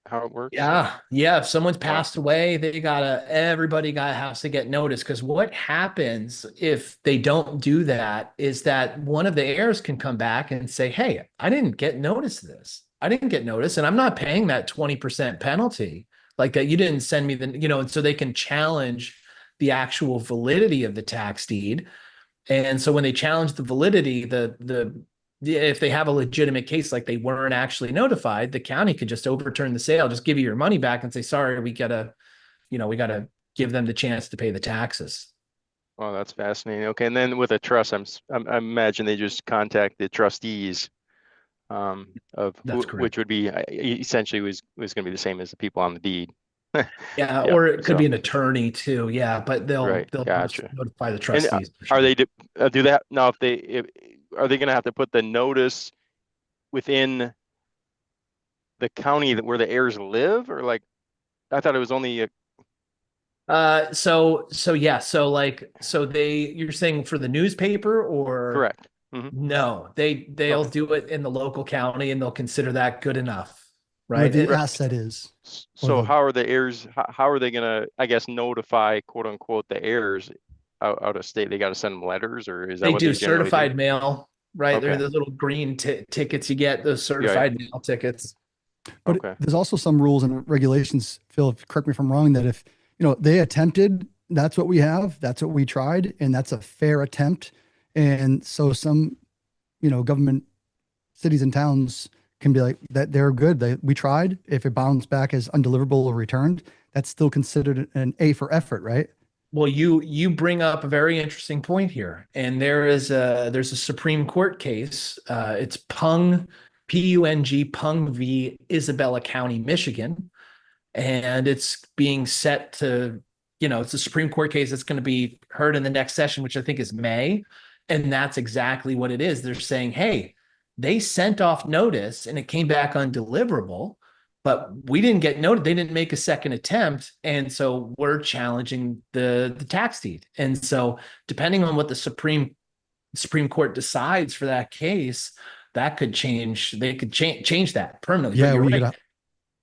how it works? Yeah. If someone's passed away, everybody has to get notice, because what happens if they don't do that is that one of the heirs can come back and say, hey, I didn't get notice of this. I didn't get notice, and I'm not paying that 20% penalty. Like that, you didn't send me and so they can challenge the actual validity of the tax deed. And so when they challenge the validity, if they have a legitimate case, like they weren't actually notified, the county could just overturn the sale, just give you your money back and say, sorry, we gotta give them the chance to pay the taxes. Oh, that's fascinating. Okay. And then with a trust, I imagine they just contact the trustees which would be essentially was going to be the same as the people on the deed. Yeah, or it could be an attorney too. Yeah, but they'll gotcha. notify the trustees. And are they do that now? Are they going to have to put the notice within the county where the heirs live, or like I thought it was only you're saying for the newspaper, or correct? Mm-hmm. No, they'll do it in the local county, and they'll consider that good enough, right? Where the asset is. So how are the heirs? How are they going to, I guess, notify quote unquote the heirs out of state? They got to send them letters, or is that what do? They certified mail, right? Okay. They're the little green tickets you get, those certified mail tickets. But there's also some rules and regulations, Phil, correct me if I'm wrong, that if they attempted, that's what we have, that's what we tried, and that's a fair attempt. And so some, government cities and towns can be like that. They're good. We tried. If it bounced back as undeliverable or returned, that's still considered an A for effort, right? Well, you bring up a very interesting point here, and there's a Supreme Court case. It's Pung, P-U-N-G, Pung v. Isabella County, Michigan, and it's being set to, it's a Supreme Court case that's going to be heard in the next session, which I think is May. And that's exactly what it is. They're saying, hey, they sent off notice and it came back undeliverable. but we didn't get noted. They didn't make a second attempt. And so we're challenging the tax deed. And so depending on what the Supreme Court decides for that case, that could change. They could change that permanently. Yeah, But you're we could right.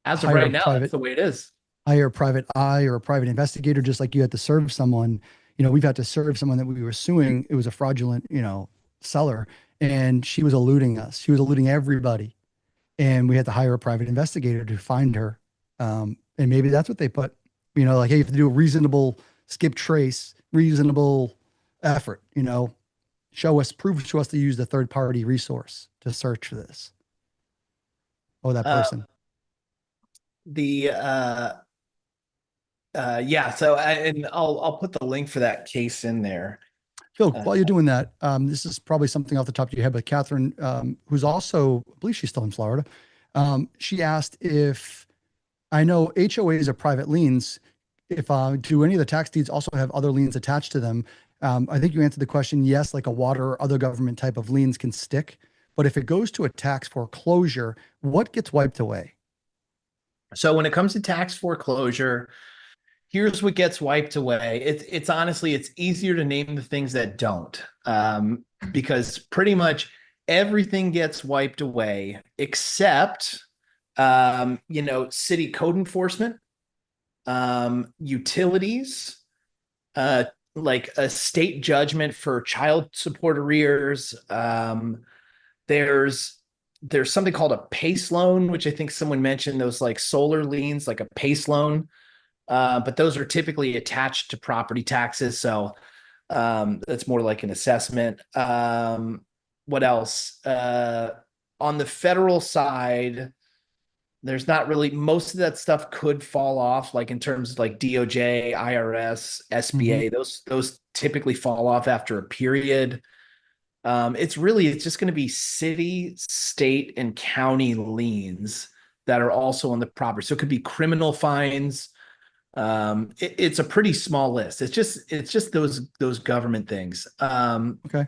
As of hire a right now, that's the way it is. hire a private eye or a private investigator, just like you had to serve someone. We've had to serve someone that we were suing. It was a fraudulent, seller, and she was eluding us. She was eluding everybody. And we had to hire a private investigator to find her. And maybe that's what they put, like, hey, you have to do a reasonable skip trace, reasonable effort, prove to us to use the third party resource to search for this. Oh, that person. And I'll put the link for that case in there. Phil, while you're doing that, this is probably something off the top of your head, but Catherine, who's also, I believe she's still in Florida, she asked if, I know HOAs are private liens, if do any of the tax deeds also have other liens attached to them? I think you answered the question, yes, like a water or other government type of liens can stick, but if it goes to a tax foreclosure, what gets wiped away? So when it comes to tax foreclosure, here's what gets wiped away. It's honestly, it's easier to name the things that don't, because pretty much everything gets wiped away except, city code enforcement, utilities, like a state judgment for child support arrears. There's something called a PACE loan, which I think someone mentioned, those like solar liens, like a PACE loan. But those are typically attached to property taxes. So that's more like an assessment. What else? On the federal side, there's not really, most of that stuff could fall off, like in terms of like DOJ, IRS, SBA, those typically fall off after a period. It's just going to be city, state, and county liens that are also on the property. So it could be criminal fines. It's a pretty small list. It's just those government things. Okay.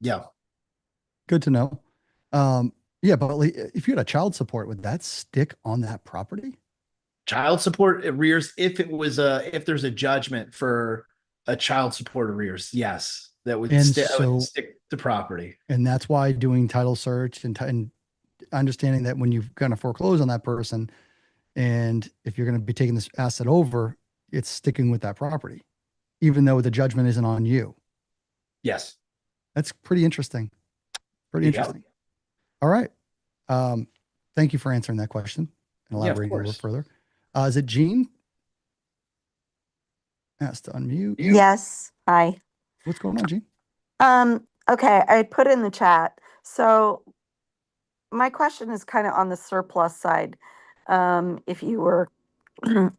Yeah. Good to know. Yeah, but if you had a child support, would that stick on that property? Child support arrears, if there's a judgment for a child support arrears, yes, that would stick to property. And that's why doing title search and understanding that when you're going to foreclose on that person, and if you're going to be taking this asset over, it's sticking with that property, even though the judgment isn't on you. Yes. That's pretty interesting. Pretty Yeah. interesting. All right. Thank you for answering that question and elaborating a little further. Is it Jean? Asked to unmute. Yes. Hi. What's going on, Jean? Okay, I put in the chat. So my question is kind of on the surplus side. If you were,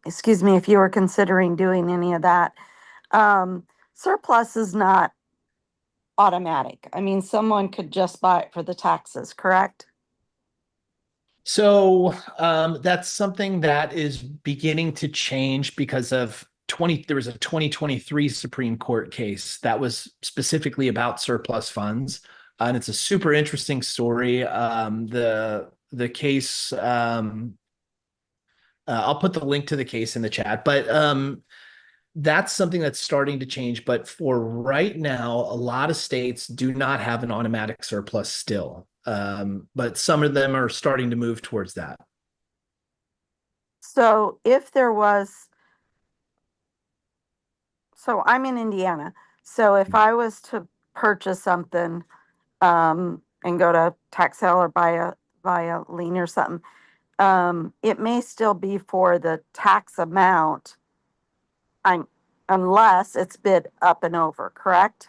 excuse me, if you were considering doing any of that, surplus is not automatic. I mean, someone could just buy it for the taxes, correct? So that's something that is beginning to change because of there was a 2023 Supreme Court case that was specifically about surplus funds. And it's a super interesting story. The case, I'll put the link to the case in the chat, but that's something that's starting to change. But for right now, a lot of states do not have an automatic surplus still. But some of them are starting to move towards that. So if there was, so I'm in Indiana. So if I was to purchase something and go to tax sale or buy a lien or something, it may still be for the tax amount unless it's bid up and over, correct?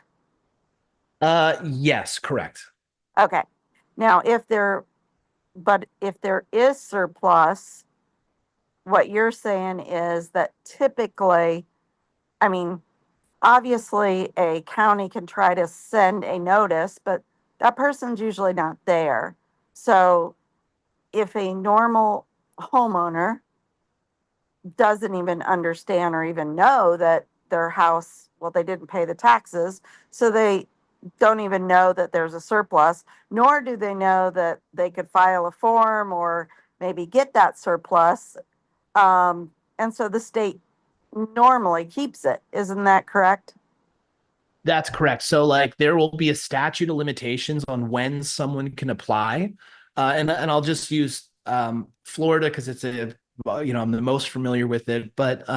Yes, correct. Okay. Now, if there is surplus, what you're saying is that typically, I mean, obviously a county can try to send a notice, but that person's usually not there. So if a normal homeowner doesn't even understand or even know that their house, well, they didn't pay the taxes, so they don't even know that there's a surplus, nor do they know that they could file a form or maybe get that surplus. And so the state normally keeps it. Isn't that correct? That's correct. So like there will be a statute of limitations on when someone can apply. And I'll just use Florida because it's I'm the most familiar with it. But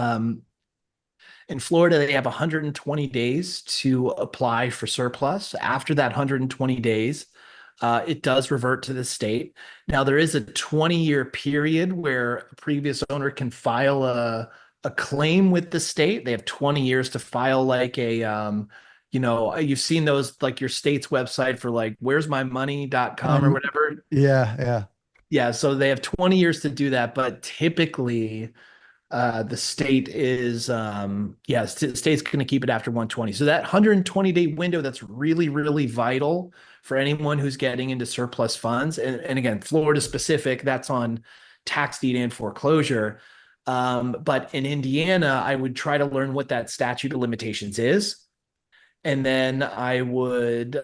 in Florida, they have 120 days to apply for surplus. After that 120 days, it does revert to the state. Now, there is a 20-year period where a previous owner can file a claim with the state. They have 20 years to file like you've seen those like your state's website for like where'smymoney.com or whatever. Yeah. Yeah, so they have 20 years to do that, but typically the state is state's going to keep it after 120. So that 120-day window, that's really, really vital for anyone who's getting into surplus funds. And again, Florida specific, that's on tax deed and foreclosure. But in Indiana, I would try to learn what that statute of limitations is. And then I would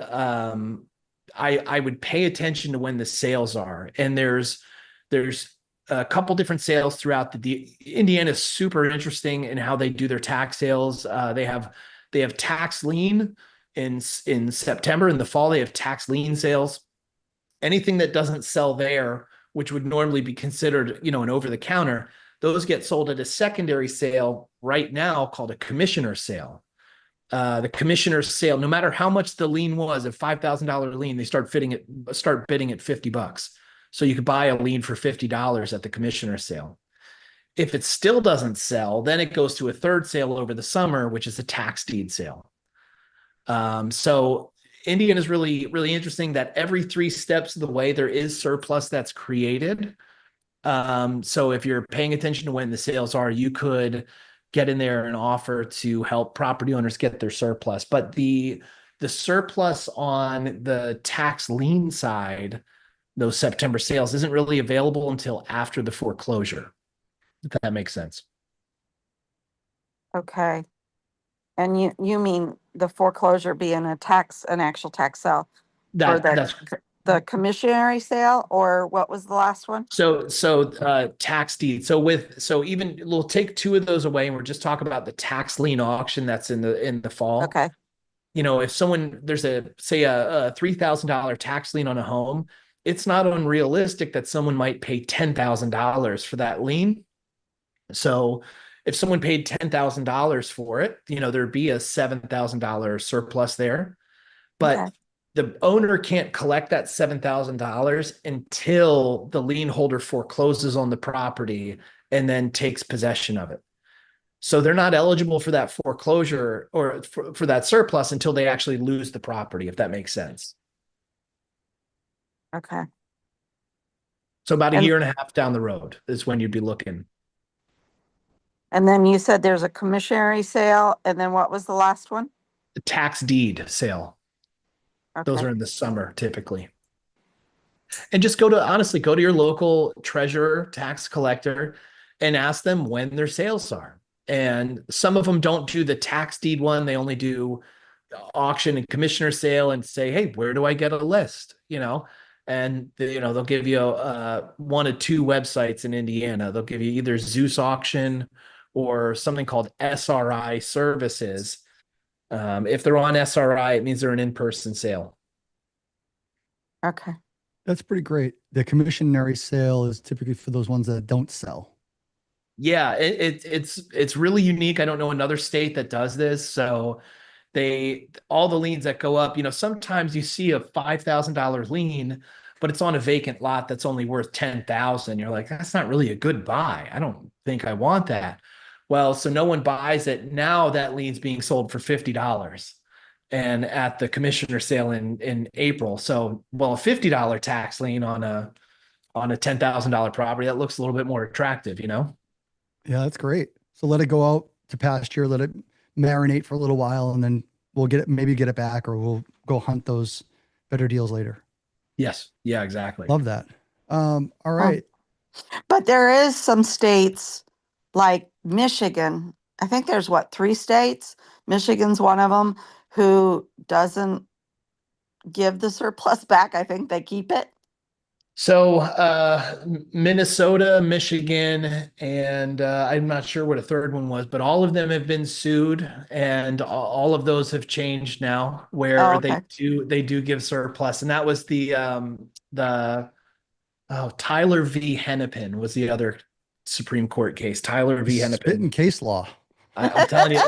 I would pay attention to when the sales are. And there's a couple different sales throughout Indiana is super interesting in how they do their tax sales. They have tax lien in September. In the fall, they have tax lien sales. Anything that doesn't sell there, which would normally be considered, an over the counter, those get sold at a secondary sale right now called a commissioner sale. The commissioner's sale, no matter how much the lien was, a $5,000 lien, they start bidding at $50. So you could buy a lien for $50 at the commissioner's sale. If it still doesn't sell, then it goes to a third sale over the summer, which is a tax deed sale. So Indiana is really, really interesting that every 3 steps of the way there is surplus that's created. So if you're paying attention to when the sales are, you could get in there and offer to help property owners get their surplus. But the surplus on the tax lien side, those September sales, isn't really available until after the foreclosure, if that makes sense. Okay. And you mean the foreclosure being an actual tax sale? That's the commissionary sale, or what was the last one? so tax deed. So even we'll take 2 of those away and we're just talking about the tax lien auction that's in the fall. Okay. If there's a $3,000 tax lien on a home, it's not unrealistic that someone might pay $10,000 for that lien. So if someone paid $10,000 for it, there'd be a $7,000 surplus there. But Okay. the owner can't collect that $7,000 until the lien holder forecloses on the property and then takes possession of it. So they're not eligible for that foreclosure or for that surplus until they actually lose the property, if that makes sense. Okay. So about a year and a half down the road is when you'd be looking. And then you said there's a commissionary sale, and then what was the last one? The tax deed sale. Okay. Those are in the summer typically. And just go to your local treasurer, tax collector, and ask them when their sales are. And some of them don't do the tax deed one. They only do auction and commissioner sale and say, hey, where do I get a list? And they'll give you 1 of 2 websites in Indiana. They'll give you either Zeus Auction or something called SRI Services. If they're on SRI, it means they're an in-person sale. Okay. That's pretty great. The commissionary sale is typically for those ones that don't sell. Yeah, it's really unique. I don't know another state that does this. So all the liens that go up, sometimes you see a $5,000 lien, but it's on a vacant lot that's only worth $10,000. You're like, that's not really a good buy. I don't think I want that. Well, so no one buys it. Now that lien's being sold for $50 and at the commissioner sale in April. So, a $50 tax lien on a $10,000 property, that looks a little bit more attractive, Yeah, that's great. So let it go out to pasture, let it marinate for a little while, and then we'll maybe get it back, or we'll go hunt those better deals later. Yes. Yeah, exactly. Love that. All right. But there is some states like Michigan. I think there's 3 states. Michigan's one of them who doesn't give the surplus back. I think they keep it. So Minnesota, Michigan, and I'm not sure what a third one was, but all of them have been sued, and all of those have changed now, where Oh, okay. they do give surplus, and that was the Tyler v. Hennepin was the other Supreme Court case. Tyler v. Spitting Hennepin. case law. I'm telling you,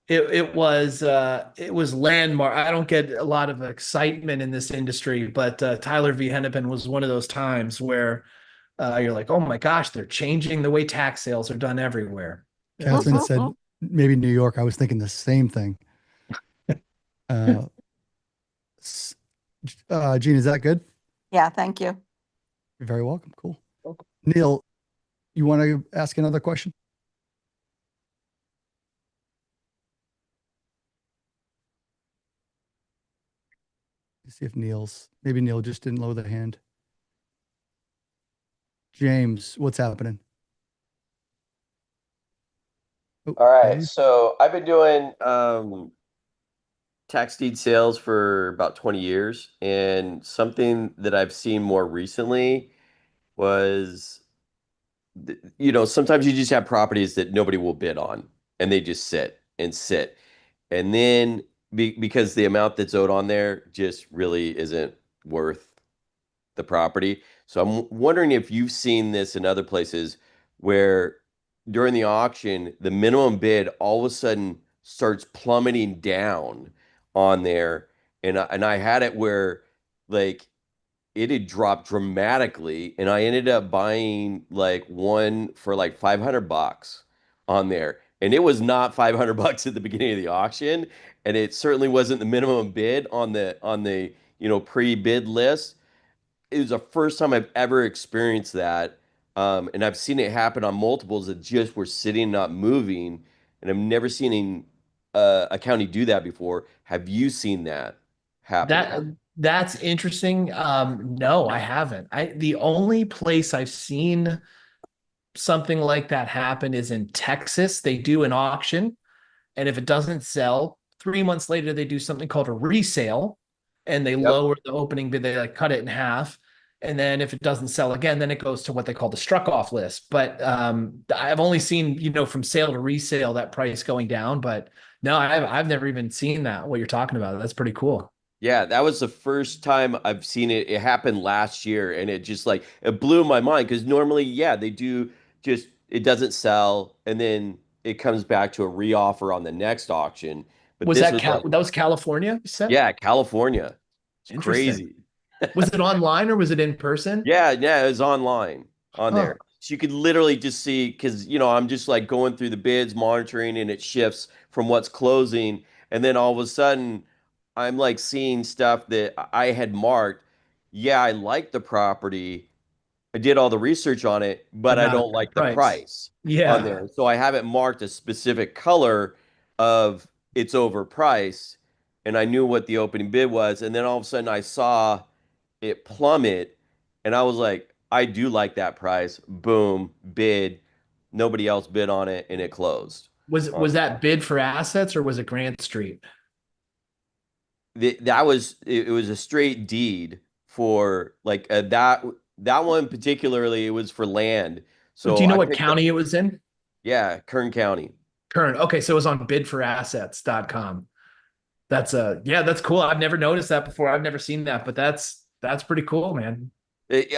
it was landmark. I don't get a lot of excitement in this industry, but Tyler v. Hennepin was one of those times where you're like, oh my gosh, they're changing the way tax sales are done everywhere. Catherine said maybe New York. I was thinking the same thing. S- Gene, is that good? Yeah, thank you. You're very welcome. Cool. Neil, you want to ask another question? Let's see if maybe Neil just didn't lower the hand. James, what's happening? Oh, All right, James? so I've been doing tax deed sales for about 20 years, and something that I've seen more recently was, sometimes you just have properties that nobody will bid on, and they just sit and sit. And then because the amount that's owed on there just really isn't worth the property. So I'm wondering if you've seen this in other places where during the auction, the minimum bid all of a sudden starts plummeting down on there. And I had it where like it had dropped dramatically, and I ended up buying like one for like $500 on there. And it was not $500 at the beginning of the auction, and it certainly wasn't the minimum bid on the pre-bid list. It was the first time I've ever experienced that. And I've seen it happen on multiples that just were sitting, not moving. And I've never seen a county do that before. Have you seen that happen? That's interesting. No, I haven't. The only place I've seen something like that happen is in Texas. They do an auction, and if it doesn't sell, 3 months later they do something called a resale, and they Yep. lower the opening bid. They like cut it in half, and then if it doesn't sell again, then it goes to what they call the struck off list. But I've only seen from sale to resale that price going down. But no, I've never even seen that. What you're talking about? That's pretty cool. Yeah, that was the first time I've seen it. It happened last year, and it just like it blew my mind because normally, yeah, they do just it doesn't sell, and then it comes back to a reoffer on the next auction. But Was this that was like, that was California, you said? yeah, California. It's Interesting. crazy. Was it online or was it in person? Yeah, yeah, it was online on Huh. there. So you could literally just see because I'm just like going through the bids, monitoring, and it shifts from what's closing, and then all of a sudden I'm like seeing stuff that I had marked. Yeah, I like the property. I did all the research on it, but But I not don't at that like the price. price on Yeah. there. So I haven't marked a specific color of it's overpriced, and I knew what the opening bid was, and then all of a sudden I saw it plummet, and I was like, I do like that price. Boom, bid. Nobody else bid on it, and it closed. Was that bid for assets or was it Grant Street? That was it was a straight deed for like that one particularly. It was for land. Do So you know I what picked up, county it was in? yeah, Kern County. Kern. Okay, so it was on bidforassets.com. Yeah, that's cool. I've never noticed that before. I've never seen that, but that's pretty cool, man.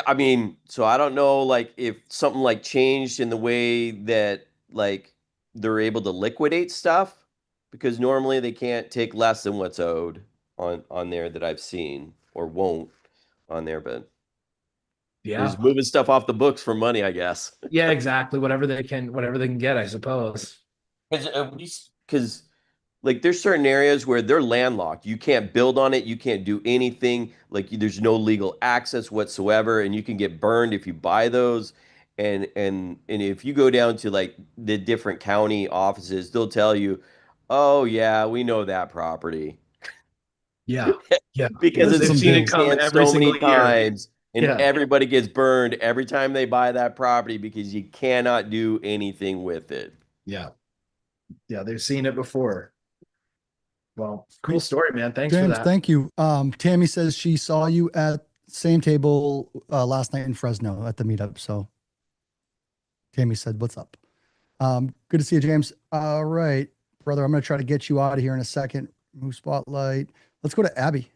I mean, so I don't know like if something like changed in the way that like they're able to liquidate stuff because normally they can't take less than what's owed on there that I've seen or won't on there, but they're Yeah. just moving stuff off the books for money, I guess. Yeah, exactly. Whatever they can get, I suppose. Because like there's certain areas where they're landlocked. You can't build on it. You can't do anything. Like there's no legal access whatsoever, and you can get burned if you buy those. And if you go down to like the different county offices, they'll tell you, "Oh yeah, we know that property." Yeah. Yeah. Because Most of it's They've them seen changed it do. come hands every so many single year. times, and Yeah. everybody gets burned every time they buy that property because you cannot do anything with it. Yeah. Yeah, they've seen it before. Well, cool Great. story, man. Thanks for James, that. thank you. Tammy says she saw you at same table last night in Fresno at the meetup. So Tammy said, "What's up?" Good to see you, James. All right, brother. I'm going to try to get you out of here in a second. Move spotlight. Let's go to Abby.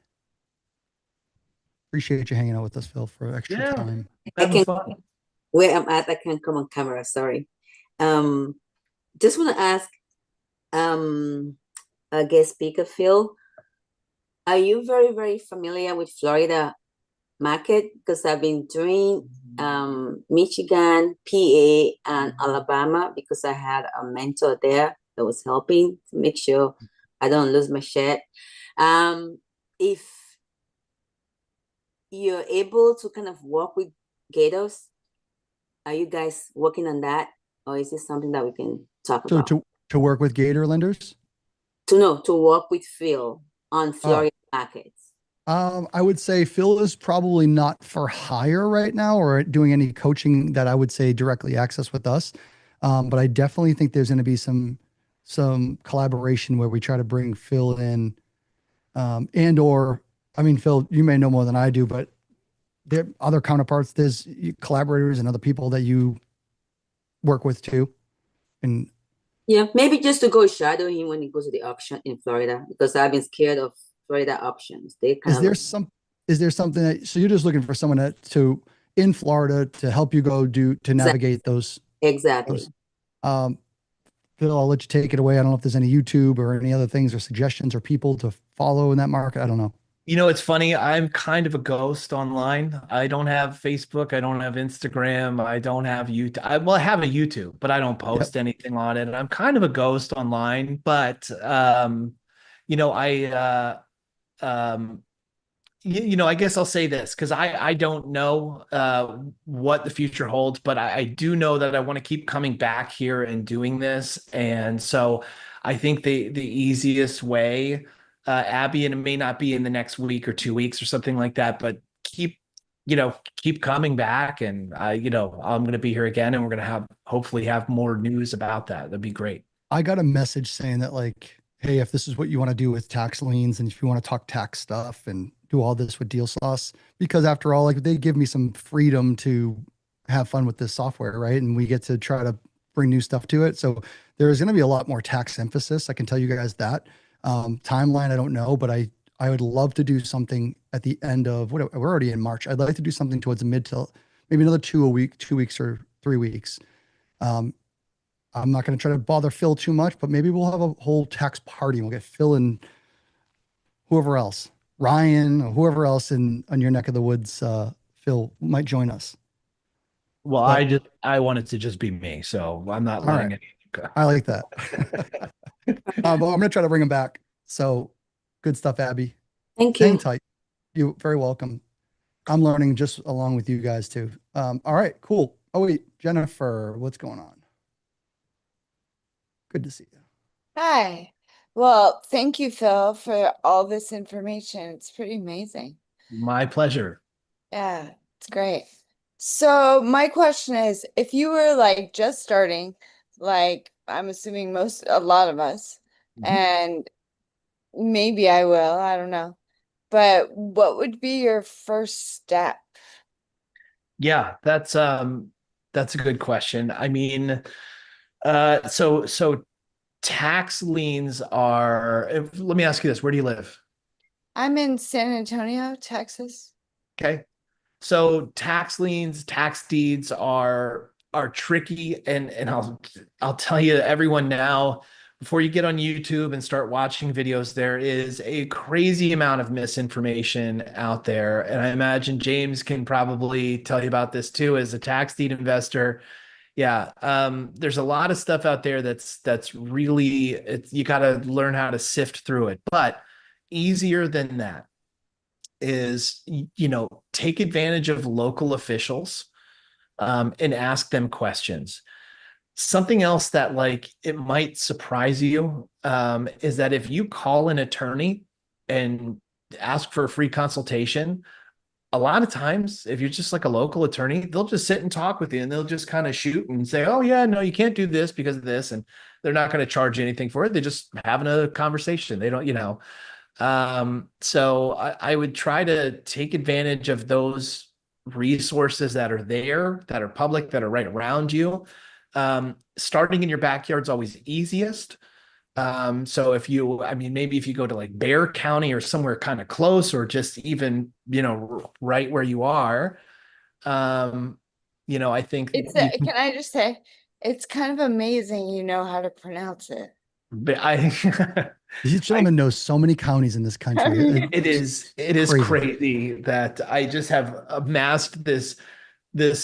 Appreciate you hanging out with us, Phil, for extra time. I Having can fun. where I'm at. I can't come on camera. Sorry. Just want to ask, guest speaker Phil, are you very familiar with Florida market? Because I've been doing Michigan, PA, and Alabama because I had a mentor there that was helping to make sure I don't lose my shit. If you're able to kind of work with Gators, are you guys working on that, or is this something that we can talk So about? to work with Gator lenders? To work with Phil on Florida markets. I would say Phil is probably not for hire right now or doing any coaching that I would say directly access with us. But I definitely think there's going to be some collaboration where we try to bring Phil in, and or I mean, Phil, you may know more than I do, but there are other counterparts. There's collaborators and other people that you work with too. And yeah, maybe just to go shadow him when he goes to the auction in Florida, because I've been scared of Florida auctions. They kind is there something that, so you're just looking for someone to in Florida to help you go to navigate those. Exactly. Phil, I'll let you take it away. I don't know if there's any YouTube or any other things or suggestions or people to follow in that market. I don't know. You know, it's funny. I'm kind of a ghost online. I don't have Facebook. I don't have Instagram. I don't have YouTube. I have a YouTube, but I don't post anything on it. I'm kind of a ghost online, but, you know, I guess I'll say this because I don't know what the future holds, but I do know that I want to keep coming back here and doing this. And so I think the easiest way, Abby, and it may not be in the next week or 2 weeks or something like that, but keep coming back, and I'm going to be here again, and we're going to hopefully have more news about that. That'd be great. I got a message saying that, like, hey, if this is what you want to do with tax liens and if you want to talk tax stuff and do all this with Deal Sauce, because after all, like, they give me some freedom to have fun with this software, right? And we get to try to bring new stuff to it. So there's going to be a lot more tax emphasis. I can tell you guys that. Timeline, I don't know, but I would love to do something at the end of we're already in March. I'd like to do something towards the mid to maybe another 2 weeks or 3 weeks. I'm not going to try to bother Phil too much, but maybe we'll have a whole tax party. We'll get Phil and whoever else, Ryan, or whoever else on your neck of the woods. Phil might join us. Well, I want it to just be me, so I'm not letting it go. I like that. But I'm going to try to bring him back. So good stuff, Abby. Thank you. Hang tight. You're very welcome. I'm learning just along with you guys too. All right, cool. Oh wait, Jennifer, what's going on? Good to see you. Hi. Well, thank you, Phil, for all this information. It's pretty amazing. My pleasure. Yeah, it's great. So my question is, if you were like just starting, like I'm assuming a lot of us, and maybe I will, I don't know, but what would be your first step? Yeah, that's a good question. I mean, so tax liens are, let me ask you this, where do you live? I'm in San Antonio, Texas. Okay. So tax liens, tax deeds are tricky, and I'll tell you, everyone, now, before you get on YouTube and start watching videos, there is a crazy amount of misinformation out there. And I imagine James can probably tell you about this too, as a tax deed investor. Yeah. There's a lot of stuff out there that's really, you got to learn how to sift through it. But easier than that is, take advantage of local officials, and ask them questions. Something else that, like, it might surprise you, is that if you call an attorney and ask for a free consultation, a lot of times, if you're just like a local attorney, they'll just sit and talk with you, and they'll just kind of shoot and say, oh yeah, no, you can't do this because of this. And they're not going to charge you anything for it. They're just having a conversation. They don't, So I would try to take advantage of those resources that are there, that are public, that are right around you. Starting in your backyard is always easiest. So if you, I mean, maybe if you go to like Bear County or somewhere kind of close, or just even, right where you are, I think It's you can I just say, it's kind of amazing you know how to pronounce it. but I, These gentlemen know so many counties in this country. it is crazy that I just have amassed this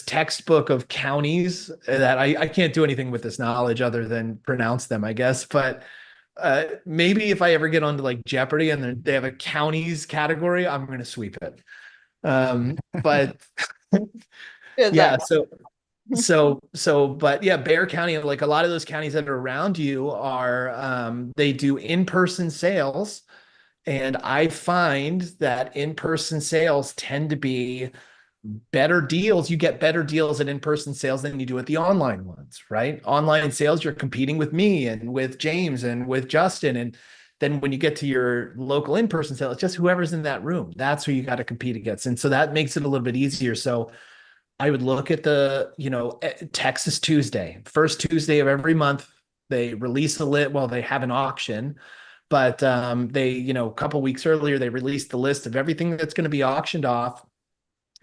textbook of counties that I can't do anything with this knowledge other than pronounce them, I guess. But maybe if I ever get onto like Jeopardy and they have a counties category, I'm going to sweep it. But Good yeah, luck. but yeah, Bear County, like a lot of those counties that are around you are, they do in-person sales. And I find that in-person sales tend to be better deals. You get better deals at in-person sales than you do at the online ones, right? Online sales, you're competing with me and with James and with Justin. And then when you get to your local in-person sale, it's just whoever's in that room. That's who you got to compete against. And so that makes it a little bit easier. So I would look at Texas Tuesday, first Tuesday of every month. They release a lit. Well, they have an auction, but a couple weeks earlier, they released the list of everything that's going to be auctioned off,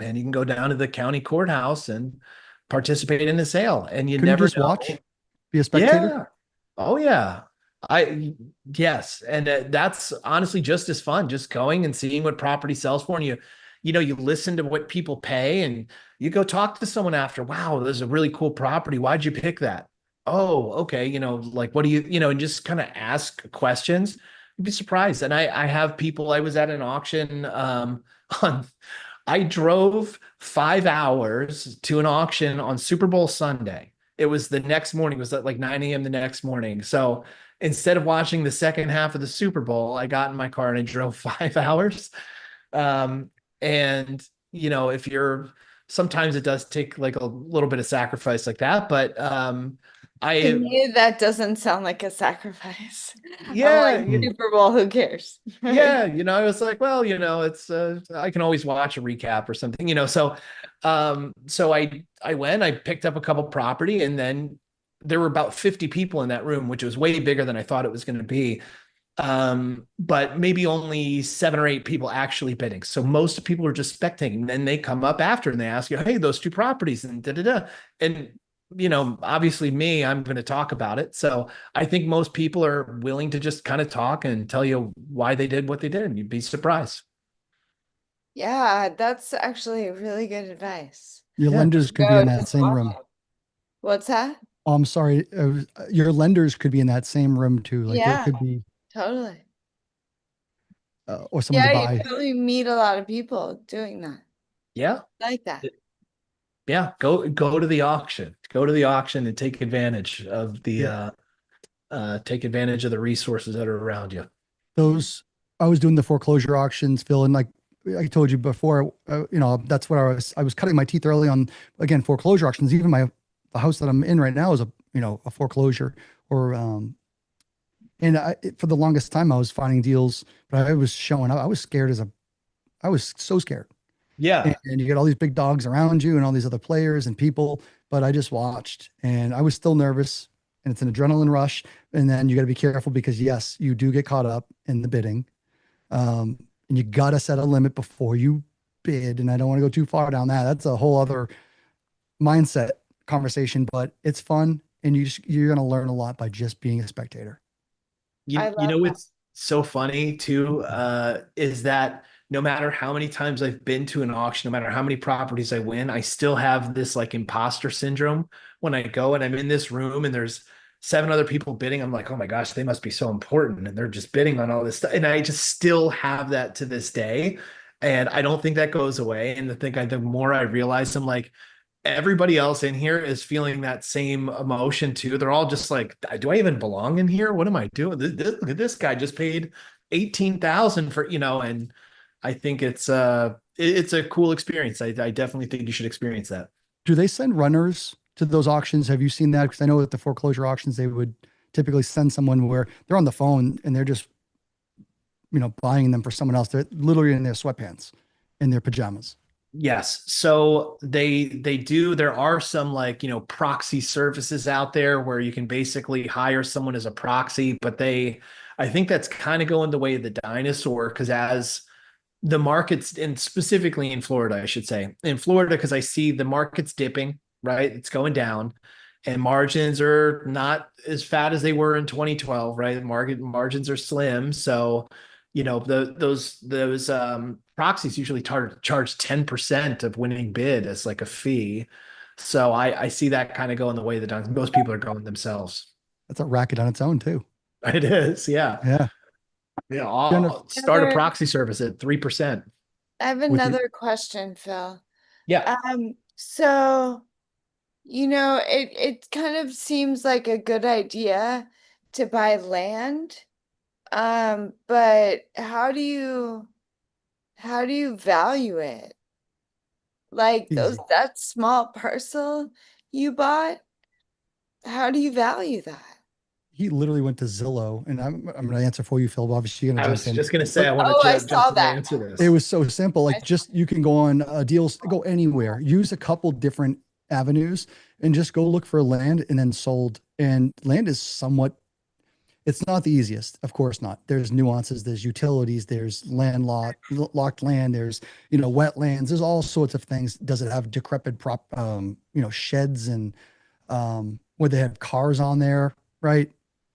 and you can go down to the county courthouse and participate in the sale. And you Couldn't you never just know. watch, be a spectator? Yeah. Oh yeah. Yes. And that's honestly just as fun, just going and seeing what property sells for. And you listen to what people pay, and you go talk to someone after. Wow, there's a really cool property. Why'd you pick that? Oh, okay. Like, what do and just kind of ask questions. You'd be surprised. And I have people, I was at an auction, on, I drove 5 hours to an auction on Super Bowl Sunday. It was the next morning. It was at like 9 a.m. the next morning. So instead of watching the second half of the Super Bowl, I got in my car and I drove 5 hours. Um, and if you're, sometimes it does take like a little bit of sacrifice like that, but To me, that doesn't sound like a sacrifice. yeah, I'm like, Super Bowl, who cares? yeah, I was like, well, it's I can always watch a recap or something, so I went, I picked up a couple property, and then there were about 50 people in that room, which was way bigger than I thought it was going to be. But maybe only 7 or 8 people actually bidding. So most people are just spectating. Then they come up after and they ask you, hey, those two properties and da da da. And obviously me, I'm going to talk about it. So I think most people are willing to just kind of talk and tell you why they did what they did, and you'd be surprised. Yeah, that's actually really good advice. Your Yeah. lenders could be in that same room. What's that? Oh, I'm sorry. Your lenders could be in that same room too. Like there Yeah. could be, Totally. or someone to Yeah, you buy. probably meet a lot of people doing that. Yeah. Like that. Yeah. Go to the auction. Go to the auction and take advantage of the take advantage of the resources that are around you. I was doing the foreclosure auctions, Phil, and like I told you before, that's what I was cutting my teeth early on, again, foreclosure auctions. Even the house that I'm in right now is a foreclosure, or, and for the longest time I was finding deals, but I was showing up. I was scared I was so scared. Yeah. And you get all these big dogs around you and all these other players and people, but I just watched and I was still nervous, and it's an adrenaline rush. And then you got to be careful because yes, you do get caught up in the bidding. And you got to set a limit before you bid. And I don't want to go too far down that. That's a whole other mindset conversation, but it's fun. And you're going to learn a lot by just being a spectator. What's so funny too, is that no matter how many times I've been to an auction, no matter how many properties I win, I still have this like imposter syndrome when I go and I'm in this room and there's 7 other people bidding. I'm like, oh my gosh, they must be so important, and they're just bidding on all this stuff. And I just still have that to this day. And I don't think that goes away. And the more I realize, I'm like, everybody else in here is feeling that same emotion too. They're all just like, do I even belong in here? What am I doing? Look at this guy just paid 18,000 for, and I think it's a cool experience. I definitely think you should experience that. Do they send runners to those auctions? Have you seen that? Because I know at the foreclosure auctions, they would typically send someone where they're on the phone and they're just, buying them for someone else. They're literally in their sweatpants, in their pajamas. Yes. So they do, there are some like, proxy services out there where you can basically hire someone as a proxy, but I think that's kind of going the way of the dinosaur, because as the markets, and specifically in Florida, I should say, in Florida, because I see the market's dipping, right? It's going down, and margins are not as fat as they were in 2012, right? Market margins are slim. So, those proxies usually charge 10% of winning bid as like a fee. So I see that kind of going the way that most people are going themselves. That's a racket on its own too. It is, yeah. Yeah. Yeah, I'll start a proxy service at 3%. I have another question, Phil. Yeah. So, it kind of seems like a good idea to buy land. But how do you value it? Like Easy. that small parcel you bought, how do you value that? He literally went to Zillow, and I'm going to answer for you, Phil. But obviously, you're going to I jump was in. just going to say, I But want Oh, I to saw jump in and that. answer this. it was so simple. Like, I- just you can go on deals, go anywhere, use a couple different avenues, and just go look for land and then sold. And land is somewhat, it's not the easiest, of course not. There's nuances, there's utilities, there's locked land, there's wetlands, there's all sorts of things. Does it have decrepit sheds and where they have cars on there, right?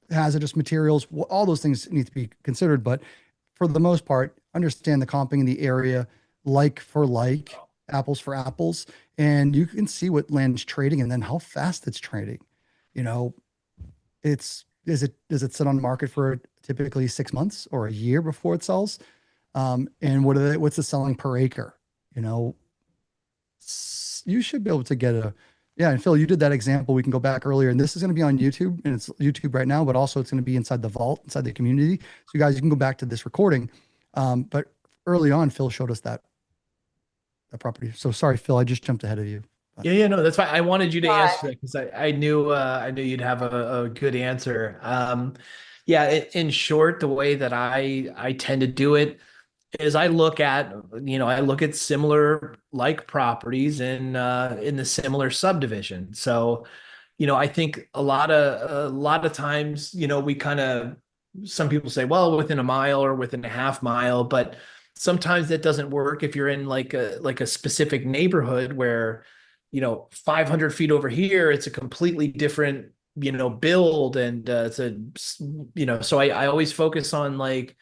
Hazardous materials, all those things need to be considered. But for the most part, understand the comping in the area, like for like, apples for apples, and you can see what land's trading and then how fast it's trading. You know, does it sit on the market for typically 6 months or a year before it sells? And what's the selling per acre? You know, you should be able to get yeah. And Phil, you did that example. We can go back earlier, and this is going to be on YouTube, and it's YouTube right now, but also it's going to be inside the vault, inside the community. So you guys, you can go back to this recording. But early on, Phil showed us that property. So sorry, Phil, I just jumped ahead of you. Yeah, no, that's fine. I wanted you to answer that because I knew you'd have a good answer. Yeah, in short, the way that I tend to do it is I look at similar like properties in the similar subdivision. So, I think a lot of times, we kind of, some people say, well, within a mile or within a half mile, but sometimes that doesn't work if you're in like a specific neighborhood where 500 feet over here, it's a completely different, build. And so I always focus on like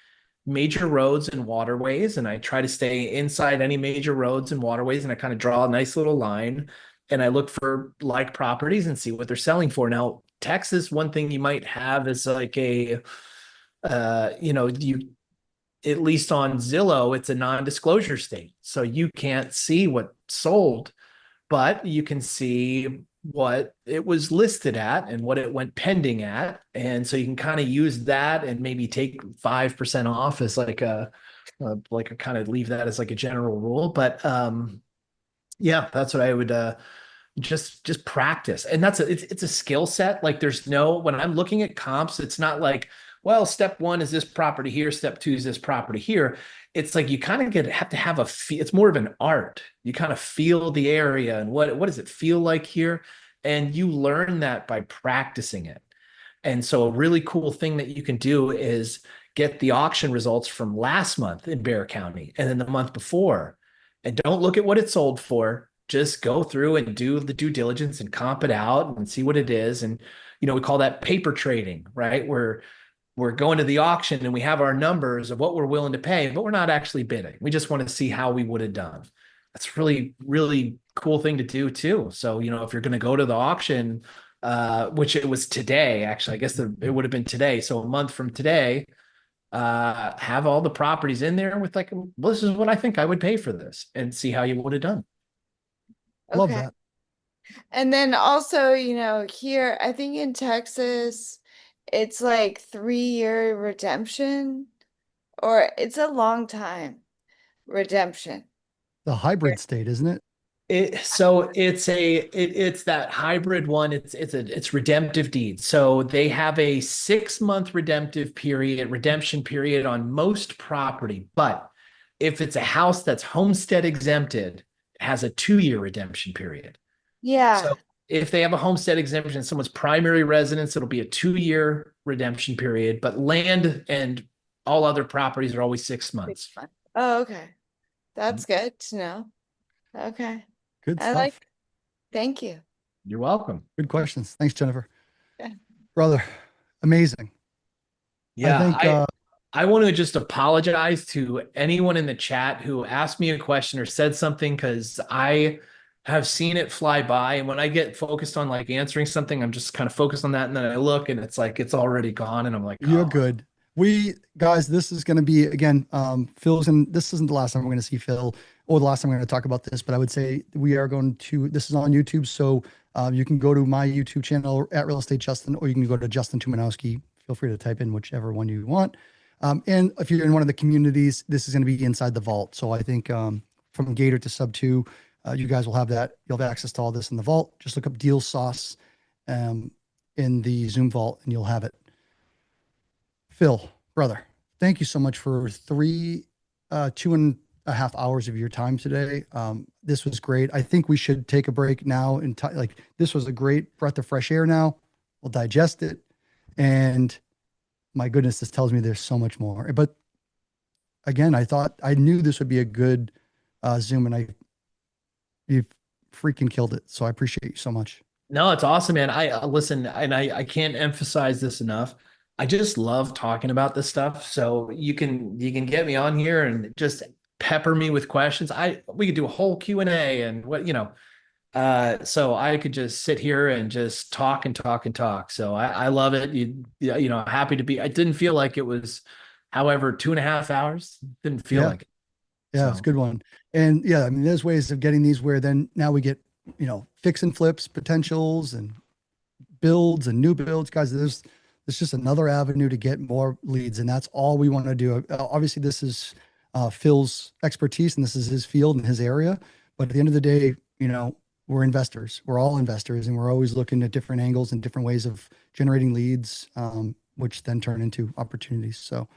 major roads and waterways, and I try to stay inside any major roads and waterways, and I kind of draw a nice little line, and I look for like properties and see what they're selling for. Now, Texas, one thing you might have is like you, at least on Zillow, it's a non-disclosure state. So you can't see what sold, but you can see what it was listed at and what it went pending at. And so you can kind of use that and maybe take 5% off as like a kind of leave that as like a general rule. But yeah, that's what I would just practice. And it's a skill set. Like when I'm looking at comps, it's not like, well, step one is this property here, step two is this property here. It's like you kind of have to have it's more of an art. You kind of feel the area and what does it feel like here? And you learn that by practicing it. And so a really cool thing that you can do is get the auction results from last month in Bexar County and then the month before. And don't look at what it sold for. Just go through and do the due diligence and comp it out and see what it is. And, we call that paper trading, right? We're going to the auction and we have our numbers of what we're willing to pay, but we're not actually bidding. We just want to see how we would have done. That's really, really cool thing to do too. So, if you're going to go to the auction, which it was today, actually, I guess it would have been today. So a month from today, have all the properties in there with like, well, this is what I think I would pay for this, and see how you would have done. Love Okay. that. And then also, here, I think in Texas, it's like 3-year redemption, or it's a long time redemption. The hybrid state, isn't it? It's that hybrid one. It's redemptive deed. So they have a 6-month redemption period on most property. But if it's a house that's homestead exempted, it has a 2-year redemption period. Yeah. So if they have a homestead exemption, someone's primary residence, it'll be a 2-year redemption period. But land and all other properties are always 6 months. Oh, okay. That's good to know. Okay. Good I stuff. like, thank you. You're welcome. Good questions. Thanks, Jennifer. Yeah. Brother, amazing. Yeah, I think I want to just apologize to anyone in the chat who asked me a question or said something, because I have seen it fly by. And when I get focused on like answering something, I'm just kind of focused on that. And then I look and it's like, it's already gone. And I'm like, you're oh. good. Guys, this is going to be, again, Phil's, and this isn't the last time we're going to see Phil or the last time we're going to talk about this, but I would say this is on YouTube. So you can go to my YouTube channel at Real Estate Justin, or you can go to Justin Tuminowski. Feel free to type in whichever one you want. And if you're in one of the communities, this is going to be inside the vault. So I think from Gator to Sub 2, you guys will have that. You'll have access to all this in the vault. Just look up Deal Sauce in the Zoom vault and you'll have it. Phil, brother, thank you so much for 2.5 hours of your time today. This was great. I think we should take a break now and this was a great breath of fresh air. Now we'll digest it. And my goodness, this tells me there's so much more. But again, I knew this would be a good Zoom, and you freaking killed it. So I appreciate you so much. No, it's awesome, man. I listen, and I can't emphasize this enough. I just love talking about this stuff. So you can get me on here and just pepper me with questions. We could do a whole Q&A and so I could just sit here and just talk and talk and talk. So I love it. Happy to be. I didn't feel like it was, however, 2.5 hours. Didn't feel like it. Yeah, So. It's a good one. And yeah, I mean, there's ways of getting these where then now we get, fix and flips potentials and builds and new builds. Guys, there's just another avenue to get more leads. And that's all we want to do. Obviously, this is Phil's expertise and this is his field and his area. But at the end of the day, we're investors. We're all investors, and we're always looking at different angles and different ways of generating leads, which then turn into opportunities. So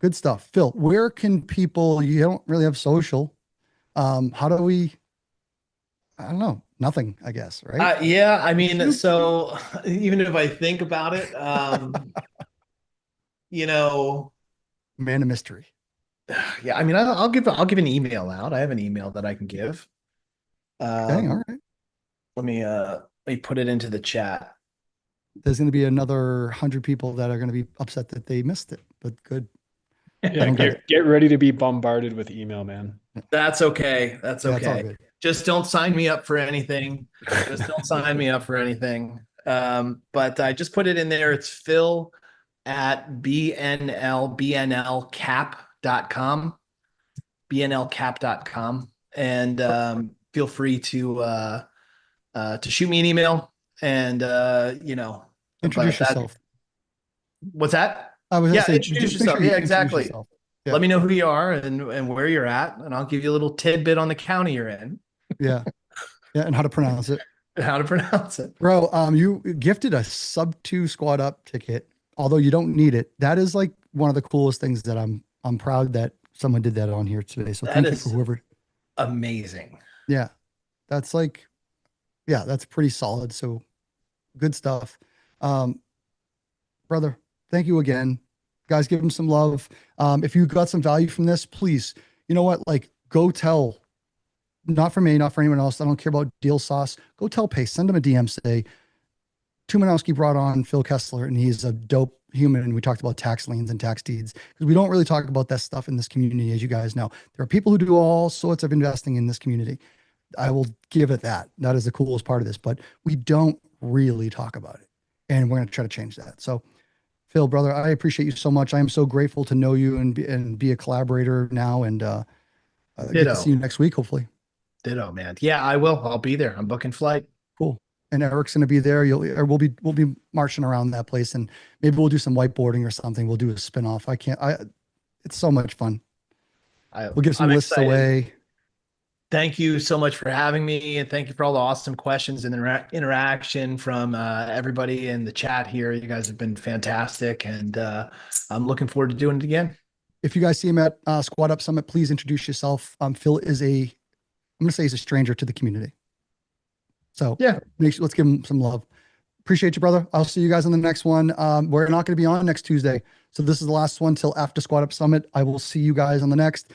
good stuff. Phil, where can people, you don't really have social. How do we, I don't know, nothing, I guess, right? Yeah, I mean, so even if I think about it, man of mystery. Yeah, I mean, I'll give an email out. I have an email that I can give. Okay, all right. Let me put it into the chat. There's going to be another 100 people that are going to be upset that they missed it, but good. Yeah, get ready to be bombarded with email, man. That's okay. That's Yeah, it's all okay. good. Just don't sign me up for anything. Just don't sign me up for anything. But I just put it in there. It's Phil at bnlcap.com. bnlcap.com. And feel free to shoot me an email and introduce yourself. What's that? I was gonna say, introduce just make yourself. sure you Yeah, introduce exactly. yourself. Yeah. Let me know who you are and where you're at, and I'll give you a little tidbit on the county you're in. Yeah. And how to pronounce it. How to pronounce it. Bro, you gifted a sub 2 squad up ticket, although you don't need it. That is like one of the coolest things that I'm proud that someone did that on here today. So thank you for whoever. Amazing. Yeah. That's pretty solid. So good stuff. Brother, thank you again. Guys, give him some love. If you got some value from this, please, you know what? Like, go tell, not for me, not for anyone else. I don't care about Deal Sauce. Go tell Pace, send him a DM, say, Tuminowski brought on Phil Kessler, and he's a dope human. And we talked about tax liens and tax deeds, because we don't really talk about that stuff in this community, as you guys know. There are people who do all sorts of investing in this community. I will give it that. That is the coolest part of this, but we don't really talk about it. And we're going to try to change that. So, Phil, brother, I appreciate you so much. I am so grateful to know you and be a collaborator now, and get to see you next week, hopefully. Ditto, man. Yeah, I will. I'll be there. I'm booking flight. Cool. And Eric's going to be there. We'll be marching around that place, and maybe we'll do some whiteboarding or something. We'll do a spin-off. It's so much fun. We'll give some lists away. Thank you so much for having me, and thank you for all the awesome questions and interaction from everybody in the chat here. You guys have been fantastic, and I'm looking forward to doing it again. If you guys see him at Squad Up Summit, please introduce yourself. Phil is I'm going to say he's a stranger to the community. So yeah, let's give him some love. Appreciate you, brother. I'll see you guys on the next one. We're not going to be on next Tuesday. So this is the last one till after Squad Up Summit. I will see you guys on the next.